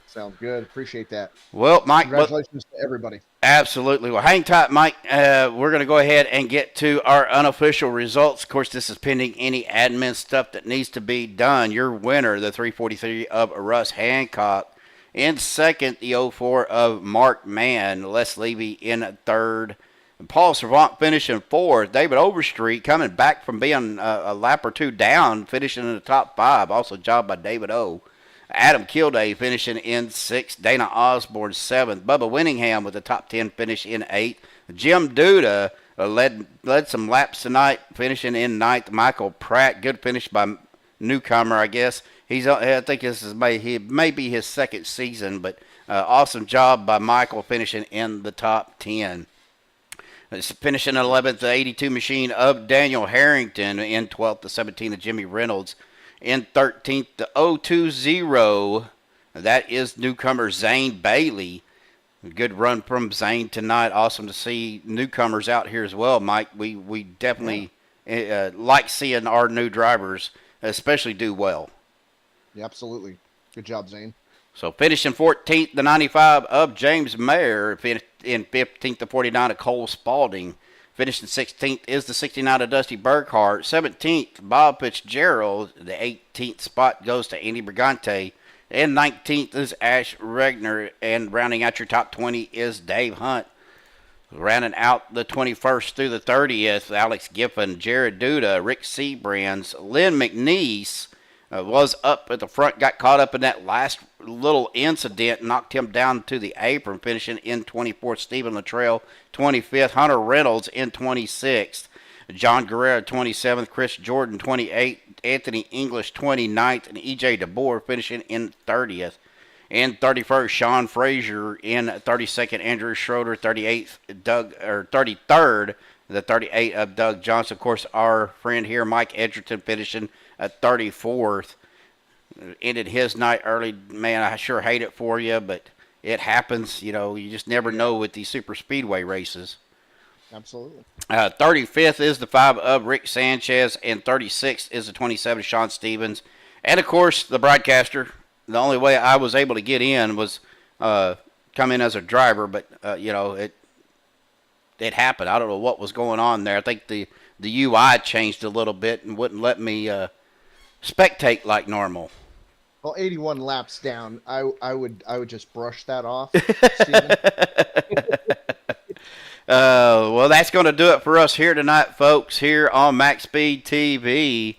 Speaker 8: sounds good. Appreciate that.
Speaker 3: Well, Mike,
Speaker 8: congratulations to everybody.
Speaker 3: Absolutely. Well, hang tight, Mike. We're going to go ahead and get to our unofficial results. Of course, this is pending any admin stuff that needs to be done. Your winner, the 343 of Russ Hancock. In second, the 04 of Mark Mann. Les Levy in third. And Paul Servant finishing fourth. David Overstreet coming back from being a lap or two down, finishing in the top 5. Also job by David O. Adam Kilday finishing in sixth. Dana Osborne seventh. Bubba Winningham with a top 10 finish in eighth. Jim Duda led some laps tonight, finishing in ninth. Michael Pratt, good finish by newcomer, I guess. I think this is maybe his second season, but awesome job by Michael finishing in the top 10. It's finishing 11th, the 82 machine of Daniel Harrington. In 12th, the 17 of Jimmy Reynolds. In 13th, the 020. That is newcomer Zane Bailey. Good run from Zane tonight. Awesome to see newcomers out here as well, Mike. We definitely like seeing our new drivers especially do well.
Speaker 8: Yeah, absolutely. Good job, Zane.
Speaker 3: So finishing 14th, the 95 of James Mayer. In 15th, the 49 of Cole Spalding. Finishing 16th is the 69 of Dusty Burkhart. 17th, Bob Fitzgerald. The 18th spot goes to Andy Brigante. And 19th is Ash Regner. And rounding out your top 20 is Dave Hunt. Rounding out the 21st through the 30th, Alex Giffen, Jared Duda, Rick Seabrands, Lynn McNeese was up at the front, got caught up in that last little incident, knocked him down to the apron, finishing in 24th. Stephen Luttrell, 25th. Hunter Reynolds in 26th. John Guerrero, 27th. Chris Jordan, 28th. Anthony English, 29th. And E.J. DeBoer finishing in 30th. In 31st, Sean Frazier. In 32nd, Andrew Schroeder. 38th, 33rd, the 38 of Doug Johnson. Of course, our friend here, Mike Edgerton, finishing at 34th. Ended his night early. Man, I sure hate it for you, but it happens. You just never know with these super speedway races.
Speaker 8: Absolutely.
Speaker 3: 35th is the 5 of Rick Sanchez, and 36th is the 27 of Sean Stevens. And, of course, the broadcaster. The only way I was able to get in was come in as a driver, but it happened. I don't know what was going on there. I think the UI changed a little bit and wouldn't let me spectate like normal.
Speaker 8: Well, 81 laps down, I would just brush that off, Steven.
Speaker 3: Well, that's going to do it for us here tonight, folks, here on Maxspeed TV.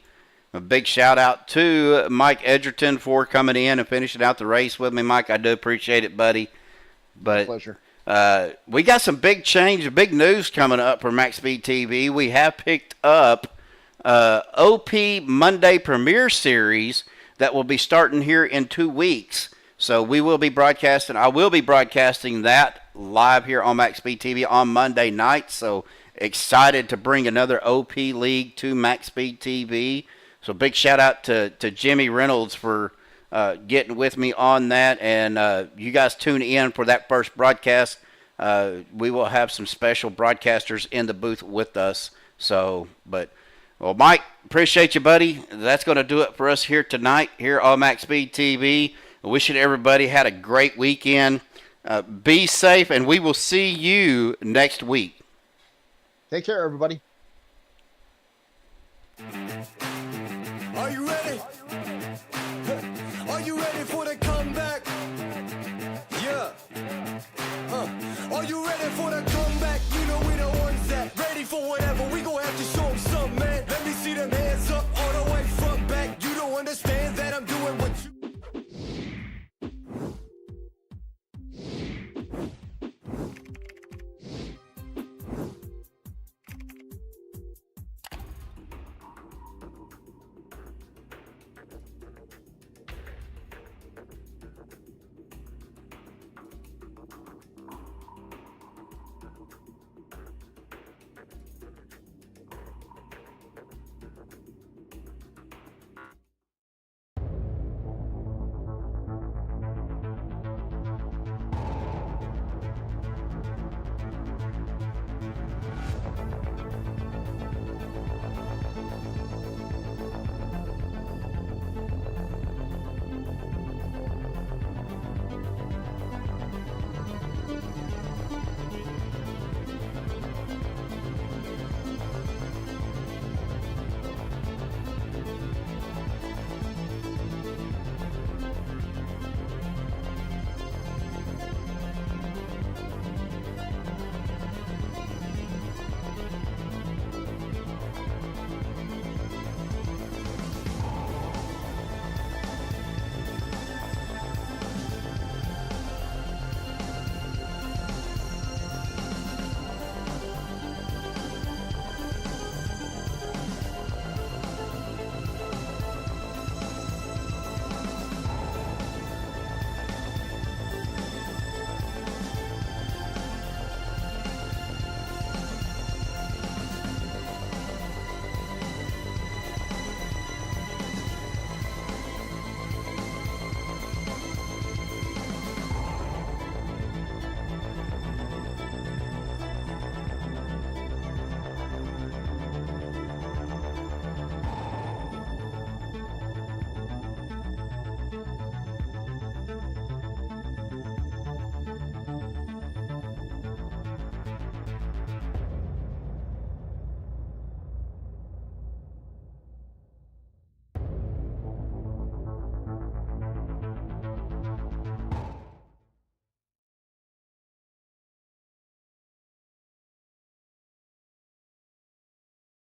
Speaker 3: A big shout out to Mike Edgerton for coming in and finishing out the race with me. Mike, I do appreciate it, buddy. But
Speaker 8: Pleasure.
Speaker 3: We got some big big news coming up for Maxspeed TV. We have picked up OP Monday Premiere Series that will be starting here in 2 weeks. So we will be broadcasting. I will be broadcasting that live here on Maxspeed TV on Monday night. So excited to bring another OP League to Maxspeed TV. So big shout out to Jimmy Reynolds for getting with me on that. And you guys tune in for that first broadcast. We will have some special broadcasters in the booth with us. So, well, Mike, appreciate you, buddy. That's going to do it for us here tonight here on Maxspeed TV. Wishing everybody had a great weekend. Be safe, and we will see you next week.
Speaker 8: Take care, everybody.